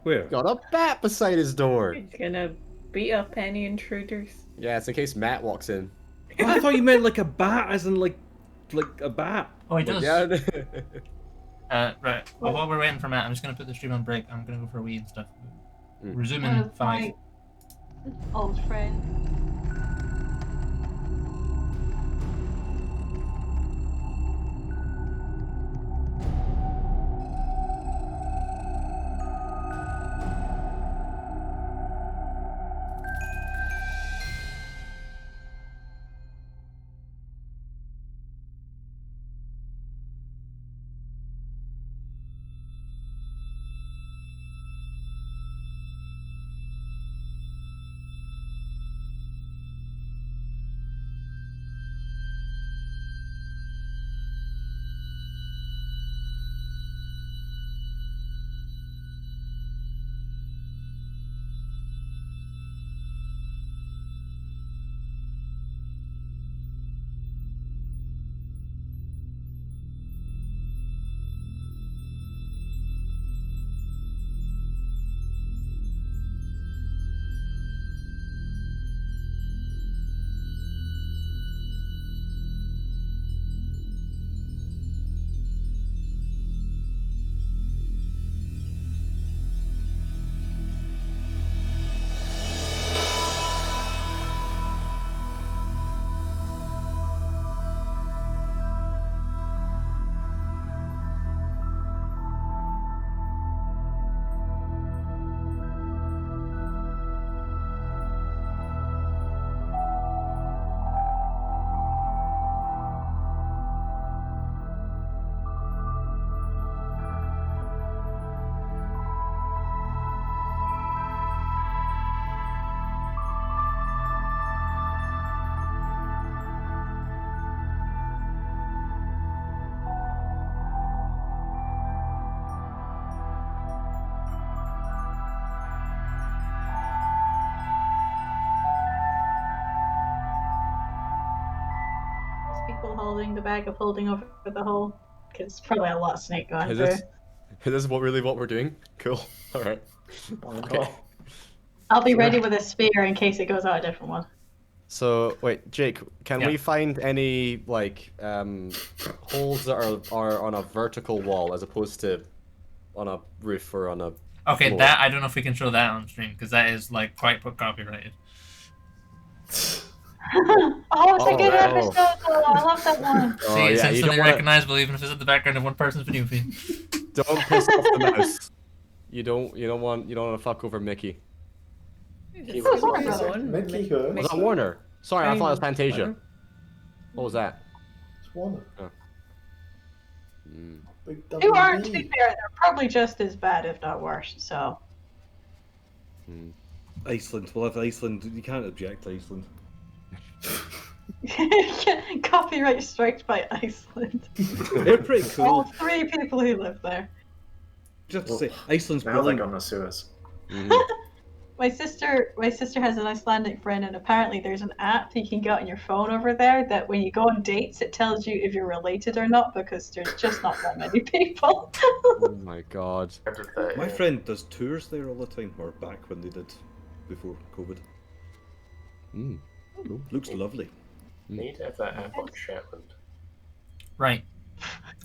Where? Got a bat beside his door. He's gonna beat up any intruders. Yeah, it's in case Matt walks in. Oh, I thought you meant like a bat, as in like a bat. Oh, he does. Yeah. Right. Well, while we're waiting for Matt, I'm just gonna put the stream on break. I'm gonna go for a wee and stuff. Resume One in of 5. my old friend. People holding the bag of holding over the hole. Because probably a lot of snake going Is through. this really what we're doing? Cool. Alright. Okay. I'll be ready with a spear in case it goes out a different one. So wait, Jake, can Yeah. we find any like holes that are on a vertical wall as opposed to on a roof or on a Okay, floor? that I don't know if we can show that on stream because that is like quite copyrighted. Oh, it's a good Oh. episode though. I love that one. Oh, See, it's yeah, you instantly don't wanna- recognizable even if it's at the background of one person's video feed. Don't piss off the mouse. You don't want to fuck over Mickey. Just Oh, sorry, this brother. one. Mickey who? Was that Warner? Sorry, I thought it was Fantasia. Warner. What was that? It's one. Hmm. Big Who aren't, to WB. be fair, they're probably just as bad, if not worse, so. Iceland. We'll have Iceland. You can't object to Iceland. Copyright striked by Iceland. They're pretty All cool. 3 people who live there. Just to say, Iceland's Now they're brilliant. gonna sue us. Mhm. My sister has an Icelandic friend, and apparently there's an app you can get on your phone over there that when you go on dates, it tells you if you're related or not because there's just not that many people. Oh my god. Heard of that, My yeah. friend does tours there all the time, or back when they did, before COVID. Mm. Looks lovely. Need to have that app on Shetland. Right.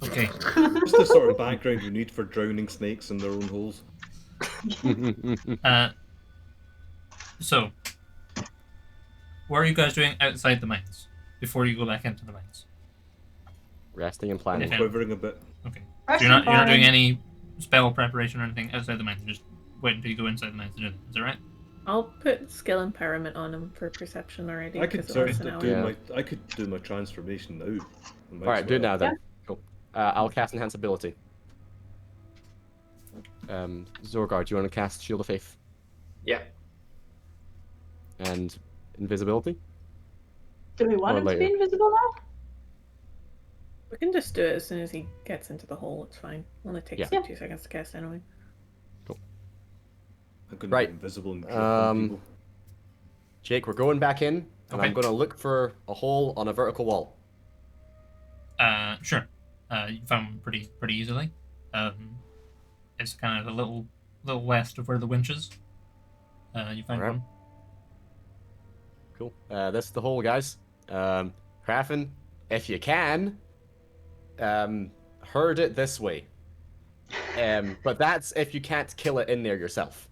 Okay. It's the sort of background you need for drowning snakes in their own holes. So, what are you guys doing outside the mines before you go back into the mines? Resting and I'm planning. Okay. quivering a bit. Okay. So Resting you're not doing planning. any spell preparation or anything outside the mines. You're just wait until you go inside the mines to do it. Is that right? I'll put skill empowerment on him for perception already. I could 'cause it lasts do an hour. Yeah. I could do my transformation now. I might All right, as do it well. now then. Cool. I'll cast Enhance Ability. Zorgar, do you want to cast Shield of Faith Yeah. and Invisibility? Do we want Or him to be later. invisible now? We can just do it as soon as he gets into the hole. It's fine. Only takes Yeah. like 2 seconds to cast anyway. I'm going Right. to be invisible and drip on people. Jake, we're going back in, and Okay. I'm going to look for a hole on a vertical wall. Sure. You found one pretty easily. It's kind of a little west of where the winch is. You find Alright. one. Cool. This is the hole, guys. Krafen, if you can, herd it this way. But that's if you can't kill it in there yourself.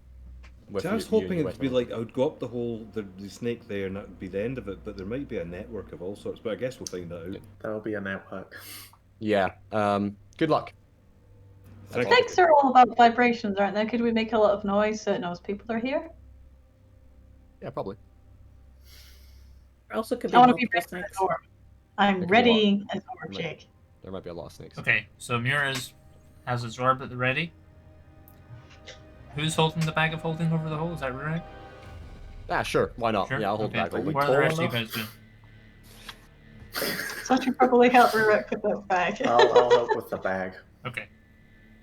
See, I was hoping it would be like I would go up the hole, the snake there, and that would be the end of it. But there might be a network of all sorts. But I guess we'll find that out. There'll be a network. Yeah. Good luck. Thank you. Snakes are all about vibrations, aren't they? Could we make a lot of noise so it knows people are here? Yeah, probably. Also could be I want to be multiple ready snakes. for Orb. I'm There could be ready as Orb, Right. Jake. There might be a lot of snakes. Okay, so Mura's has his orb at the ready. Who's holding the bag of holding over the hole? Is that right? Ah, sure. Why not? Sure. Yeah, I'll hold okay. back. Are we What are the tall rest of you enough? guys do? So I should probably help Rurik with this bag. I'll help with the bag. Okay.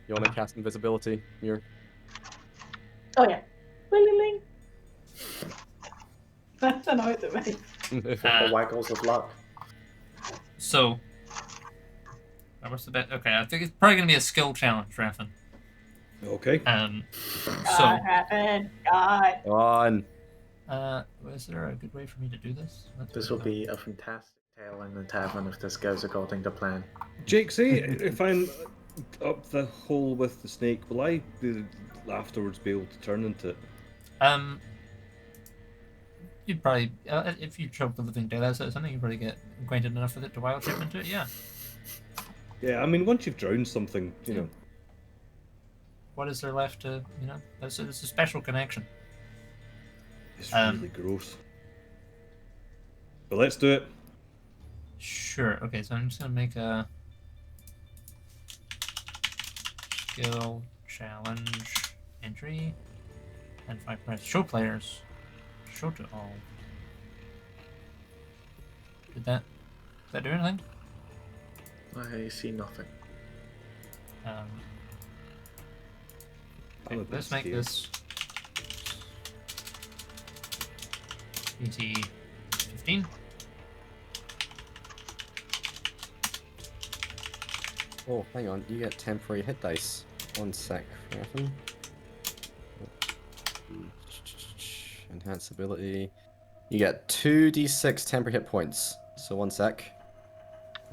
You want to cast Invisibility, Muir? Oh yeah. Ling. That's a noise it makes. The waggles of luck. So, what's the bet? Okay, I think it's probably gonna be a skill challenge, Raffin. Okay. So, God, happened. God. On. is there a good way for me to do this? This will be a fantastic tale in the tavern if this goes according to plan. Jake, say if I'm up the hole with the snake, will I be afterwards be able to turn into it? You'd probably, if you choke the living daylights out of something, you'd probably get acquainted enough with it to wild shape into it. Yeah. Yeah, I mean, once you've drowned something, you know. What is there left to, it's a special connection. It's really gross. But let's do it. Sure. Okay, so I'm just gonna make a skill challenge entry and 5 points. Show players. Show to all. Did that do anything? I see nothing. I'm a Okay, bit let's make scared. this PT 15. Oh, hang on. You get temporary hit dice. 1 sec, Raffin. Enhance ability. You get 2d6 temporary hit points. So 1 sec.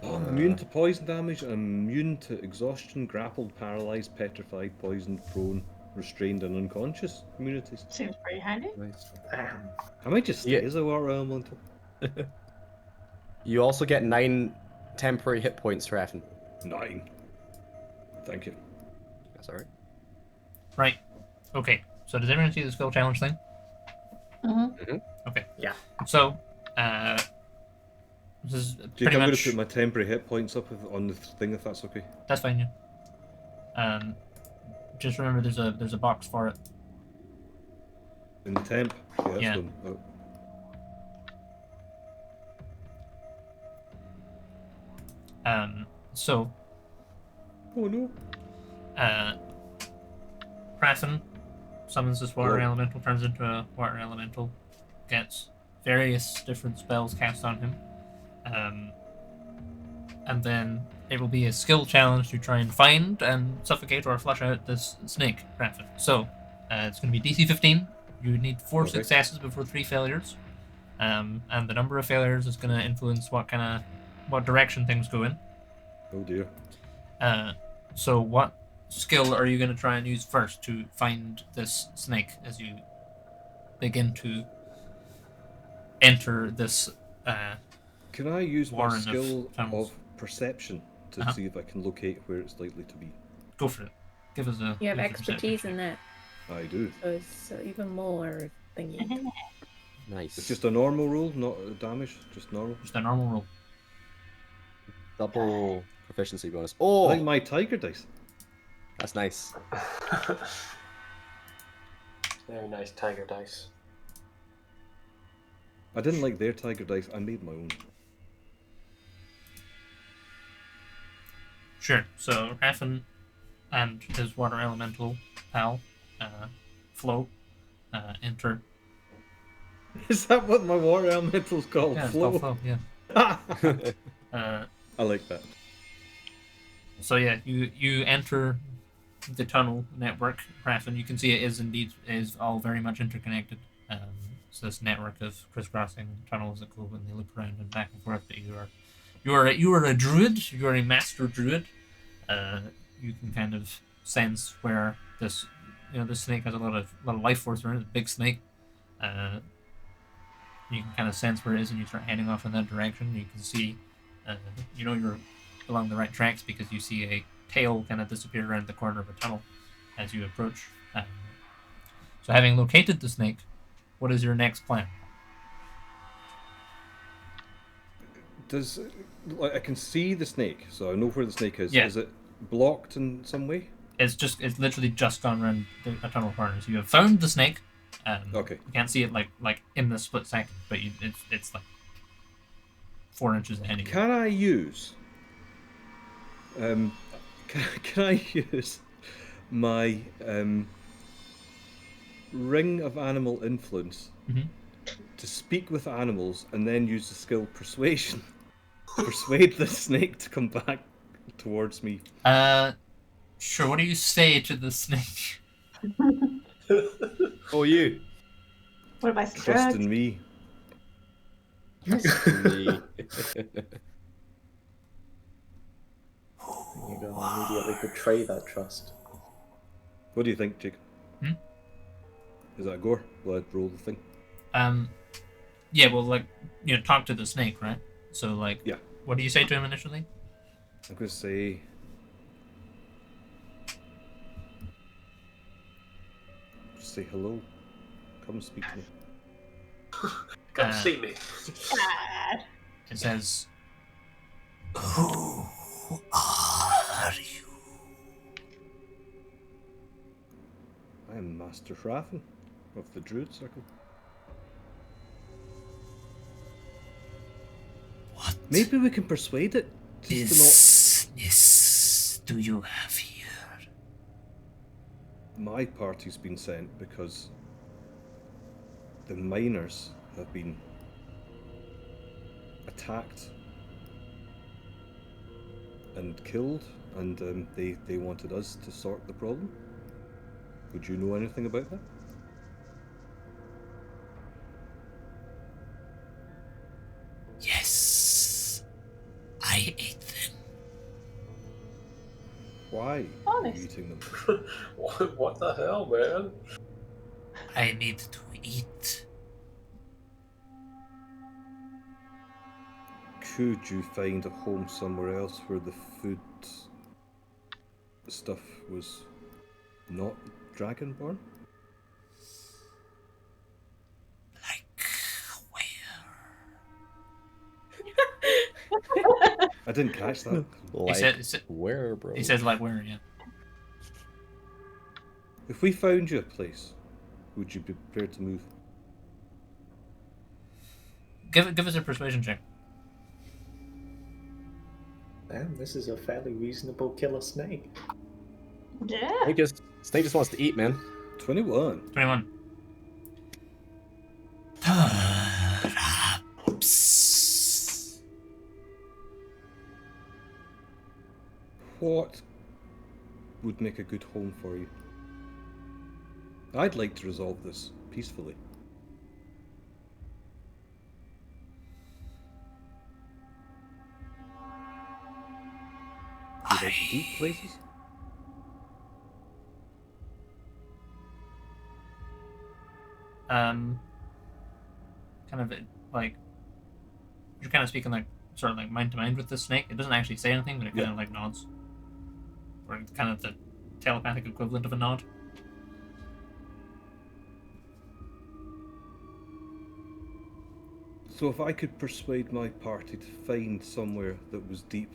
Oh, I'm immune to poison damage, and I'm immune to exhaustion, grappled, paralyzed, petrified, poisoned, prone, restrained, and unconscious immunities. Seems pretty handy. Nice. Damn. I might just stay Yeah. as a water elemental. You also get 9 temporary hit points, Raffin. 9. Thank you. That's alright. Right. Okay. So does everyone see the skill challenge thing? Mm-hmm. Okay. Yeah. So, this is Jake, pretty I'm going much. to put my temporary hit points up on the thing if that's okay. That's fine. Yeah. Just remember, there's a box for it. In the temp? Yeah, that's Yeah. done. Oh. So, Oh no. Krasen summons this water Hello. elemental, turns into a water elemental, gets various different spells cast on him, and then it will be a skill challenge to try and find and suffocate or flush out this snake, Krasen. So, it's going to be DC 15. You would need 4 Okay. successes before 3 failures, and the number of failures is going to influence what direction things go in. Oh dear. So what skill are you going to try and use first to find this snake as you begin to enter this Can I use my Warren of skill tunnels. of perception to see if I can locate where it's likely to be. Go for it. Give us a. You have give us a perception expertise check. in that, I do. so it's even more thingy. Nice. It's just a normal roll, not a damage, just normal. Just a normal roll. Double proficiency bonus. I Oh, think my tiger dice. that's nice. Very nice tiger dice. I didn't like their tiger dice. I made my own. Sure. So Raffen and his water elemental pal, Flo, enter. Is that what my water elemental's called? Yeah, it's Flow. called Flo. Yeah. I like that. So yeah, you enter the tunnel network, Raffen. You can see it is all very much interconnected. So this network of crisscrossing tunnels that go and they loop around and back and forth. But you are a druid. You are a master druid. You can kind of sense where this snake has a lot of life force around it. It's a big snake. You can kind of sense where it is, and you start heading off in that direction. You can see, you're along the right tracks because you see a tail kind of disappear around the corner of a tunnel as you approach. So having located the snake, what is your next plan? I can see the snake, so I know where the snake is. Yeah. Is it blocked in some way? It's literally just gone around a tunnel corner. So you have found the snake. Okay. You can't see it like in the split second, but it's like 4 inches ahead of you. Can I use? Can I use my ring of animal influence to speak with animals and then use the skill persuasion to persuade the snake to come back towards me? Sure. What do you say to the snake? Oh, you. What am I Trust struck? in me. Me. You go immediately betray that trust. What do you think, Jake? Hmm? Is that a gore? Will I roll the thing? Yeah. Well, talk to the snake, right? So, Yeah. what do you say to him initially? I'm going to say... Just say hello. Come speak to me. Come see me. It says, "Who are you?" I am Master Raffen of the Druid Circle. What Maybe we can persuade it just to business do you have here? not... My party's been sent because the miners have been attacked and killed, and they wanted us to sort the problem. Would you know anything about that? Yes, I ate them. Why are Honest. you eating them? What the hell, man? I need to eat. Could you find a home somewhere else where the food stuff was not dragonborn? Like where? I didn't catch that. Like, said- where, bro? He says like where? Yeah. If we found you a place, would you be prepared to move? Mm-hmm. Give us a persuasion check. Damn, this is a fairly reasonable killer snake. Yeah. Snake just wants to eat, man. 21. 21. Perhaps. What would make a good home for you? I'd like to resolve this peacefully. Do you like deep places? Kind of like you're kind of speaking like sort of like mind to mind with this snake. It doesn't actually say anything, but it kind of like nods. Or kind of the telepathic equivalent of a nod. So if I could persuade my party to find somewhere that was deep,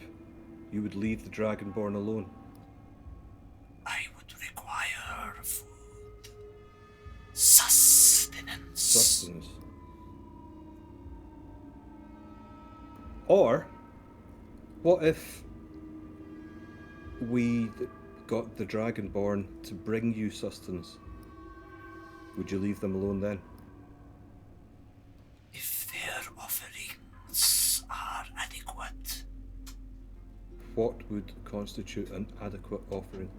you would leave the Dragonborn alone? I would require food. Sustenance. Sustenance. Or, what if we got the Dragonborn to bring you sustenance? Would you leave them alone then? If their offerings are adequate. What would constitute an adequate offering?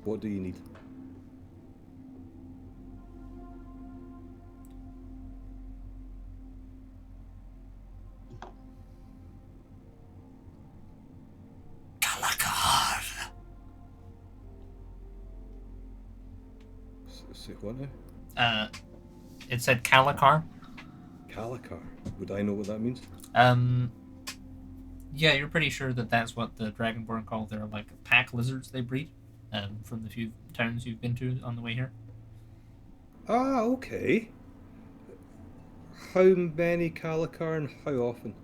What do you need? Kalakar. Say what now? It said Kalakar. Kalakar. Would I know what that means? Yeah, you're pretty sure that that's what the Dragonborn call their like pack lizards they breed. From the few towns you've been to on the way here. Ah, okay. How many Kalakar and how often?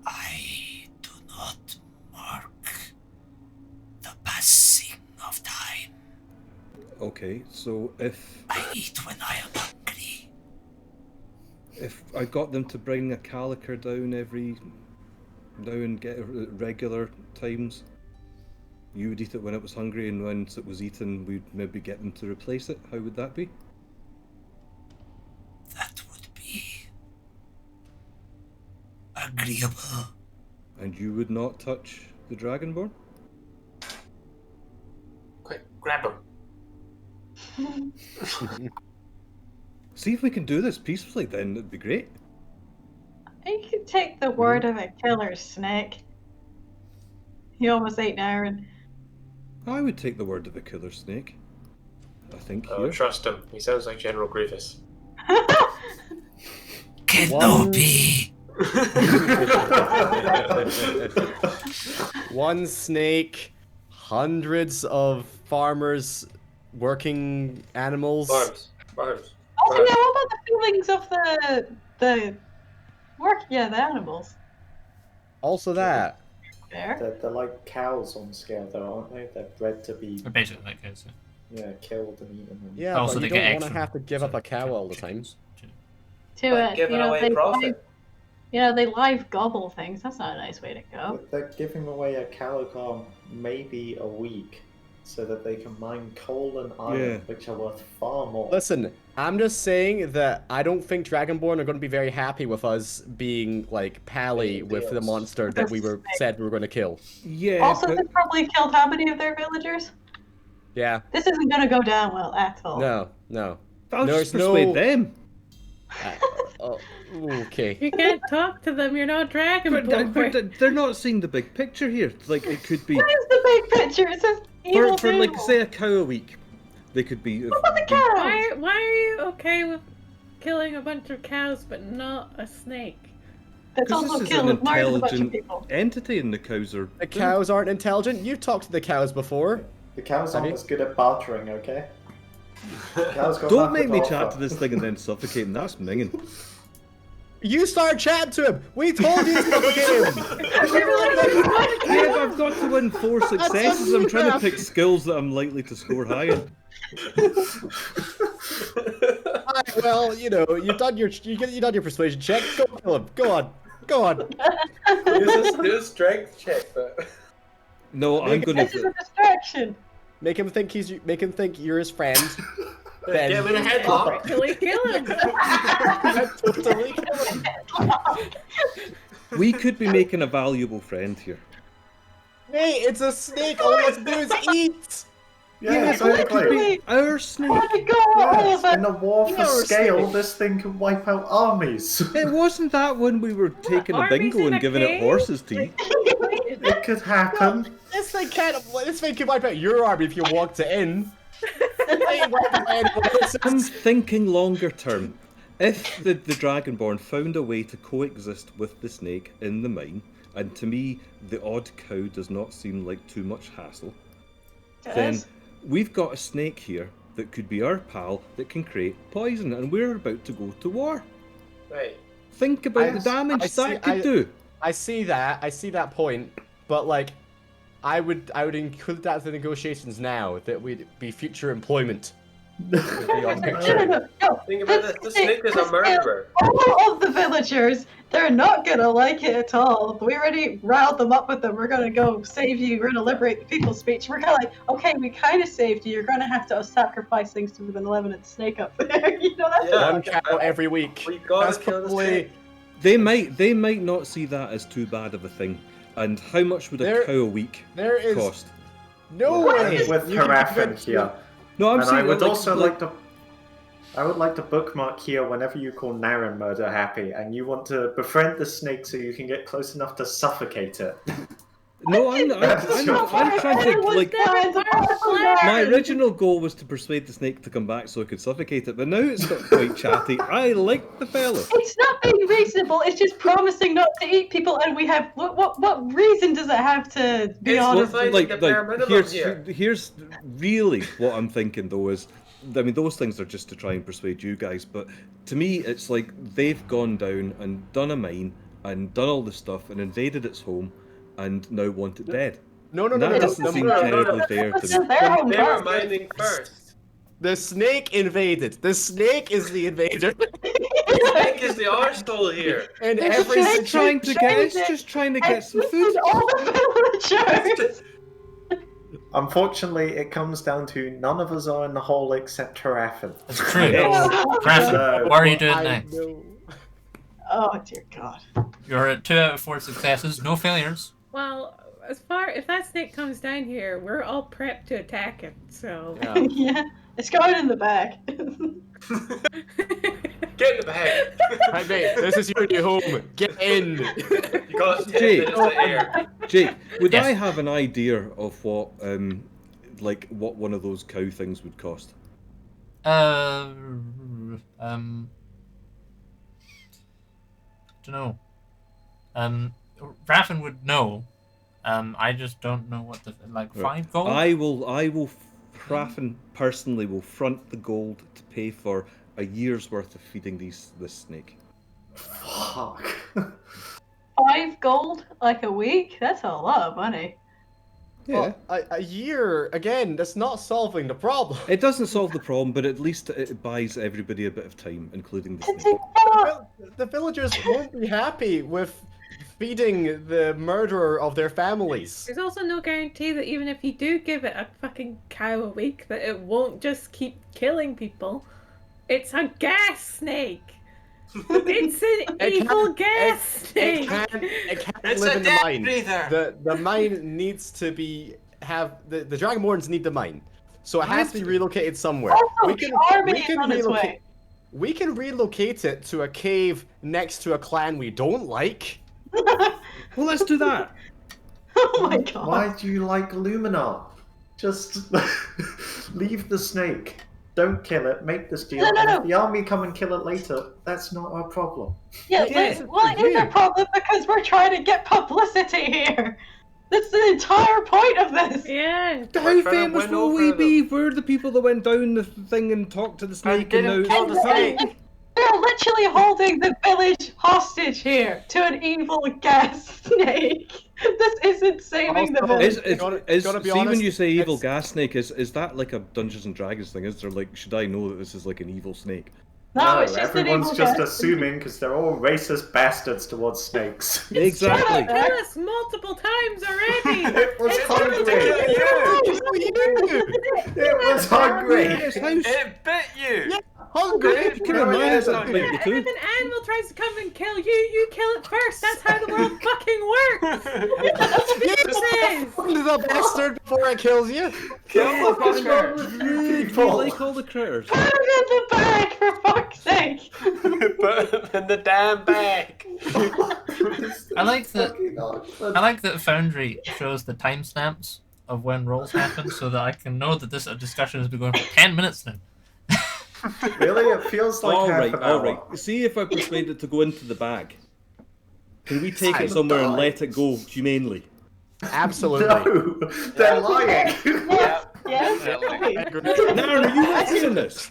I do not mark the passing of time. Okay, so if I eat when I am hungry. if I got them to bring a Kalakar down every now and get at regular times, you would eat it when it was hungry, and once it was eaten, we'd maybe get them to replace it. How would that be? That would be agreeable. And you would not touch the Dragonborn? Quick, grab him. See if we can do this peacefully, then it'd be great. You could take the word of a killer snake. He almost ate Aaron. I would take the word of a killer snake. I think Oh, here. trust him. He sounds like General Grievous. Kenobi. One snake, hundreds of farmers, working animals. Farms. Oh yeah, what about the feelings of the work? Yeah, the animals. Also that. There. They're like cows on scale, though, aren't they? They're bred to be Basically, like this. killed and eaten. And... Yeah, Also, but they you get don't want to extra have to give up a cow all the time. chickens, too. To Like it, giving away they profit. they live gobble things. That's not a nice way to go. But they're giving away a Kalakar maybe a week so that they can mine coal and iron, Yeah. which are worth far more. Listen, I'm just saying that I don't think Dragonborn are going to be very happy with us being like pally Big with the deals. monster that we said we were going to kill. Yeah, Also, but they probably killed how many of their villagers? Yeah. This isn't gonna go down well at all. No. I'll There's just persuade no- them. Oh, okay. You can't talk to them. You're not Dragonborn. But they're not seeing the big picture here. Like, it could be What is the big picture? It says evil for like animals. say a cow a week. They could be. What about the cows? Why are you okay with killing a bunch of cows but not a snake? That's Because also this is an killed murdered a bunch of intelligent people. entity, and the cows are. The cows aren't intelligent. You've talked to the cows before. The cows Have aren't you? as good at bartering, okay? Cows got Don't make nothing me to chat offer. to this thing and then suffocate, and that's minging. You start chatting to him. We told you to suffocate him. Yeah, but I've got to win 4 successes. I'm trying to enough. pick skills that I'm likely to score high in. Alright, well, you've done your persuasion check. Go kill him. Go on. Do a strength check, but No, I'm gonna. This is a distraction. Make him think you're his friend. get him in a headlock. Actually kill him. Totally kill him. We could be making a valuable friend here. Hey, it's a snake. All he has to do is eat. Yeah, but it could exactly. be our snake. Oh my god, all Yes, of in it. a war for You're scale, snake. this thing can wipe out armies. It wasn't that when we were taking a Armies bingo in and a giving it cave? horses to eat. It could happen. This thing could wipe out your army if you walked it in. I'm thinking longer term. If the Dragonborn found a way to coexist with the snake in the mine, and to me the odd cow does not seem like too much hassle, then we've got a snake here that could be our pal that can create poison, and we're about to go to war. Right. Think about the damage that could do. I see that point, but like, I would include that in the negotiations now, that would be future employment. No. Think about this. The snake is a murderer. All of the villagers, they're not gonna like it at all. We already riled them up with them. We're gonna go save you. We're gonna liberate the people's speech. We're kind of like, okay, we kind of saved you. You're gonna have to sacrifice things to the malevolent snake up there. You know, that's one cow every week. We gotta kill the snake. They might not see that as too bad of a thing. And how much would a cow a week cost? No way with Harafin here. No, I'm saying I would like to bookmark here whenever you call Naren murder happy, and you want to befriend the snake so you can get close enough to suffocate it. No, I'm trying to like. My original goal was to persuade the snake to come back so I could suffocate it, but now it's got quite chatty. I like the fellow. It's not being reasonable. It's just promising not to eat people, and we have what reason does it have to be honest? Here's really what I'm thinking though is, I mean, those things are just to try and persuade you guys, but to me it's like they've gone down and done a mine and done all this stuff and invaded its home, and now want it dead. No. That doesn't seem terribly fair to me. They were mining first. The snake invaded. The snake is the invader. The snake is the arsehole here. And every trying to get some food. All the villagers. Unfortunately, it comes down to none of us are in the hole except Harafin. It's true. Harafin, what are you doing next? Oh dear God. You're at 2 out of 4 successes, no failures. Well, if that snake comes down here, we're all prepped to attack it. So yeah, it's going in the bag. Get in the bag. Hi mate, this is your new home. Get in. You got 10 minutes to air. Jake, would I have an idea of what what one of those cow things would cost? Don't know. Raffin would know. I just don't know what the 5 gold. I will. Raffin personally will front the gold to pay for a year's worth of feeding this snake. Fuck. 5 gold like a week? That's a lot of money. Yeah. Well, a year, again, that's not solving the problem. It doesn't solve the problem, but at least it buys everybody a bit of time, including the snake. The villagers won't be happy with feeding the murderer of their families. There's also no guarantee that even if you do give it a fucking cow a week, that it won't just keep killing people. It's a gas snake. It's an evil gas snake. It can't It's live a in the mine. Deathbreather. The mine needs to be the Dragonborns need the mine, so it has to be relocated somewhere. Also, Charming is on its way. We can relocate it to a cave next to a clan we don't like. Well, let's do that. Oh my God. Why do you like Luminar? Just leave the snake. Don't kill it. Make this deal. No. And if the army come and kill it later, that's not our problem. Yeah, it is a problem because we're trying to get publicity here. That's the entire point of this. Yeah. How famous will we be? We're the people that went down the thing and talked to the snake and now... kill the snake. We're literally holding the village hostage here to an evil gas snake. This isn't saving the village. When you say evil gas snake, is that like a Dungeons and Dragons thing? Is there should I know that this is like an evil snake? No, it's just everyone's an evil just gas. assuming because they're all racist bastards towards snakes. Exactly. It's trying to kill us multiple times already. It was hungry. It was hungry. It bit you. Yeah, hungry. You can imagine that And bit you if too. an animal tries to come and kill you, you kill it first. That's how the world fucking works. Jesus. Find the bastard before it kills you. Kill the fucker. You like all the critters. Put it in the bag, for fuck's sake. Put him in the damn bag. I like that Foundry shows the timestamps of when rolls happen so that I can know that this discussion has been going for 10 minutes now. Really? It feels like half an hour. All right. See if I persuade it to go into the bag. Can we take Fine. it somewhere and let it go humanely? Absolutely. No, they're lying. Yes. Naren, are you with me in this?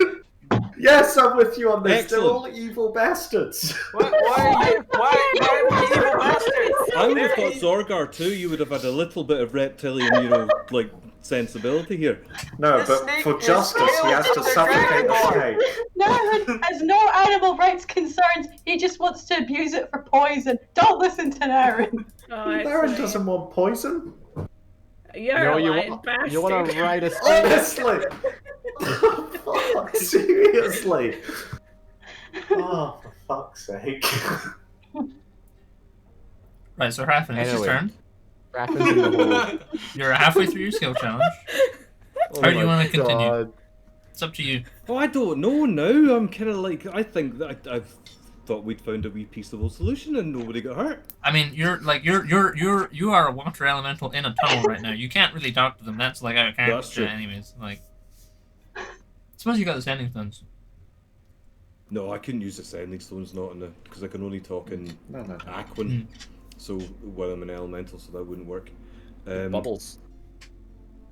Yes, I'm with you on this. Excellent. They're all evil bastards. Why are we evil bastards? I would have thought Zorgar too. You would have had a little bit of reptilian, like sensibility here. No, The but snake for is justice, he has to scaled to the suffocate the dragonborn. snake. Naren has no animal rights concerns. He just wants to abuse it for poison. Don't listen to Naren. Oh, Naren doesn't want poison. You're No, a you lying want bastard. to write a snake? Honestly. Fuck, seriously. Oh, for fuck's sake. Right, so Raffin, it's your Anyway. turn. Raffins in the hole. You're halfway through your skill challenge. Oh How do you my want to continue? God. It's up to you. Oh, I don't know now. I'm kind of like, I think that I've thought we'd found a wee peaceable solution and nobody got hurt. I mean, you are a water elemental in a tunnel right now. You can't really talk to them. That's like out of character That's true. anyways. Like, suppose you got the sending stones. No, I couldn't use the sending stones, not in the, because I can only talk in No. Aquan. So, well, I'm an elemental, so that wouldn't work. Bubbles.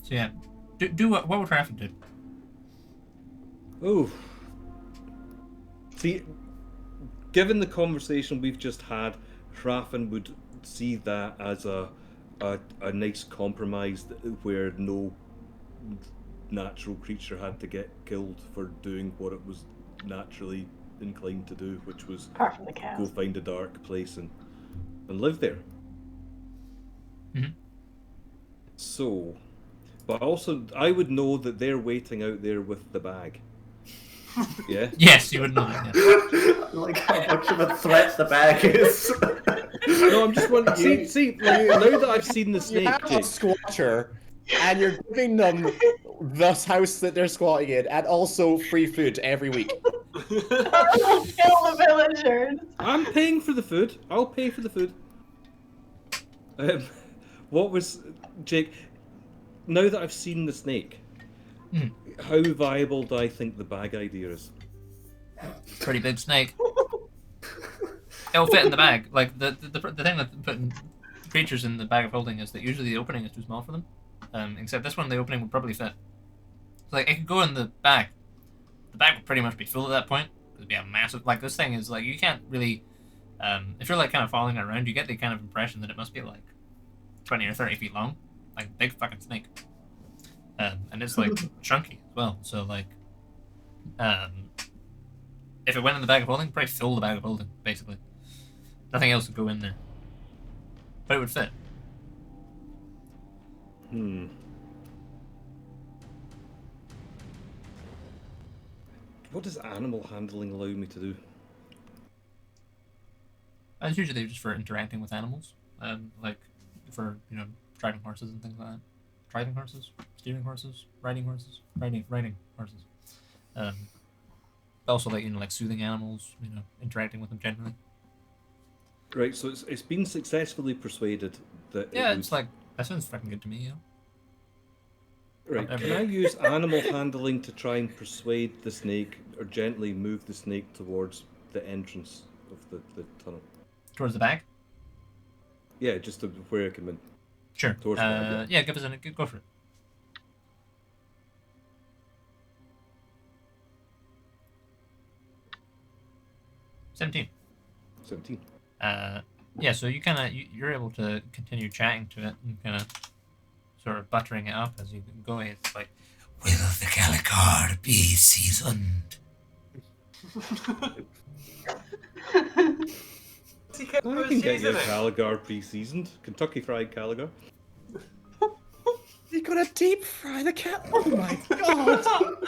So yeah, do what would Raffin do? Oh. See, given the conversation we've just had, Raffin would see that as a nice compromise where no natural creature had to get killed for doing what it was naturally inclined to do, which was Apart from the go cows. find a dark place and live there. Mhm. So, but also I would know that they're waiting out there with the bag. Yeah. Yes, you would know that. Yeah. Like how much of a threat the bag is. No, I'm just wondering. See, like, now that I've seen the You snake, have a Jake, squatter, and you're giving them this house that they're squatting in, and also free food every week. Kill the villagers. I'm paying for the food. I'll pay for the food. What was Jake? Now that I've seen the snake, how viable do I think the bag idea is? Pretty big snake. It'll fit in the bag. Like the thing with putting creatures in the bag of holding is that usually the opening is too small for them. Except this one, the opening would probably fit. So, like, it could go in the bag. The bag would pretty much be full at that point. It'd be a massive. Like, this thing is like you can't really. If you're like kind of following it around, you get the kind of impression that it must be like 20 or 30 feet long, like a big fucking snake. And it's like chunky as well. So like, if it went in the bag of holding, it'd probably fill the bag of holding basically. Nothing else would go in there, but it would fit. What does animal handling allow me to do? It's usually just for interacting with animals, like for driving horses and things like that. Driving horses, steering horses, riding horses, riding horses. Also like like soothing animals, interacting with them generally. Right, so it's been successfully persuaded that. Yeah, it it's would... like that sounds fucking good to me. Right, can I use animal handling to try and persuade the snake, or gently move the snake towards the entrance of the tunnel? Towards the back? Yeah, just to where it can be. Sure. Towards the back, yeah, give us go for it. $17. 17. Yeah, so you you're able to continue chatting to it and kind of sort of buttering it up as you go. It's like, will the Calicar be seasoned? I can get you a Caligar pre-seasoned. Kentucky Fried Caligar. You're gonna deep fry the cat? Oh my god!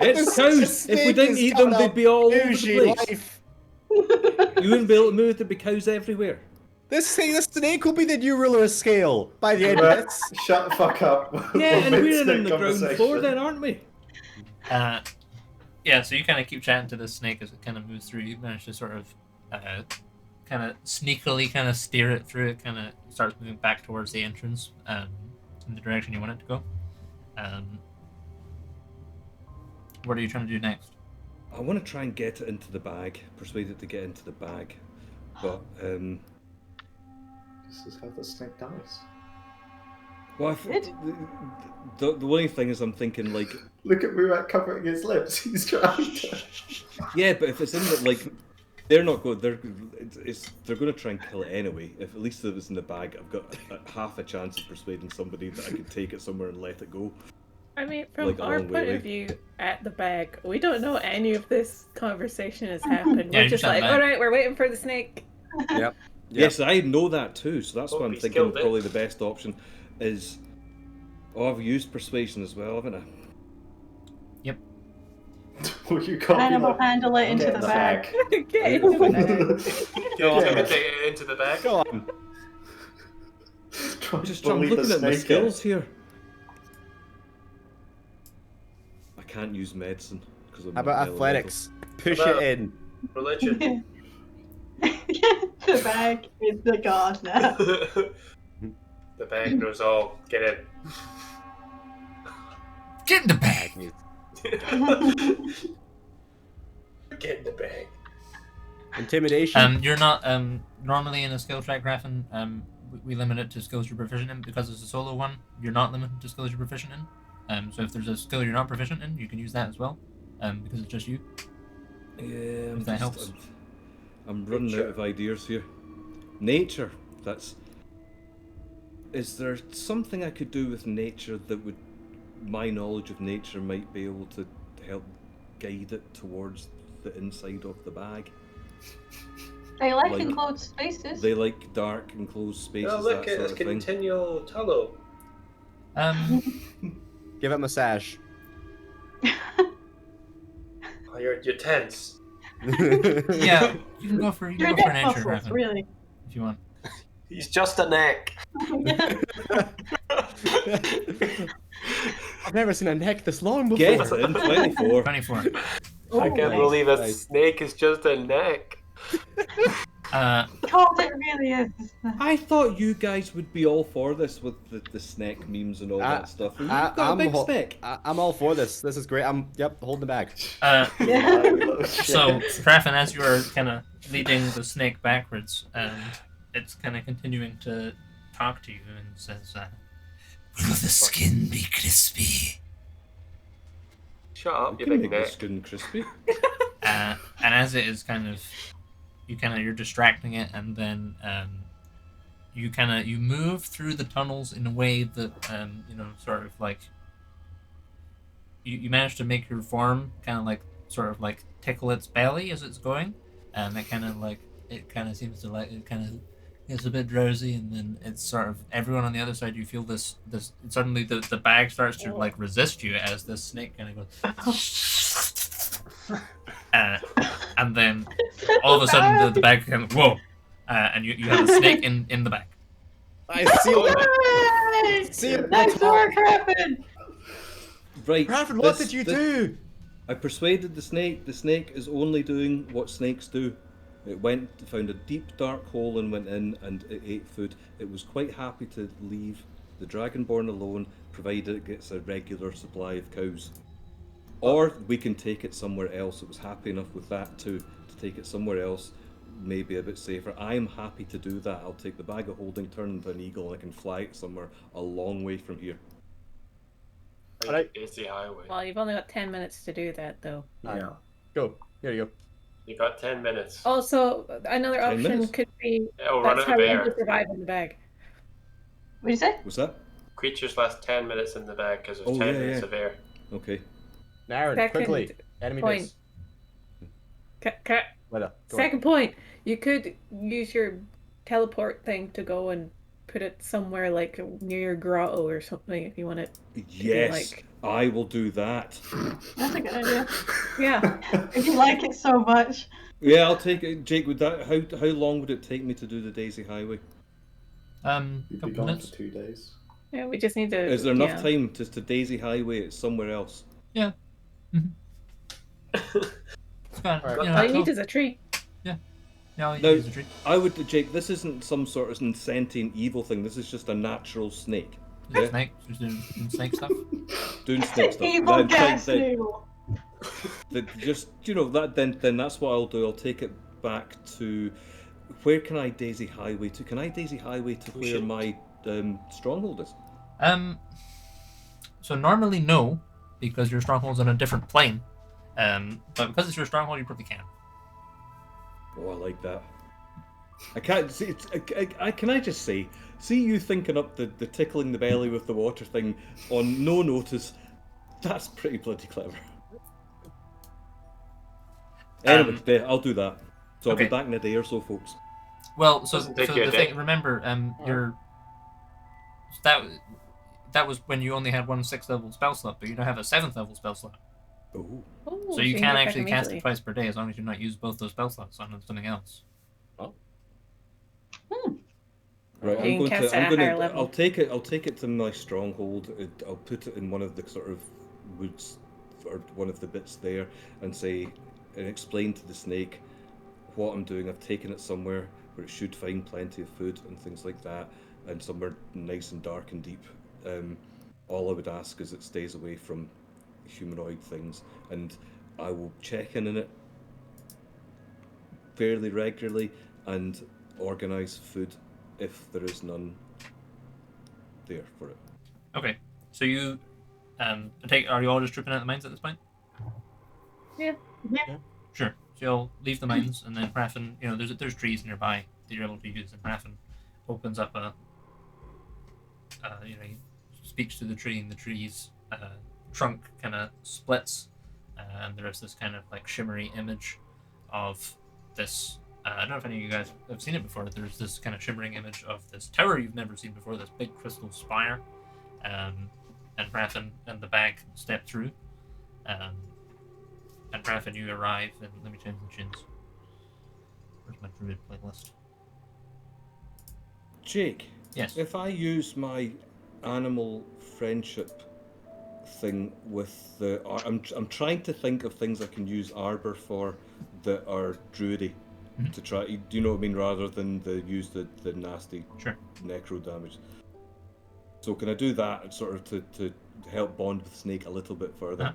It's cows! If we didn't eat them, they'd be all over the place. Life. You wouldn't be able to move, there'd be cows everywhere. This snake will be the new ruler of scale by the end of this. Shut the fuck up. Yeah, and we're Mid-snake in the ground floor conversation. then, aren't we? Yeah, so you kind of keep chatting to this snake as it kind of moves through. You manage to sort of kind of sneakily kind of steer it through. It kind of starts moving back towards the entrance. in the direction you want it to go. What are you trying to do next? I want to try and get it into the bag, persuade it to get into the bag, but This is how the snake dies. well, the only thing is, I'm thinking like, Look at Murat covering his lips. He's trying to. yeah, but if it's in the like, they're not going. They're going to try and kill it anyway. If at least it was in the bag, I've got half a chance of persuading somebody that I could take it somewhere and let it go. I mean, from Like a our long way point away. of view at the bag, we don't know any of this conversation has happened. Yeah, We're you just just like, have all that. right, we're waiting for the snake. Yep. Yes, I know that too. So that's Hope why I'm he's thinking killed it. probably the best option is. Oh, I've used persuasion as well, haven't I? Well, you can't Hannibal be like, handle it into get the in the bag. Get Out into of the it. bag. Go on. Take it into the bag. Go on. Try Just to I'm bully looking the at my snake skills here. I can't use medicine because I'm How about athletics? Push How about- it in. Religion. The bag is the god now. The bag knows all. Get in. Get in the bag. Get in the bag. Intimidation. You're not normally in a skill track, Graffin. We limit it to skills you're proficient in because it's a solo one. You're not limited to skills you're proficient in. So if there's a skill you're not proficient in, you can use that as well. Because it's just you. Yeah, If that helps. I'm running out of ideas here. Nature. That's. Is there something I could do with nature that would, my knowledge of nature might be able to help guide it towards the inside of the bag? They like Like- enclosed spaces. They like dark enclosed spaces, Oh, look, that sort it's of thing. continual tunnel. Give it a massage. Oh, you're tense. Yeah, you can go for Your nature, neck muscles, Graffin, really. if you want. He's just a neck. I've never seen a neck this long before. Get in 24. 24. I Oh, can't nice, believe a nice. snake is just a neck. Uh, God, it really is. I thought you guys would be all for this with the snake memes and all that stuff. You've got a big snake. I'm all for this. This is great. Holding the bag. So, Graffin, as you are kind of leading the snake backwards, it's kind of continuing to talk to you and says, "Will the skin be crispy?" Shut up, you can big make neck. this good and crispy. And as it is you're distracting it, and then you move through the tunnels in a way that sort of like you manage to make your form kind of like sort of like tickle its belly as it's going, and it kind of seems to like it kind of gets a bit drowsy, and then it's sort of everyone on the other side, you feel this suddenly the bag starts to like resist you as this snake kind of goes and then all of a sudden the bag kind of whoa, and you have a snake in the bag. I seal it. Yay! Seal it. Nice work, Raffin! Right. Raffin, what did you do? I persuaded the snake. The snake is only doing what snakes do. It found a deep dark hole and went in, and it ate food. It was quite happy to leave the Dragonborn alone, provided it gets a regular supply of cows. Or we can take it somewhere else. It was happy enough with that too, to take it somewhere else, maybe a bit safer. I'm happy to do that. I'll take the bag of holding, turn into an eagle, and I can fly it somewhere a long way from here. Alright. It's the highway. Well, you've only got 10 minutes to do that, though. Yeah. Go. Here you go. You got 10 minutes. Also, another 10 option minutes? could be It'll run that's out how of you air. survive in the bag. What did you say? What's that? Creatures last 10 minutes in the bag because there's Oh, 10 yeah, minutes yeah. of air. Okay. Naren, Second quickly. Enemy point. base. Go Second point, you could use your teleport thing to go and put it somewhere like near your grotto or something if you want it. Yes, like- I will do that. That's a good idea. Yeah. If you like it so much. Yeah, I'll take it. Jake, would that how long would it take me to do the Daisy Highway? You'd be Couple gone minutes. for 2 days. Yeah, we just need to. Is there enough yeah. time to Daisy Highway it somewhere else? Yeah. It's fine. Alright. All you need is a tree. Yeah, all you No. need is a tree. I would, Jake. This isn't some sort of sentient evil thing. This is just a natural snake. Yeah. Snake, just doing snake stuff. Doing snake stuff. Evil gas noodle. Just that. Then that's what I'll do. I'll take it back to. Where can I daisy highway to? Can I daisy highway to where my stronghold is? So normally no, because your stronghold's on a different plane. But because it's your stronghold, you probably can. Oh, I like that. I can't see. Can I just say? See you thinking up the tickling the belly with the water thing on no notice. That's pretty bloody clever. Anyway, there, I'll do that. So I'll be back in a day or so, folks. Well, so Doesn't take you a the day. thing. Remember, your that was when you only had 1 6th level spell slot, but you now have a 7th level spell slot. Oh. Oh, So you can can get back actually cast it immediately. twice per day as long as you not use both those spell slots on something else. Right, You I'm can going cast to. it I'm at going higher to. level. I'll take it. I'll take it to my stronghold. I'll put it in one of the sort of woods, or one of the bits there, and explain to the snake what I'm doing. I've taken it somewhere where it should find plenty of food and things like that, and somewhere nice and dark and deep. All I would ask is it stays away from humanoid things, and I will check in it fairly regularly and organise food if there is none there for it. Okay, so you are you all just tripping out the mines at this point? Yeah. Sure. So you'll leave the mines, and then Raffin, there's trees nearby that you're able to use, and Raffin opens up he speaks to the tree, and the tree's trunk kind of splits, and there's this kind of like shimmery image of this. I don't know if any of you guys have seen it before. There's this kind of shimmering image of this tower you've never seen before, this big crystal spire. And Raffin and the bag step through. And Raffin, you arrive, and let me change the tunes. Where's my druid playlist? Jake, Yes. if I use my animal friendship thing with the, I'm trying to think of things I can use arbor for that are druidy. To try, do you know what I mean? Rather than use the nasty necro damage. So can I do that sort of to help bond with Snake a little bit further?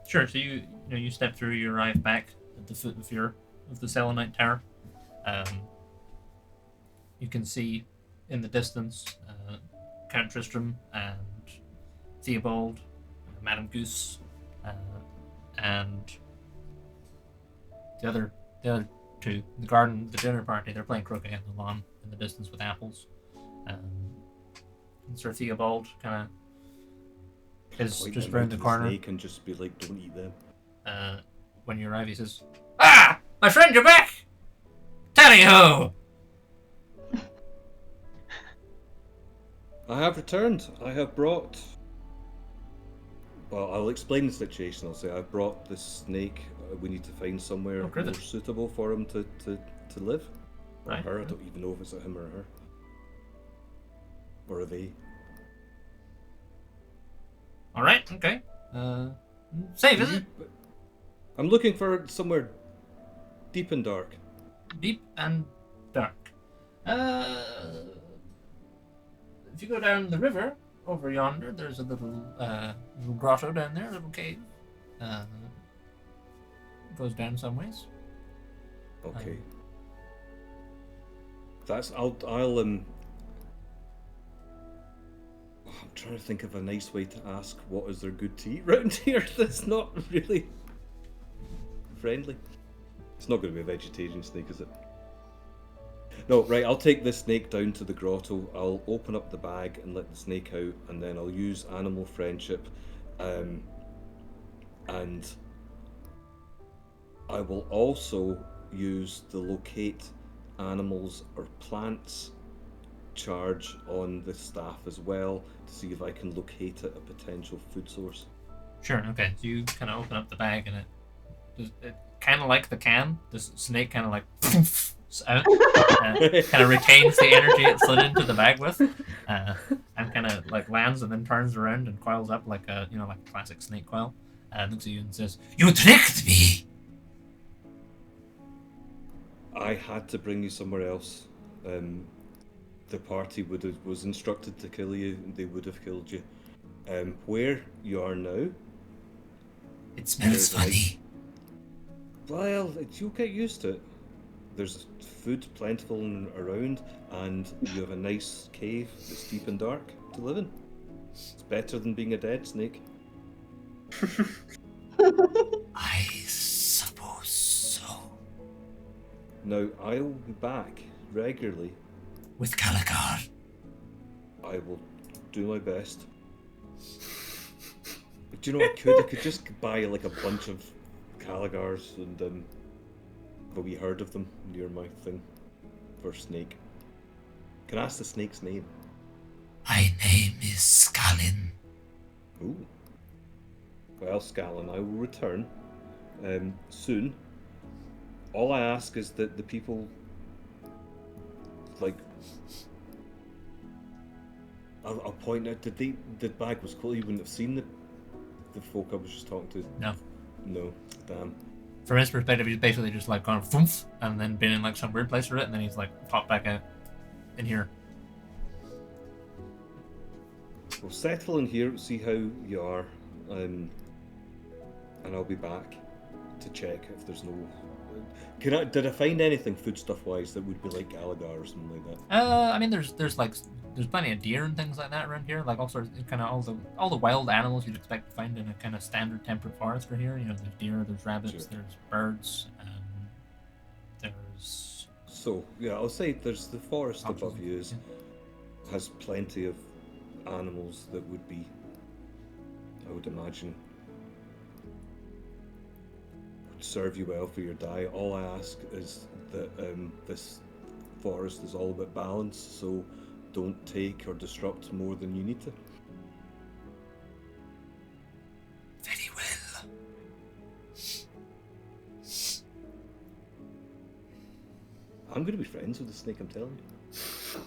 Sure. So you step through, you arrive back at the foot of the Selenite Tower. You can see in the distance Count Tristram and Theobald, Madame Goose, and the other two, the dinner party. They're playing croquet on the lawn in the distance with apples. And Sir Theobald kind of is just round the corner. Snake and just be like, don't eat them. When you arrive, he says, "Ah, my friend, you're back! Tally ho!" I have returned. I have brought. Well, I'll explain the situation. I'll say I've brought this snake. We need to find somewhere more suitable for him to live. Or Right. her. I don't even know if it's a him or a her. Or a they. All right. Okay. Safe, is it? I'm looking for somewhere deep and dark. Deep and dark. If you go down the river over yonder, there's a little grotto down there, a little cave. Goes down some ways. Okay. I'm trying to think of a nice way to ask what is there good to eat round here that's not really friendly. It's not going to be a vegetarian snake, is it? No, right, I'll take this snake down to the grotto. I'll open up the bag and let the snake out, and then I'll use animal friendship, and I will also use the locate animals or plants charge on the staff as well to see if I can locate a potential food source. Sure. Okay. So you kind of open up the bag, and it kind of like the can. This snake kind of like out, kind of retains the energy it slid into the bag with, and kind of like lands and then turns around and coils up like a like a classic snake coil. Looks at you and says, "You tricked me." I had to bring you somewhere else. the party was instructed to kill you, they would have killed you. Where you are now, It smells There's a funny. well, you'll get used to it. There's food plentiful around, and you have a nice cave that's deep and dark to live in. It's better than being a dead snake. I suppose so. Now, I'll be back regularly. With Calagar. I will do my best. But do you know what I could just buy like a bunch of Calagars and have a wee herd of them near my thing for snake. Can I ask the snake's name? My name is Scalin. Ooh. Well, Scallon, I will return soon. All I ask is that the people, like, I'll point out, the bag was cool. You wouldn't have seen the folk I was just talking to. No. No, damn. From his perspective, he's basically just like gone thump and then been in like some weird place for it, and then he's like popped back out in here. We'll settle in here, see how you are, and I'll be back to check if there's no. Did I find anything foodstuff wise that would be like Gallagher or something like that? I mean, there's plenty of deer and things like that around here, like all sorts, kind of all the wild animals you'd expect to find in a kind of standard temperate forest for here. You know, there's deer, there's rabbits, Sure. there's birds, there's. So yeah, I'll say there's the forest Options. above you has plenty of animals that would be, I would imagine, would serve you well for your diet. All I ask is that this forest is all about balance, so don't take or disrupt more than you need to. Very well. I'm going to be friends with the snake, I'm telling you.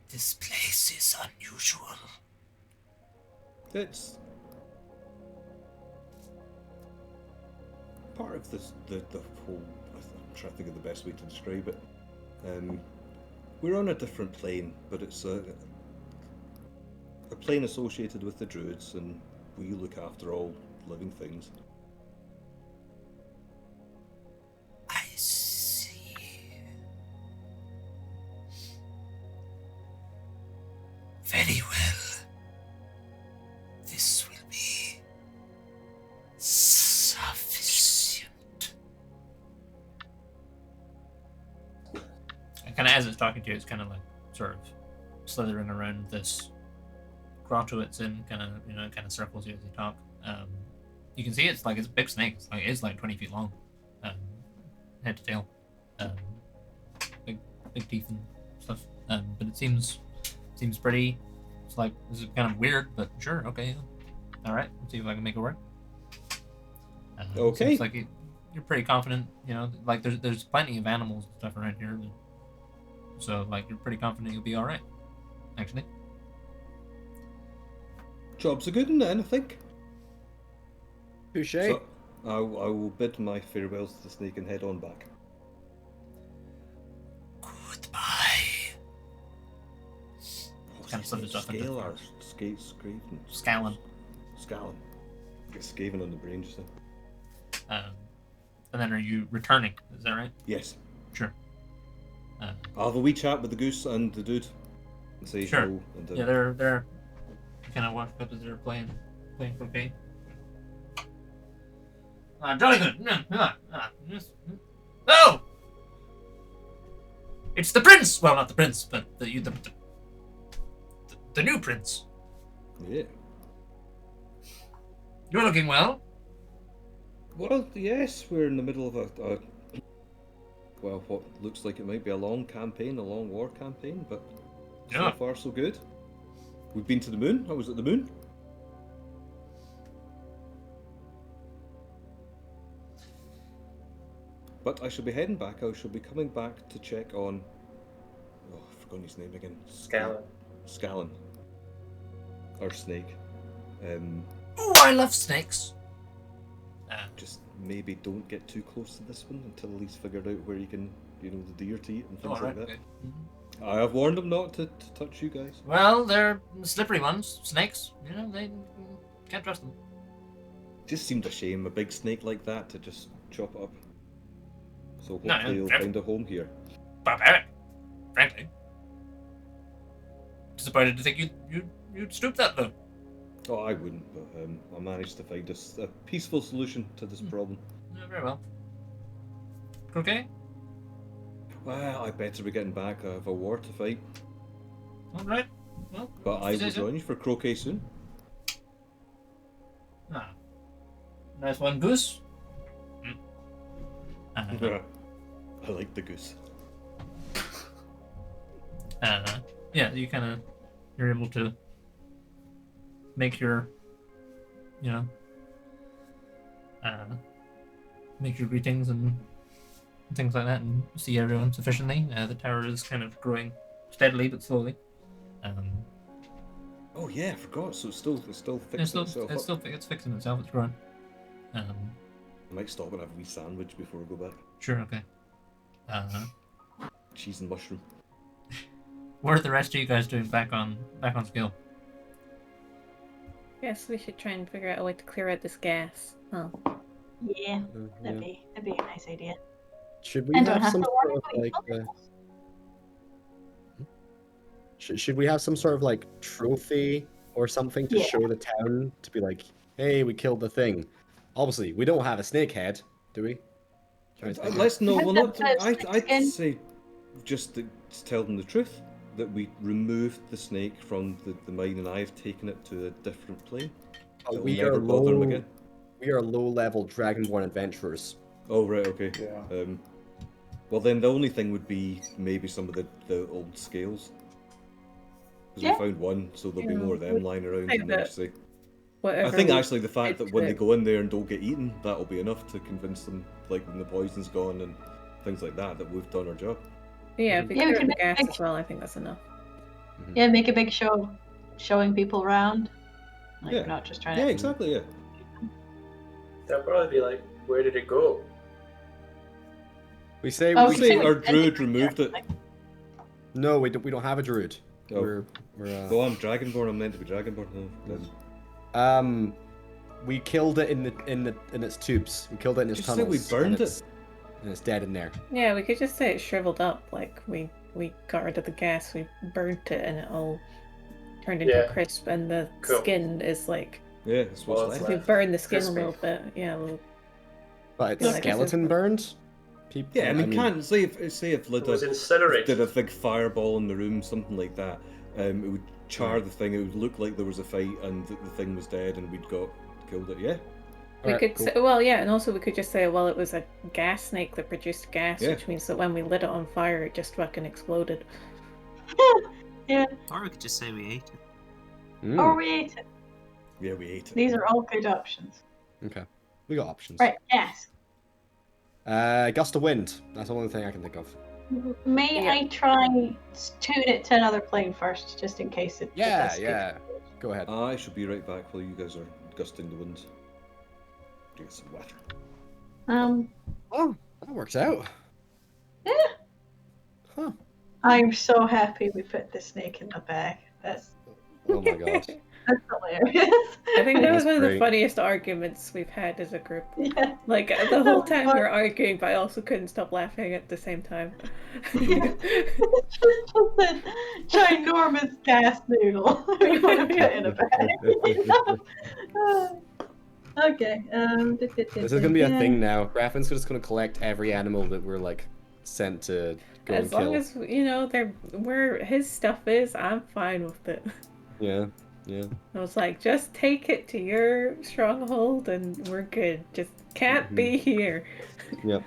This place is unusual. It's part of this, the whole. I'm trying to think of the best way to describe it. We're on a different plane, but it's a plane associated with the druids, and we look after all living things. I see. Very well. This will be sufficient. And kind of as it's talking to you, it's kind of like sort of slithering around this grotto it's in, kind of circles you as you talk. You can see it's a big snake. It's like 20 feet long, head to tail, big teeth and stuff. But it seems pretty. It's like, this is kind of weird, but sure, okay. All right, let's see if I can make it work. Okay. Seems like you're pretty confident. You know, like there's plenty of animals and stuff around here, so like you're pretty confident you'll be all right. Actually. Job's a good one then, I think. Touche. So I will bid my farewells to the snake and head on back. Goodbye. Kind of slip his stuff into the Scale or forest. Scraven? Scallon. Scallon. Get Skaven on the brain just now. And then are you returning? Is that right? Yes. Sure. I'll have a wee chat with the goose and the dude and say Sure. hello. And, Yeah, they're kind of walked up as they're playing croquet. Jolly good. Oh! It's the prince! Well, not the prince, but the new prince. yeah. You're looking well. Well, yes, we're in the middle of well, what looks like it might be a long war campaign, but Yeah. so far so good. We've been to the moon. I was at the moon. But I shall be heading back. I shall be coming back to check on. Oh, I've forgotten his name again. Scallon. Or Snake. Oh, I love snakes. just maybe don't get too close to this one until he's figured out where you can, the deer to eat and things like that. Okay. I have warned him not to touch you guys. Well, they're slippery ones, snakes. They can't trust them. Just seemed a shame, a big snake like that, to just chop up. So No, hopefully he'll fair. find a home here. Barbaric, frankly. Disappointed to think you'd stoop that low. Oh, I wouldn't, but I managed to find a peaceful solution to this problem. Yeah, very well. Okay. Well, I better be getting back. I have a war to fight. All right. Well, But I will join you for croquet soon. Ah. Nice one, goose. I like the goose. Yeah, you're able to make your, make your greetings and things like that, and see everyone sufficiently. The tower is kind of growing steadily but slowly. Oh yeah, I forgot. So it's still fixing itself up. It's fixing itself. It's growing. I might stop and have a wee sandwich before I go back. Sure. Okay. Cheese and mushroom. What are the rest of you guys doing back on scale? Guess we should try and figure out a way to clear out this gas. Oh. Yeah, that'd be a nice idea. Should we And don't have have some to sort worry of about like? animals. Should we have some sort of like trophy or something to Yeah. show the town to be like, hey, we killed the thing? Obviously, we don't have a snake head, do we? Let's no. Well, not. I'd Skin. say just to tell them the truth that we removed the snake from the mine, and I've taken it to a different plane. That will We never are bother him low. again. We are low-level dragonborn adventurers. Oh right, okay. Yeah. Well then, the only thing would be maybe some of the old scales. Because Yeah. we found one, so there'll be Yeah, more of them lying around. think And then that just say, Whatever. I think we actually the fact did that when to they it- go in there and don't get eaten, that'll be enough to convince them, like when the poison's gone and things like that, that we've done our job. Yeah, if we Yeah, we clear can out the gas make- as well, I think that's enough. Yeah, make a big show, showing people around. Like, Yeah. not just trying Yeah, to. exactly. Yeah. They'll probably be like, where did it go? We say Oh, We we say can- our druid removed it. no. We don't have a druid. Oh. We're Oh, I'm Dragonborn. I'm meant to be Dragonborn. No, we killed it in its tubes. We killed it in its Just say tunnels. we burned and it's dead in there. Yeah, we could just say it shriveled up. Like we got rid of the gas, we burnt it, and it all turned into Yeah. a crisp. And the Cool. skin is like, Yeah, it's what's Well, it's left. if we burn the skin Crispy. a little bit, yeah. But it's Yeah, like I said- skeleton burned. People, Yeah, I mean, can't say if It was Lida incinerated. did a big fireball in the room, something like that. It would char the thing. It would look like there was a fight and the thing was dead, and we'd killed it. Yeah. We Alright, could cool. say, well, yeah, and also we could just say, well, it was a gas snake that produced gas, Yeah. which means that when we lit it on fire, it just fucking exploded. Yeah, Or we could just say we ate it. Mm, or we ate it. Yeah, we ate it. These are all good options. Okay, we got options. Right, yes. Gust of wind. That's the only thing I can think of. May Yeah. I try tune it to another plane first, just in case it Yeah, does yeah. Go ahead. I should be right back while you guys are gusting the winds. Get some water. Oh, that works out. Yeah. Huh. I'm so happy we put the snake in the bag. That's Oh my gosh. hilarious. I think that was That's one of the great. funniest arguments we've had as a group. Yeah. Like the whole time we were arguing, but I also couldn't stop laughing at the same time. It's just a ginormous gas noodle we want to put in a bag. Okay. This is gonna be a thing now. Graffin's just gonna collect every animal that we're like sent to go As and kill. long as they're where his stuff is, I'm fine with it. Yeah, yeah. I was like, just take it to your stronghold and we're good. Just can't be here. Yep.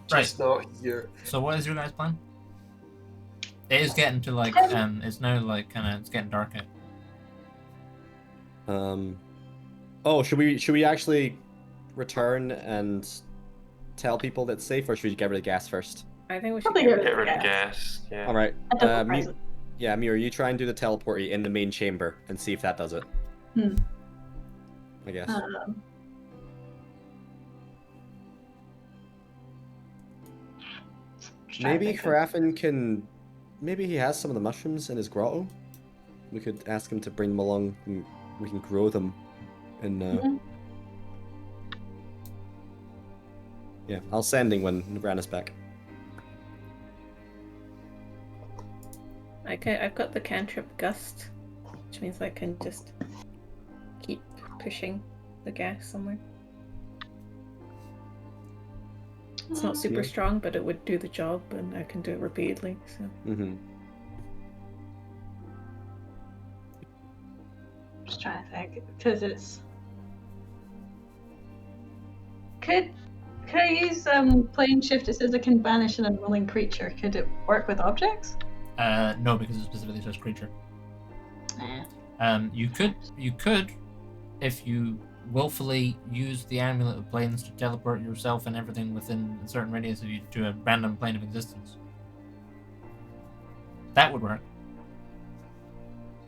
Just not here. So what is your guys' plan? It is getting to like it's now like it's getting dark out. Oh, should we actually return and tell people that's safe, or should we get rid of gas first? I think we should Probably get get rid Get of rid of gas. gas. Yeah. All right. A double Me- present. yeah, Mira, you try and do the teleporty in the main chamber and see if that does it. Hmm. I guess. just trying to Maybe think of- Hrafen can. Maybe he has some of the mushrooms in his grotto. We could ask him to bring them along, and we can grow them. And Mhm. yeah, I'll sending when Vrana's back. I've got the cantrip gust, which means I can just keep pushing the gas somewhere. It's not super Yeah. strong, but it would do the job, and I can do it repeatedly. So Mm-hmm. Just trying to think because it's. Could I use plane shift? It says it can banish an unwilling creature. Could it work with objects? No, because it specifically says creature. Nah. You could, if you willfully use the amulet of planes to teleport yourself and everything within a certain radius of you to a random plane of existence. That would work.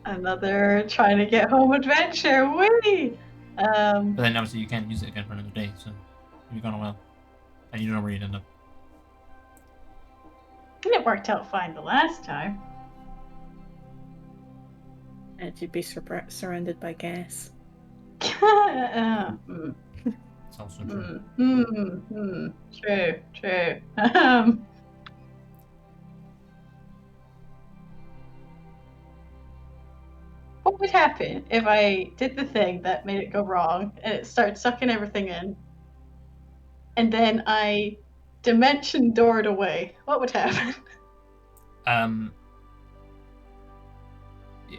Another trying to get home adventure. Whee! But then obviously you can't use it again for another day, so you've gone a while. And you don't know where you'd end up. It worked out fine the last time. and you'd be surrounded by gas. It's also true. True. What would happen if I did the thing that made it go wrong and it started sucking everything in, and then I dimension doored away? What would happen?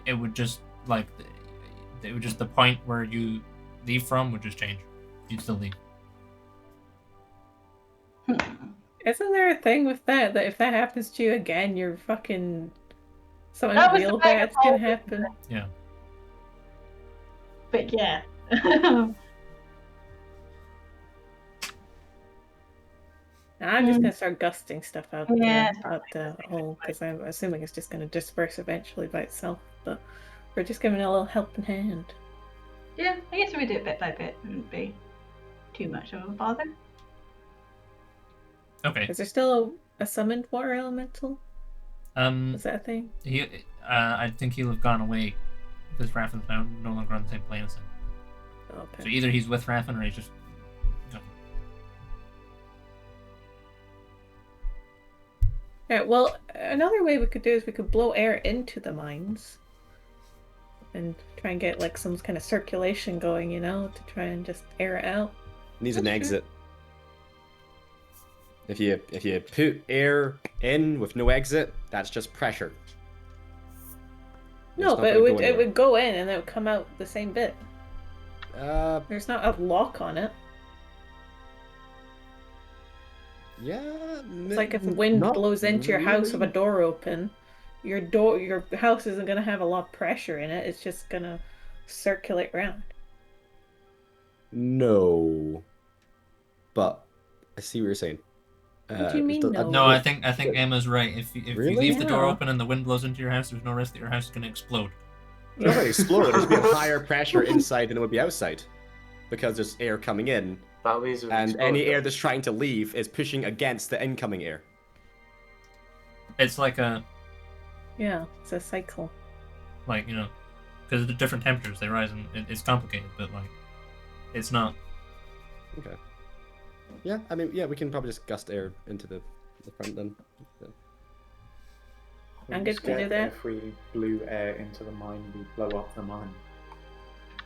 It would just the point where you leave from would just change. You'd still leave. Isn't there a thing with that if that happens to you again, you're fucking something That was real the bag bad's of gonna holding. happen? Yeah. But yeah. I'm just gonna start gusting stuff out Yeah. the hole because I'm assuming it's just gonna disperse eventually by itself. But we're just giving it a little helping hand. Yeah, I guess we do it bit by bit. It wouldn't be too much of a bother. Okay. Is there still a summoned water elemental? Is that a thing? I think he'll have gone away because Raffin's now no longer on the same plane as him. Okay. So either he's with Raffin or he's just gone. Yeah, well, another way we could do is we could blow air into the mines and try and get like some kind of circulation going, to try and just air it out. Needs an exit. If you put air in with no exit, that's just pressure. No, but it would go in and it would come out the same bit. There's not a lock on it. Yeah. It's like if wind blows into your house with a door open, your house isn't gonna have a lot of pressure in it. It's just gonna circulate around. No. But I see what you're saying. What do you mean no? No, I think Emma's right. If you Really? leave the door Yeah. open and the wind blows into your house, there's no risk that your house is going to explode. It's not going to explode. There's going to be a higher pressure inside than it would be outside. Because there's air coming in, That means it would and explode. any air that's trying to leave is pushing against the incoming air. It's like Yeah, it's a cycle. because of the different temperatures they rise, and it's complicated, but it's not. Okay. Yeah, I mean, yeah, we can probably just gust air into the front then. I'm good to do that. If we blew air into the mine, we blow up the mine.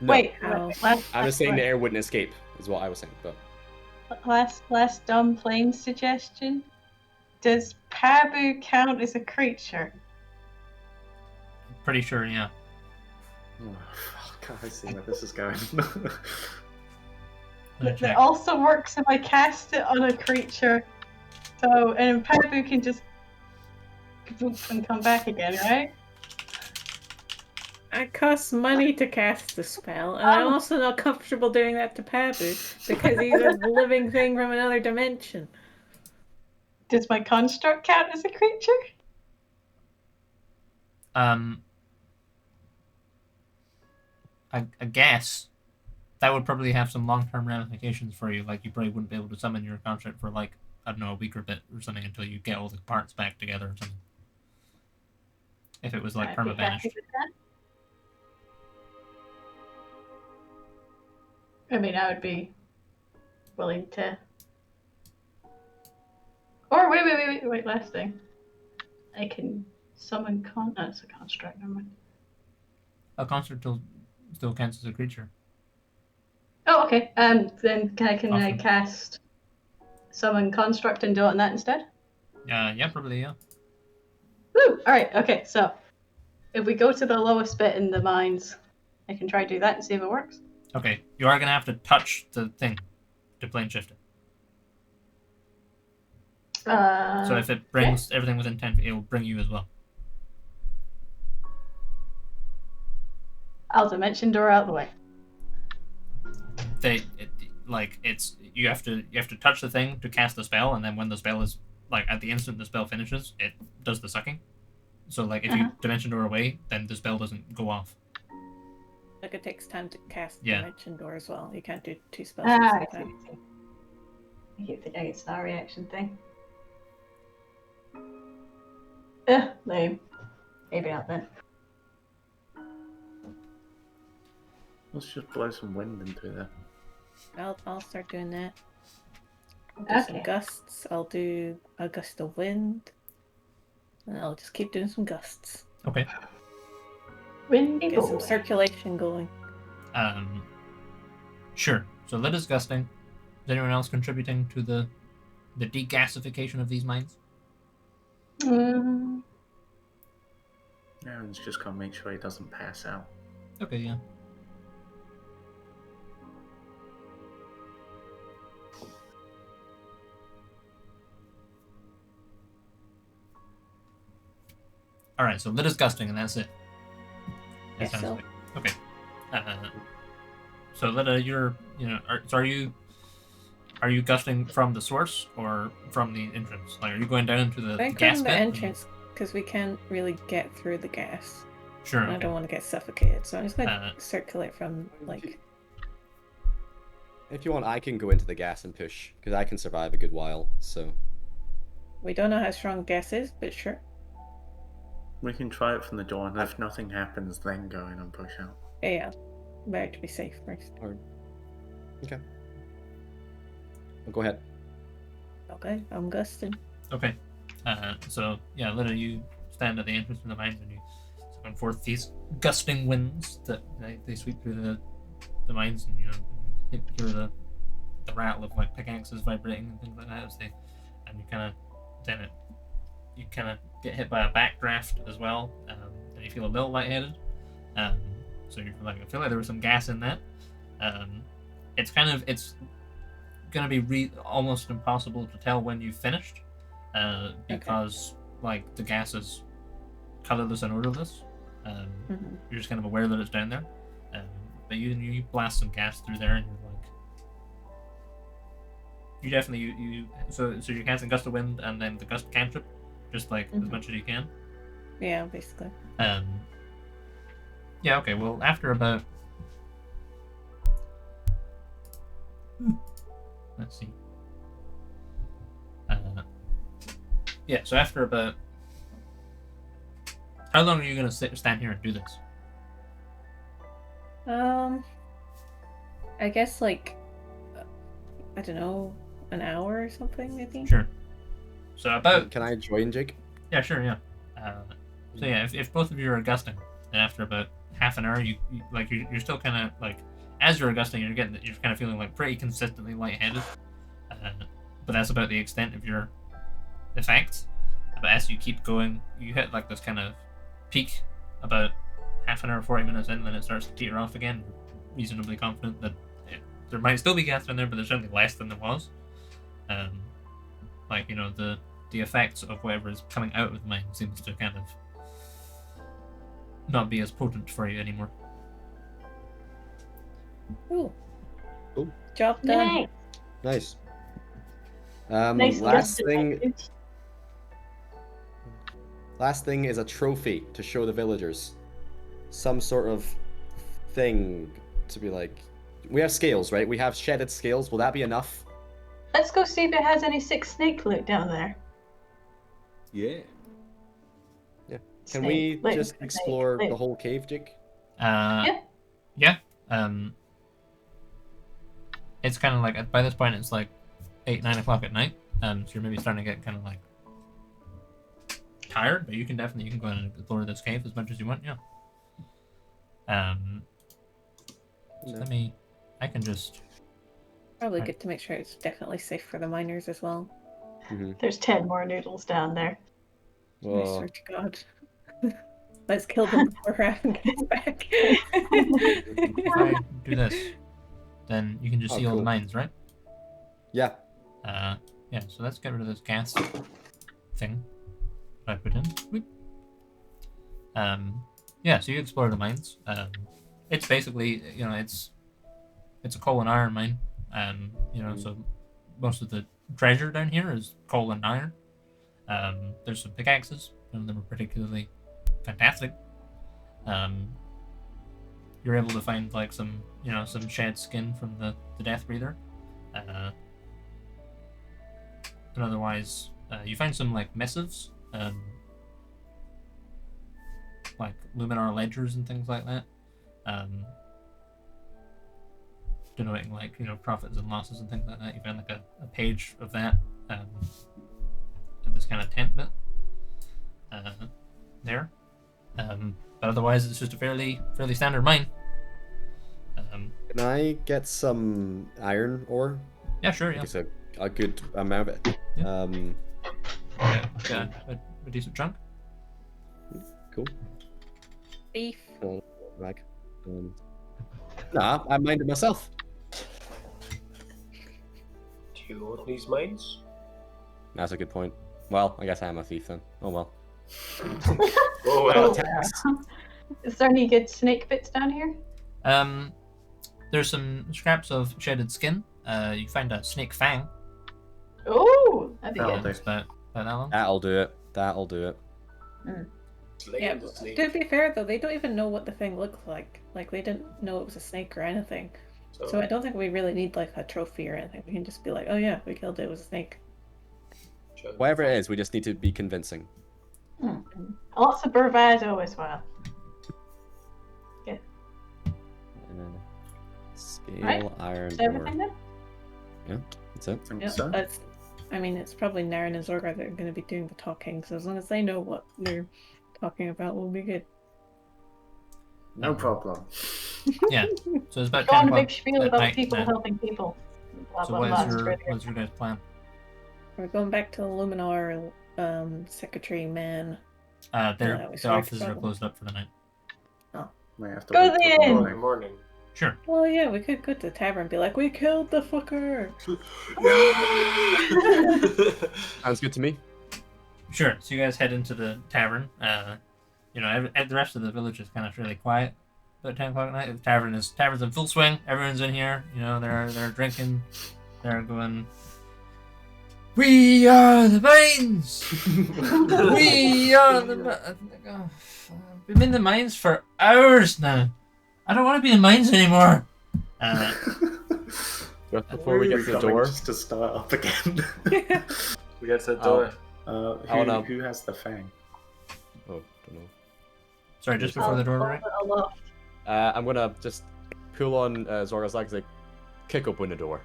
No, Wait, Ow. I'm just saying the air wouldn't escape, is what I was saying. But last dumb plane suggestion. Does Pabu count as a creature? Pretty sure, yeah. Oh, fuck, I see where this is going. Let me It check. also works if I cast it on a creature. So, and Pabu can just and come back again, right? It costs money to cast the spell, and I'm also not comfortable doing that to Pabu because he's a living thing from another dimension. Does my construct count as a creature? I guess that would probably have some long-term ramifications for you. Like you probably wouldn't be able to summon your construct for like I don't know, a week or bit or something until you get all the parts back together or something. If it was like I'd be happy perma-banished. with that. I mean, I would be willing to. Or wait, last thing. I can summon it's a construct, never mind. A construct still counts as a creature. Oh, okay. Then can I Awesome. cast summon construct and do it on that instead? Yeah, probably, yeah. Woo! Alright, okay, so if we go to the lowest bit in the mines, I can try to do that and see if it works. Okay, you are going to have to touch the thing to plane shift it. So if it brings everything within 10 feet, it will bring you as well. I'll dimension door out of the way. You have to touch the thing to cast the spell, and then when the spell is like at the instant the spell finishes, it does the sucking. So like if you dimension door away, then the spell doesn't go off. Like it takes time to cast Yeah. Dimension Door as well. You can't do 2 spells at the I same see. time. I keep thinking it's that reaction thing. Lame. Maybe not then. Let's just blow some wind into there. I'll start doing that. I'll do some Okay. gusts. I'll do a gust of wind. And I'll just keep doing some gusts. Okay. Windy Get some boy. circulation going. Sure. So let us gusting. Is anyone else contributing to the degasification of these mines? Mm, Aaron's just gonna make sure he doesn't pass out. Okay, yeah. Alright, so let us gusting, and that's it. That Yes, sounds so. like. Okay. So Letta, are you gusting from the source or from the entrance? Like, are you going down to the I gas go in the pit? entrance because we can't really get through the gas. Sure. And I Okay. don't want to get suffocated, so I'm just gonna circulate from like. If you want, I can go into the gas and push, because I can survive a good while, so... We don't know how strong gas is, but sure. We can try it from the door, and if nothing happens, then go in and push out. Yeah. Better to be safe first. Okay. Well, go ahead. Okay, I'm gusting. Okay. So yeah, Letta, you stand at the entrance to the mines and you summon forth these gusting winds that they sweep through the mines, and hear the rattle of like pickaxes vibrating and things like that as and you kind of get hit by a backdraft as well, and you feel a little lightheaded. So you're like, I feel like there was some gas in that. It's gonna be almost impossible to tell when you've finished, because like the gas is colorless and odorless. You're just kind of aware that it's down there, but you blast some gas through there, and you're like, you definitely so you're casting gust of wind and then the gust cantrip, just like as much as you can. Yeah, basically. Yeah. Okay. Well, after about let's see. Yeah. So after about how long are you gonna stand here and do this? I guess like I don't know, an hour or something maybe. Sure. So about Can I join, Jake? yeah, sure, yeah. So yeah, if both of you are gusting, and after about half an hour, you're still kind of like, as you're gusting, you're kind of feeling like pretty consistently lightheaded. But that's about the extent of your effects. But as you keep going, you hit like this kind of peak about half an hour, 40 minutes in, then it starts to teeter off again. Reasonably confident that there might still be gas in there, but there's certainly less than there was. Like, the effects of whatever is coming out of the mine seems to kind of not be as potent for you anymore. Ooh. Cool. Job done. Yay. Nice. Nice last gusted thing. language. Last thing is a trophy to show the villagers. Some sort of thing to be like. We have scales, right? We have shedded scales. Will that be enough Let's go see if it has any sick snake loot down there. Yeah. Can we Snake, just snake, explore snake. the whole cave, Jake? Yeah. It's kind of like by this point it's like 8-9 o'clock at night. So you're maybe starting to get kind of like tired, but you can go in and explore this cave as much as you want. Yeah. So I can just Probably good to make sure it's definitely safe for the miners as well. There's 10 more noodles down there. I Well, swear to God. Let's kill them before Raven gets back. if I do this, then you can just Oh, see all the cool. mines, right? yeah. Yeah. So let's get rid of this gas thing that I put in. Whoop. Yeah. So you explore the mines. It's basically it's a coal and iron mine. So most of the treasure down here is coal and iron. There's some pickaxes, none of them are particularly fantastic. You're able to find like some shed skin from the Deathbreather. And otherwise, you find some like missives, like Luminar ledgers and things like that. Denoting like profits and losses and things like that. You find like a page of that at this kind of tent bit there. But otherwise, it's just a fairly standard mine. Can I get some iron ore? Yeah, sure. Yeah. It's a good amount of it. Yeah. Yeah, a decent chunk. Cool. Beef. Rag. Nah, I mined it myself. Do you own these mines? That's a good point. Well, I guess I am a thief then. Oh well. Oh well. Is there any good snake bits down here? There's some scraps of shredded skin. You find a snake fang. Oh, that'd be That'll good. do. It's about that long. That'll do it. That'll do it. Yeah, to be fair though, they don't even know what the thing looks like. Like they didn't know it was a snake or anything. So I don't think we really need like a trophy or anything. We can just be like, oh yeah, we killed it. It was a snake. Whatever it is, we just need to be convincing. Lots of bravado as well. Scale Right. iron Is ore. everything then? Yeah, that's it. I think Yeah, so. it's probably Naren and Zorga that are going to be doing the talking. So as long as they know what they're talking about, we'll be good. No problem. Yeah. So it's about Go 10 on a o'clock big spiel at about night people now. helping people. Blah, So blah, what blah. is It's really what's your guys' plan? We're going back to the Luminar secretary man. The we started offices are trouble. closed up for the night. We have to Go wait till the the inn. morning. Good morning. Sure. Well, yeah, we could go to the tavern and be like, we killed the fucker. Sounds good to me. Sure. So you guys head into the tavern. The rest of the village is kind of really quiet. About 10 o'clock at night, the tavern's in full swing. Everyone's in here. They're drinking. They're going. We are the mines. We are the. We've been in the mines for hours now. I don't want to be in mines anymore. Just before we get to the door, Just to start up again. We get to the door. Who has the fang? oh, don't know. Sorry, just before the door, right? Aloft. I'm gonna just pull on Zorga's legs, like kick open the door.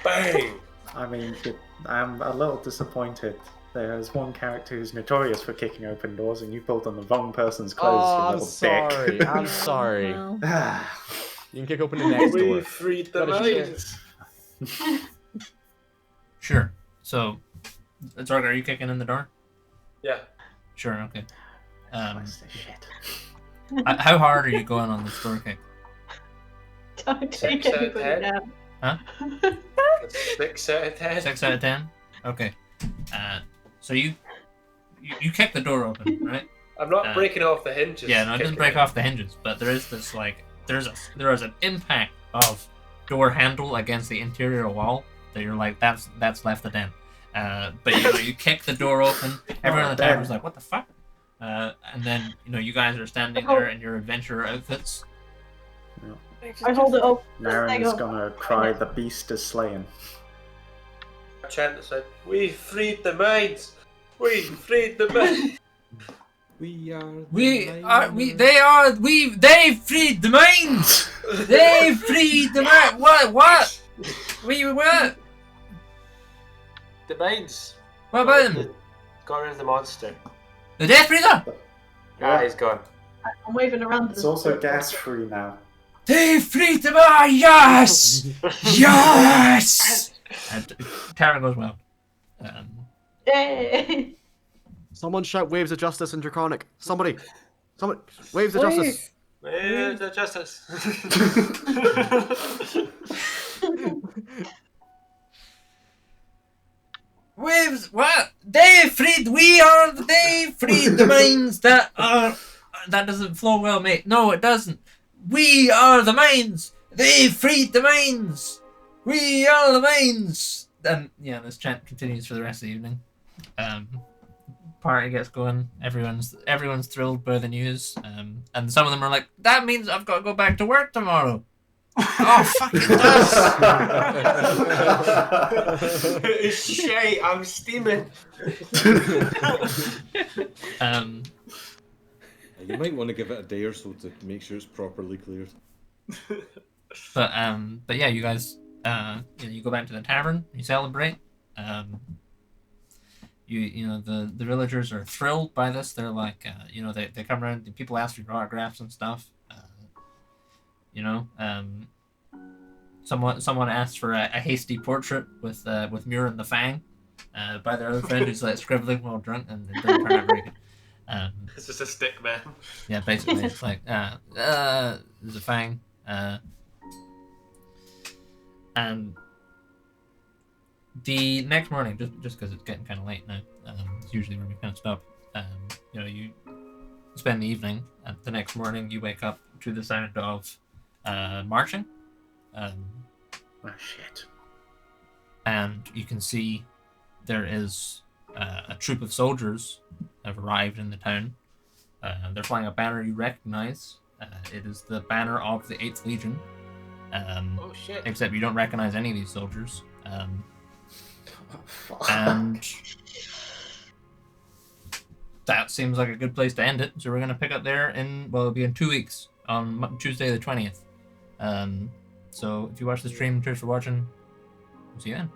Bang! I mean, I'm a little disappointed. There's one character who's notorious for kicking open doors, and you pulled on the wrong person's clothes, you I'm little sorry. dick. I'm sorry. Well, You can kick open the next We door. freed the That is mines. Sure. So, Zorga, are you kicking in the door? Yeah. Sure. Okay. What's this shit? How hard are you going on this door kick? Don't take 6 out of everybody 10. down. Huh? 6 out of 10. 6 out of 10. Okay. So you kick the door open, right? I'm not breaking off the hinges. Yeah, no, it doesn't kicking break off the hinges, but there is this there is an impact of door handle against the interior wall that you're like that's left the den. But you kick the door open. Everyone in the tavern's like, what the fuck? And then you guys are standing there in your adventurer outfits. I hold it up. Naren is gonna cry, the beast is slain. A chant that said, "We freed the mines! We freed the mines!" They freed the mines! They freed the mines! What? What? The mines! What about them? Got rid of the monster. The Deathbreather? Ah, he's gone. I'm waving around. It's also gas free now. They freed the mines! Yes! Yes! And Tara goes well. Yay! Someone shout waves of justice in Draconic. Somebody, waves of justice. Waves of justice. Waves, what? They freed the mines that are... That doesn't flow well, mate. No, it doesn't. We are the mines. They freed the mines. We are the mines. And yeah, this chant continues for the rest of the evening. Party gets going. Everyone's thrilled by the news. And some of them are like, that means I've got to go back to work tomorrow. Oh, fuck it does. It's shite, I'm steaming. You might want to give it a day or so to make sure it's properly cleared. But yeah, you guys, you go back to the tavern. You celebrate. You know the villagers are thrilled by this. They're like, they come around. People ask for your autographs and stuff. Someone asked for a hasty portrait with Muir the Fang, by their other friend who's like scribbling while drunk, and it doesn't turn out very good. It's just a stick man. Yeah, basically, it's like there's a Fang, and the next morning, just because it's getting kind of late now, it's usually when we kind of stop. You spend the evening, and the next morning you wake up to the sound of marching. Oh shit. And you can see there is a troop of soldiers have arrived in the town. They're flying a banner you recognize. It is the banner of the 8th Legion. Oh shit. Except you don't recognize any of these soldiers. And that seems like a good place to end it. So we're going to pick up there it'll be in 2 weeks, on Tuesday the 20th. So if you watch the stream, cheers for watching. We'll see you then.